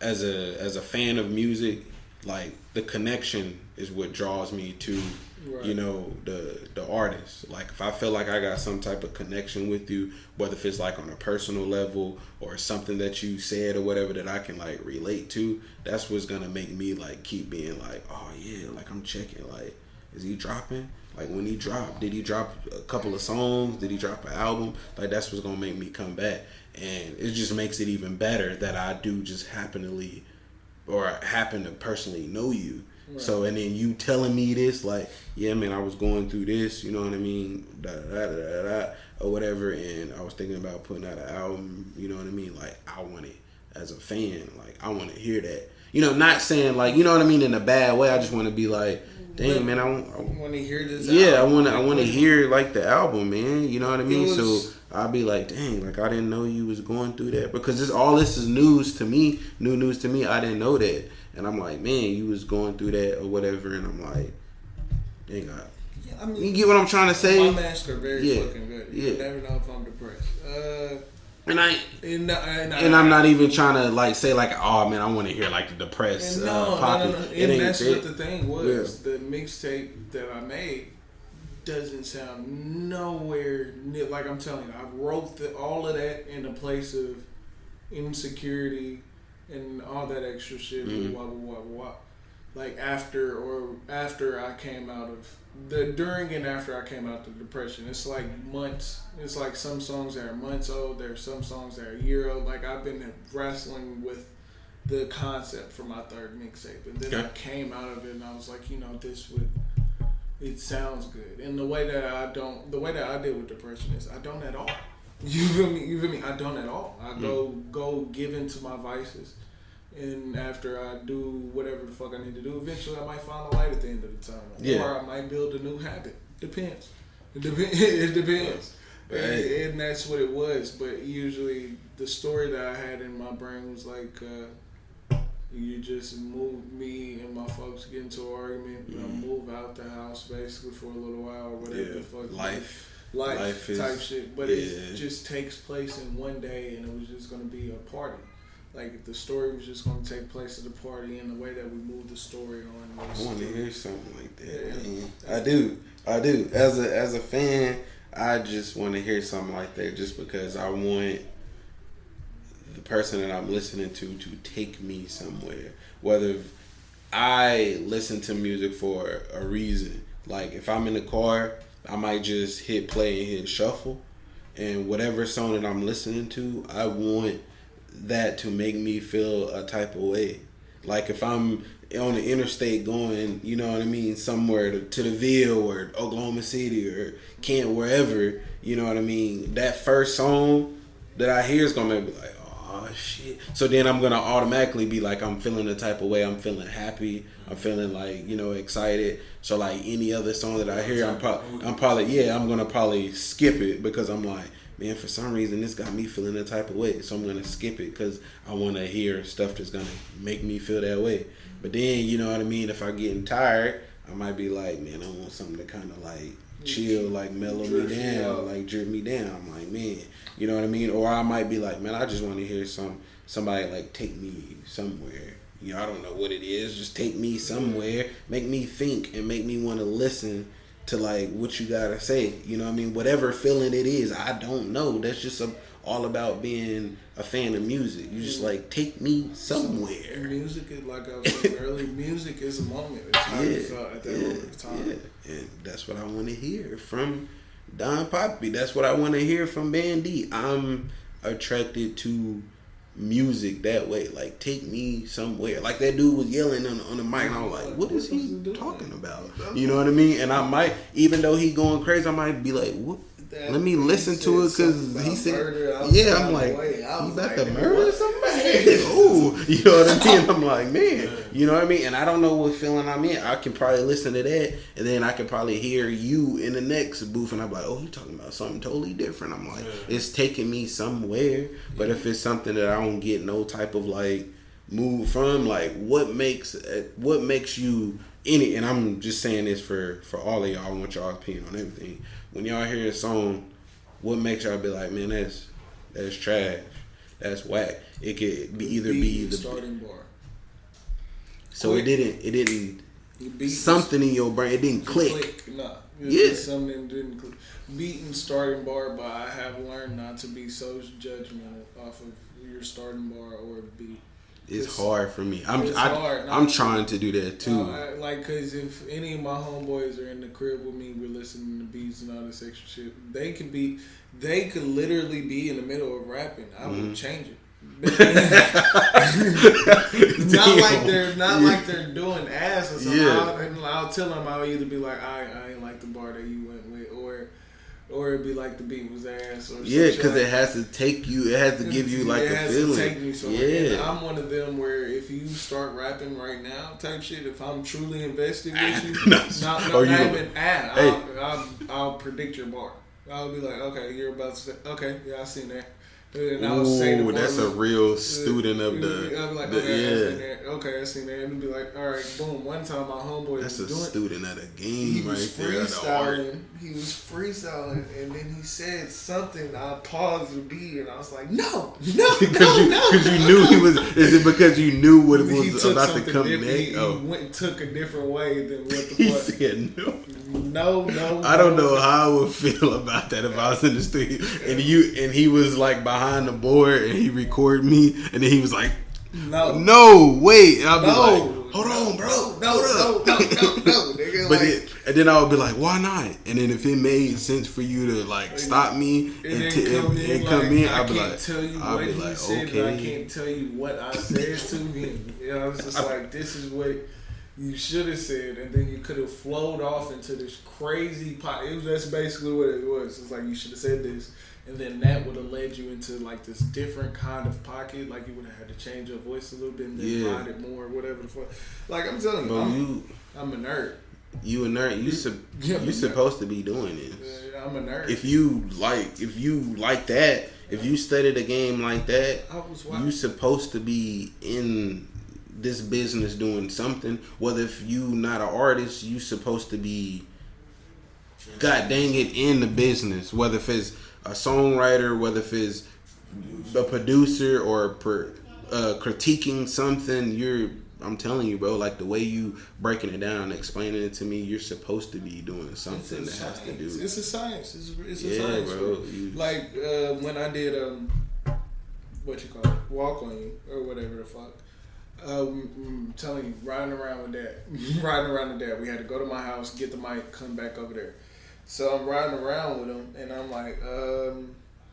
as a fan of music, like the connection is what draws me to. Right. You know, the artist. Like if I feel like I got some type of connection with you, whether if it's like on a personal level or something that you said or whatever that I can like relate to, that's what's gonna make me like keep being like, oh yeah, like I'm checking, like is he dropping? Like when he dropped, did he drop a couple of songs? Did he drop an album? Like that's what's gonna make me come back, and it just makes it even better that I do just happen to personally know you. Right. So, and then you telling me this, like, yeah, man, I was going through this, you know what I mean, or whatever, and I was thinking about putting out an album, you know what I mean, like, I want it as a fan, like, I want to hear that, you know, not saying, like, you know what I mean, in a bad way, I just want to be like, dang, man, I want to hear this album. I want to hear, like, the album, man, you know what I mean, so I'll be like, dang, like, I didn't know you was going through that, because this is news to me, new news to me, I didn't know that. And I'm like, man, you was going through that or whatever, and I'm like, dang, I mean, you get what I'm trying to say? My masks are very fucking good. You never know if I'm depressed. And I'm not even trying to like say like, oh man, I want to hear like the depressed Papi. No. And that's what the thing was. The mixtape that I made doesn't sound nowhere near. Like I'm telling you, I wrote all of that in a place of insecurity and all that extra shit, blah. Like after I came out of during and after I came out of depression, it's like months. It's like some songs that are months old. There's some songs that are a year old. Like I've been wrestling with the concept for my third mixtape, and then I came out of it and I was like, you know, it sounds good. And the way that I deal with depression is I don't at all. You feel me? I don't at all. I go give into my vices, and after I do whatever the fuck I need to do, eventually I might find a light at the end of the tunnel, or I might build a new habit. Depends. It depends. Right. And that's what it was. But usually the story that I had in my brain was like, you just move me and my folks get into an argument, and I move out the house basically for a little while or whatever the fuck. Life type shit, but it just takes place in one day, and it was just going to be a party. Like the story was just going to take place at the party, and the way that we moved the story on. I want to hear something like that. Man. I do. As a fan, I just want to hear something like that, just because I want the person that I'm listening to take me somewhere. Whether I listen to music for a reason, like if I'm in the car, I might just hit play and hit shuffle, and whatever song that I'm listening to, I want that to make me feel a type of way. Like if I'm on the interstate going, you know what I mean, somewhere to the Ville or Oklahoma City or Kent, wherever, you know what I mean, that first song that I hear is gonna make me like, oh shit. So then I'm gonna automatically be like, I'm feeling the type of way, I'm feeling happy, I'm feeling like, you know, excited. So like any other song that I hear, I'm gonna probably skip it, because I'm like, man, for some reason this got me feeling that type of way, so I'm gonna skip it because I want to hear stuff that's gonna make me feel that way. But then, you know what I mean, if I'm getting tired, I might be like, man, I want something to kind of like chill, like mellow me down, like drip me down. I'm like, man, you know what I mean? Or I might be like, man, I just want to hear somebody like take me somewhere, I don't know what it is. Just take me somewhere, make me think, and make me want to listen to like what you gotta say. You know what I mean? Whatever feeling it is, I don't know. That's just all about being a fan of music. You just like take me somewhere. Music is, like I was saying earlier, music is a moment. It's how you felt at that moment of time. Yeah. And that's what I want to hear from Don Papi. That's what I want to hear from Bandy. I'm attracted to music that way. Like, take me somewhere. Like that dude was yelling on the mic, and I'm like, what is he talking about? You know what I mean? And I might, even though he going crazy, I might be like, what? Let me listen to it because he said, I'm like, he about to murder somebody? Ooh, you know what I mean? I'm like, man, you know what I mean? And I don't know what feeling I'm in. I can probably listen to that, and then I can probably hear you in the next booth, and I'm like, oh, you talking about something totally different. I'm like, it's taking me somewhere. But if it's something that I don't get no type of like move from, like what makes you in it? And I'm just saying this for all of y'all. I want y'all opinion on everything. When y'all hear a song, what makes y'all be like, man, that's trash, that's whack? It could be either be the starting bar. So quick. it didn't something in your brain. It didn't click. Nah. Yeah. Something didn't click. Beat and starting bar, but I have learned not to be so judgmental off of your starting bar or beat. It's hard for me. I'm trying to do that too. Cause if any of my homeboys are in the crib with me, we're listening to beats and all this extra shit. They could literally be in the middle of rapping. I would change it. not like they're doing ass or something. I'll tell them I'll either be like, I ain't like the bar that you went with, or it'd be like the beat was ass, or because it has to take you. It has to give you like a feeling. It has to take me somewhere. And I'm one of them where if you start rapping right now, type shit. If I'm truly invested with you, I'll predict your bar. I'll be like, okay, you're about to say, okay, yeah, I seen that. And I'll say the bar, that's a real student of the. I'll be like, okay, I seen that. And it'll be like, all right, boom. One time my homeboy was doing. That's a student of the game right there. He was freestyling, and then he said something. I paused the beat, and I was like, no. Because you knew he was. Is it because you knew what it was about to come next? He went and took a different way than what the fuck. He said no. No. I don't know how I would feel about that if I was in the studio and he was like behind the board and he recorded me and then he was like, no, wait. And I'd be like, hold on, bro. No. But and then I would be like, why not? And then if it made sense for you to like stop me and come in, I'd be like, okay. I can't tell you what I said to him. You know, I was just like, this is what you should have said, and then you could have flowed off into this crazy pot. That's basically what it was. It's like you should have said this, and then that would have led you into like this different kind of pocket. Like you would have had to change your voice a little bit and then ride it more, whatever the fuck. Like I'm telling you, I'm a nerd. You a nerd. You supposed to be doing this. I'm a nerd. If you like that, if you study the game like that, you supposed to be in this business doing something. Whether if you not an artist, you supposed to be, god dang it, in the business. Whether if it's a songwriter, whether if it's a producer or critiquing something, I'm telling you, bro, like the way you breaking it down, explaining it to me, you're supposed to be doing something that has to do. It's a science. It's a science, bro. Like when I did Walk on You or whatever the fuck. I'm telling you, riding around with that. We had to go to my house, get the mic, come back over there. So I'm riding around with him, and I'm like,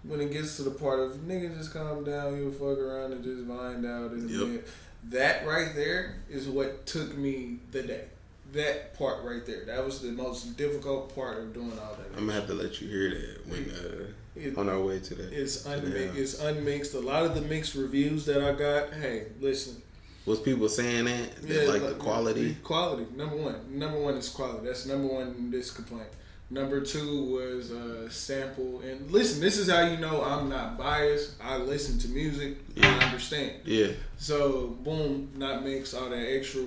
when it gets to the part of nigga, just calm down, you'll fuck around and just find out in a minute. That right there is what took me the day. That part right there. That was the most difficult part of doing all that. I'm gonna have to let you hear that when on our way to that. It's unmixed. A lot of the mixed reviews that I got. Hey, listen. Was people saying that? The quality? Quality. Number one is quality. That's number one in this complaint. Number two was sample. And listen, this is how you know I'm not biased. I listen to music. I understand. Yeah. So, boom, not mixed, all that extra.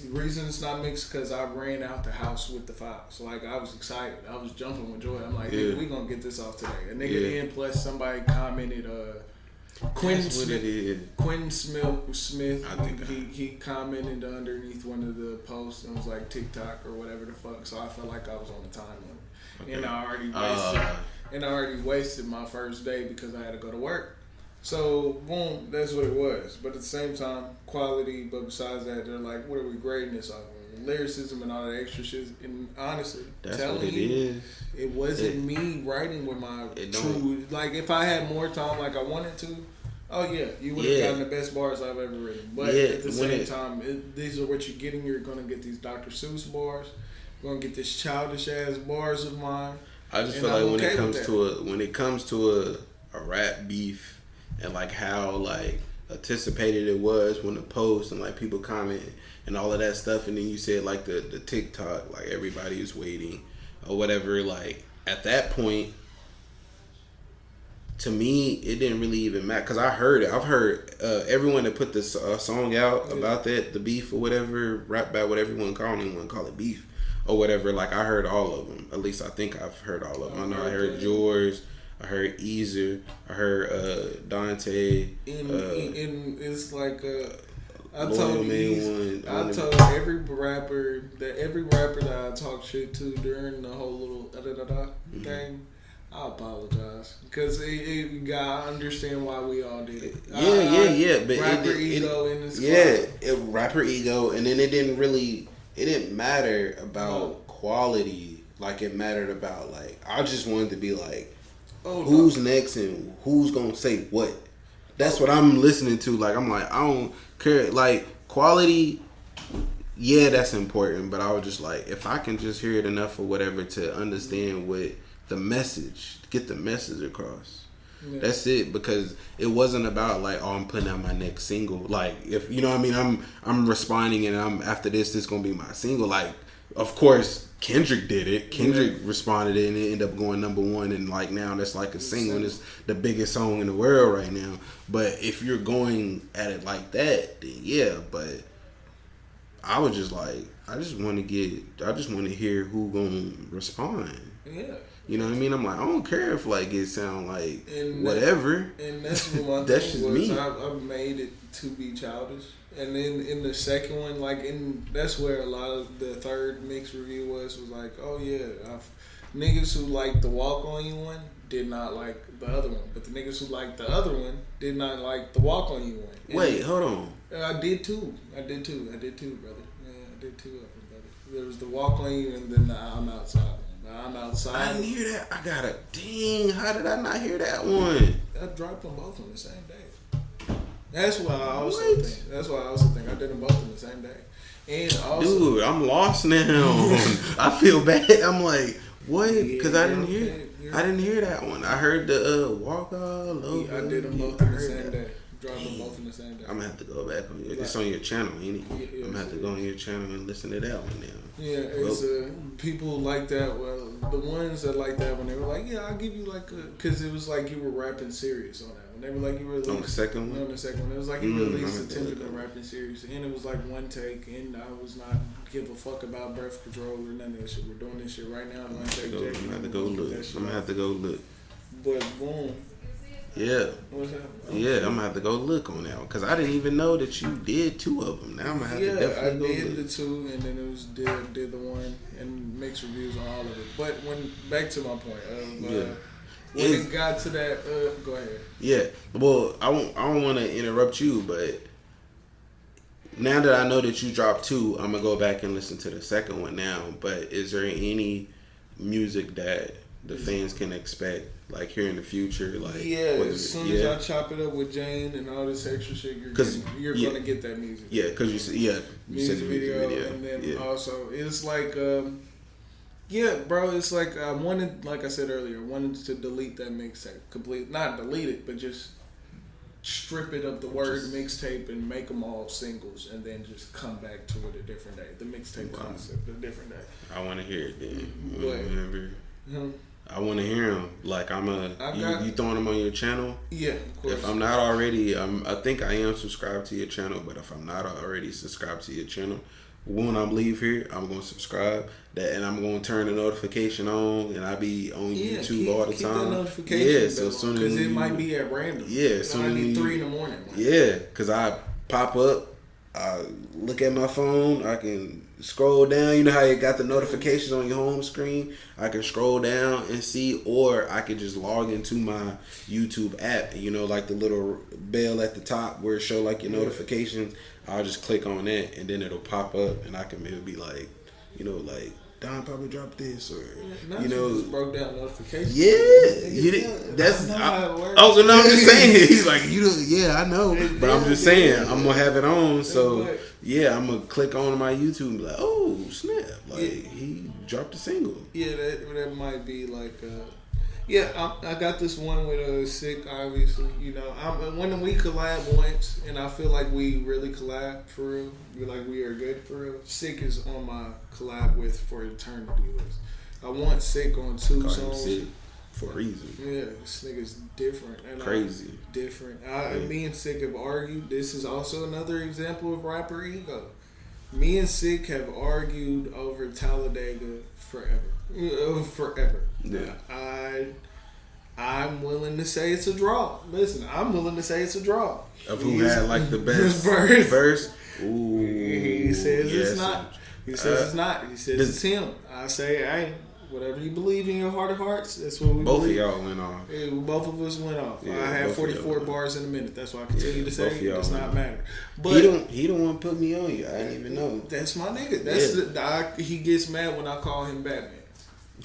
Reason it's not mixed because I ran out the house with the files. Like, I was excited. I was jumping with joy. I'm like, nigga, we going to get this off today. A nigga in, plus somebody commented, Quentin That's what it is. Quentin Smith, I think he commented underneath one of the posts and was like TikTok or whatever the fuck. So I felt like I was on the time limit, Okay. and I already wasted my first day because I had to go to work. So boom, that's what it was. But at the same time, quality. But besides that, they're like, what are we grading this off? Lyricism and all that extra shit. And honestly, That's telling what it you, is. it wasn't me writing with my true. Like if I had more time, like I wanted to. Oh yeah, you would have gotten the best bars I've ever written. But at the same time, these are what you're getting. You're gonna get these Dr. Seuss bars. You're gonna get this childish ass bars of mine. I just feel like when it comes to a rap beef and like how like anticipated it was when the post and like people comment and all of that stuff, and then you said like the TikTok, like everybody is waiting or whatever. Like at that point, to me, it didn't really even matter because I heard it. I've heard everyone that put this song out about that, the beef or whatever, rap about whatever you want to call it, I don't even want to call it beef or whatever. Like I heard all of them. At least I think I've heard all of them. I know I heard yours. I heard Eazer. I heard Dante. And it's like I told every rapper that I talked shit to during the whole little thing. I apologize because I understand why we all did it. Yeah. But rapper ego in this rapper ego, and then it didn't matter about quality. Like it mattered about like I just wanted to be like, who's next and who's gonna say what. That's what I'm listening to. Like I'm like I don't care. Like quality, yeah, that's important. But I was just like, if I can just hear it enough or whatever to understand what. The message, get the message across. Yeah. That's it, because it wasn't about like, oh, I'm putting out my next single. Like, if you know what I mean, I'm responding and I'm after this gonna be my single. Like, of course, Kendrick did it. Kendrick responded and it ended up going #1, and like now that's like a single and it's the biggest song in the world right now. But if you're going at it like that, then yeah. But I was just like, I just want to hear who gonna respond. Yeah. You know what I mean? I'm like, I don't care if like it sound like whatever. And that's what my that's thing just was. me. I made it to be childish. And then in the second one, like that's where a lot of the third mix review was like, oh yeah, niggas who liked the Walk On You one did not like the other one, but the niggas who liked the other one did not like the Walk On You one. And wait, hold on. I did too, brother. Yeah, I did two of them, brother. There was the Walk On You and then the I'm Outside one. I'm Outside. I didn't hear that. How did I not hear that one? I dropped them both on the same day. That's why I also think I did them both on the same day. And also, dude, I'm lost now. I feel bad. I'm like, what? Because I didn't hear that one. I heard the Walk All Over. I did them both on the same day. Dropped them both on the same day. I'm gonna have to go back on it's on your channel, ain't it? Yeah, I'm gonna have to go on your channel and listen to that one now. Yeah, it's people like that. Well, the ones that like that when they were like, yeah, I'll give you like because it was like you were rapping serious on that one. They were like you were on the second one. On the second one, it was like you released attempted at rapping serious, and it was like one take, and I was not give a fuck about breath control or none of that shit. We're doing this shit right now. One take. I'm gonna have to go look. I'm gonna have to go look. But boom. Yeah. What's that? Yeah, I'm gonna have to go look on that one because I didn't even know that you did two of them. Now I'm gonna have to definitely go look. I did the two, and then it was did the one and mixed reviews on all of it. But back to my point when it got to that, go ahead. Yeah, well, I don't want to interrupt you, but now that I know that you dropped two, I'm gonna go back and listen to the second one now. But is there any music that the fans can expect, like here in the future? Like as soon as I chop it up with Jane and all this extra shit, you're gonna get that music. Yeah, because you said music video, and then also it's like, bro, it's like I wanted, like I said earlier, wanted to delete that mixtape completely, not delete it, but just strip it of the word mixtape and make them all singles, and then just come back to it a different day. The mixtape concept a different day. I want to hear it then. I want to hear them. Like you throwing them on your channel? Yeah, of course. If I'm not already, I think I am subscribed to your channel. But if I'm not already subscribed to your channel, when I leave here, I'm gonna subscribe. That and I'm gonna turn the notification on, and I be on YouTube all the time. Keep the notification. Yeah, so soon as because it might be at random. Yeah, so it might be 3 in the morning. Yeah, because I pop up, I look at my phone, I can scroll down. You know how you got the notifications on your home screen? I can scroll down and see, or I can just log into my YouTube app. You know, like the little bell at the top where it show like your notifications. I'll just click on that, and then it'll pop up, and I can maybe be like, you know, like Don probably dropped this, or you know, just broke down notifications. Yeah, you did. That's I was just saying. He's like, I know, but I'm just saying I'm gonna have it on. So yeah, I'm gonna click on my YouTube and be like, oh snap, like he dropped a single. Yeah, that might be like. I got this one with Sick, obviously. You know, when we collab once, and I feel like we really collab for real. We are good for real. Sick is on my collab with for eternity list. I want Sick on 2 songs. Sick for a reason. Yeah, this nigga's different. And crazy. Different. Me and Sick have argued. This is also another example of rapper ego. Me and Sick have argued over Talladega forever. Forever. Yeah. I'm willing to say it's a draw. Listen, I'm willing to say it's a draw. Of who had like the best verse? Ooh. He says it's not. He says it's not. He says it's him. I say, hey, whatever you believe in your heart of hearts, that's what we both believe. Both of y'all went off. Yeah, both of us went off. Yeah, I had 44 bars in a minute. That's why I continue to say it does not matter. But he don't want to put me on you. I didn't even know. That's my nigga. That's he gets mad when I call him Batman.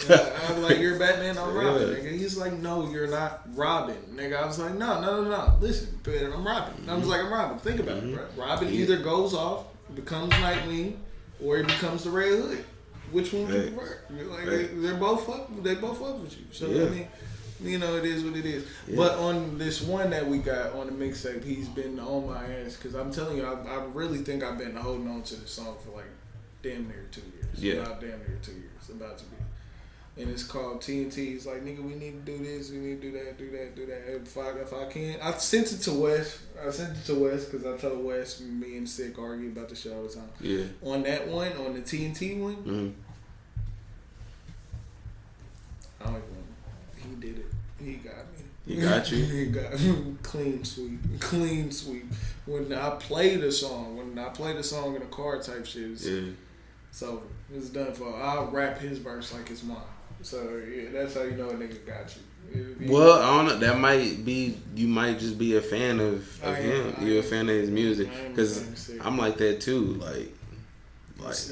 I'm like, you're Batman, I'm Robin, nigga. He's like, no, you're not Robin, nigga. I was like, no. Listen, I'm Robin. I was like, I'm Robin. Think about it, bro. Robin either goes off, becomes Nightwing, or he becomes the Red Hood. Which one do you prefer? They both fuck with you. So I mean, you know, it is what it is. Yeah. But on this one that we got on the mixtape, he's been on my ass because I'm telling you, I really think I've been holding on to the song for like damn near 2 years. Yeah, about damn near 2 years. About to be. And it's called TNT. He's like, nigga, we need to do this, we need to do that. If I can. I sent it to Wes because I told Wes, me and Sick argue about the show all the time. Yeah. On that one, on the TNT one, I don't even, he did it. He got me. He got you? He got me. Clean sweep. When I play the song in the car type shit, so it's done for. I'll rap his verse like it's mine. So yeah, that's how you know a nigga got you. Well, I don't know. That might be. You might just be a fan of him. You're a fan of his music because I'm like that too. Like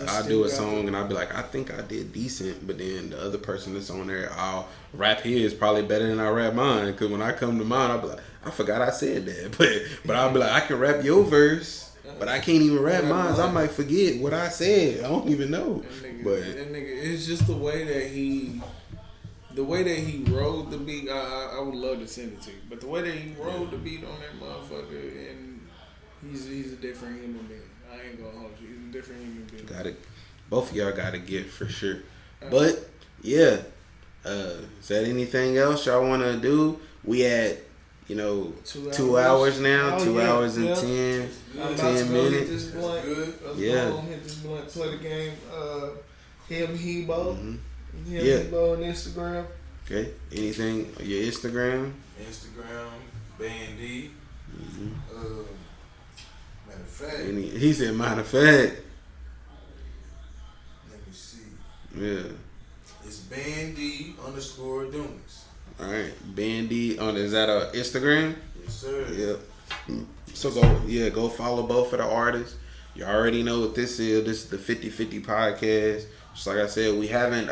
I do a song and I'll be like, I think I did decent, but then the other person that's on there, I'll rap his probably better than I rap mine. Because when I come to mine, I'll be like, I forgot I said that, but I'll be like, I can rap your verse. But I can't even rap mine. I might forget what I said. I don't even know. That nigga, it's just the way that he rode the beat. I would love to send it to you, but the way that he rode the beat on that motherfucker, and he's a different human being. I ain't gonna hold you. He's a different human being. Got it. Both of y'all got a gift for sure. But yeah, is that anything else y'all want to do? We at 2 hours now, 2 hours and 10 minutes. This blunt. Hit this blunt, play the game. Him Hebo. Hebo on Instagram. Okay. Anything on your Instagram? Band D. Matter of fact. He said matter of fact. Let me see. Yeah. It's Band D _Dunes. Alright, Bandy is that Instagram? Yes, sir. Yep. So go follow both of the artists. You already know what this is. This is the 50/50 podcast. Just like I said, we haven't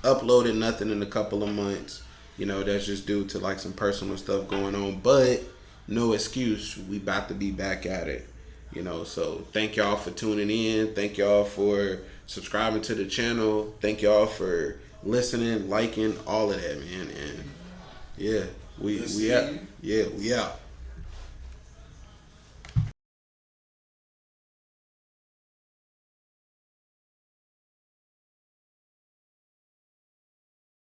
uploaded nothing in a couple of months. You know, that's just due to like some personal stuff going on. But no excuse. We about to be back at it. You know, so thank y'all for tuning in. Thank y'all for subscribing to the channel. Thank y'all for listening, liking, all of that, man. And yeah, we out. Yeah, we out.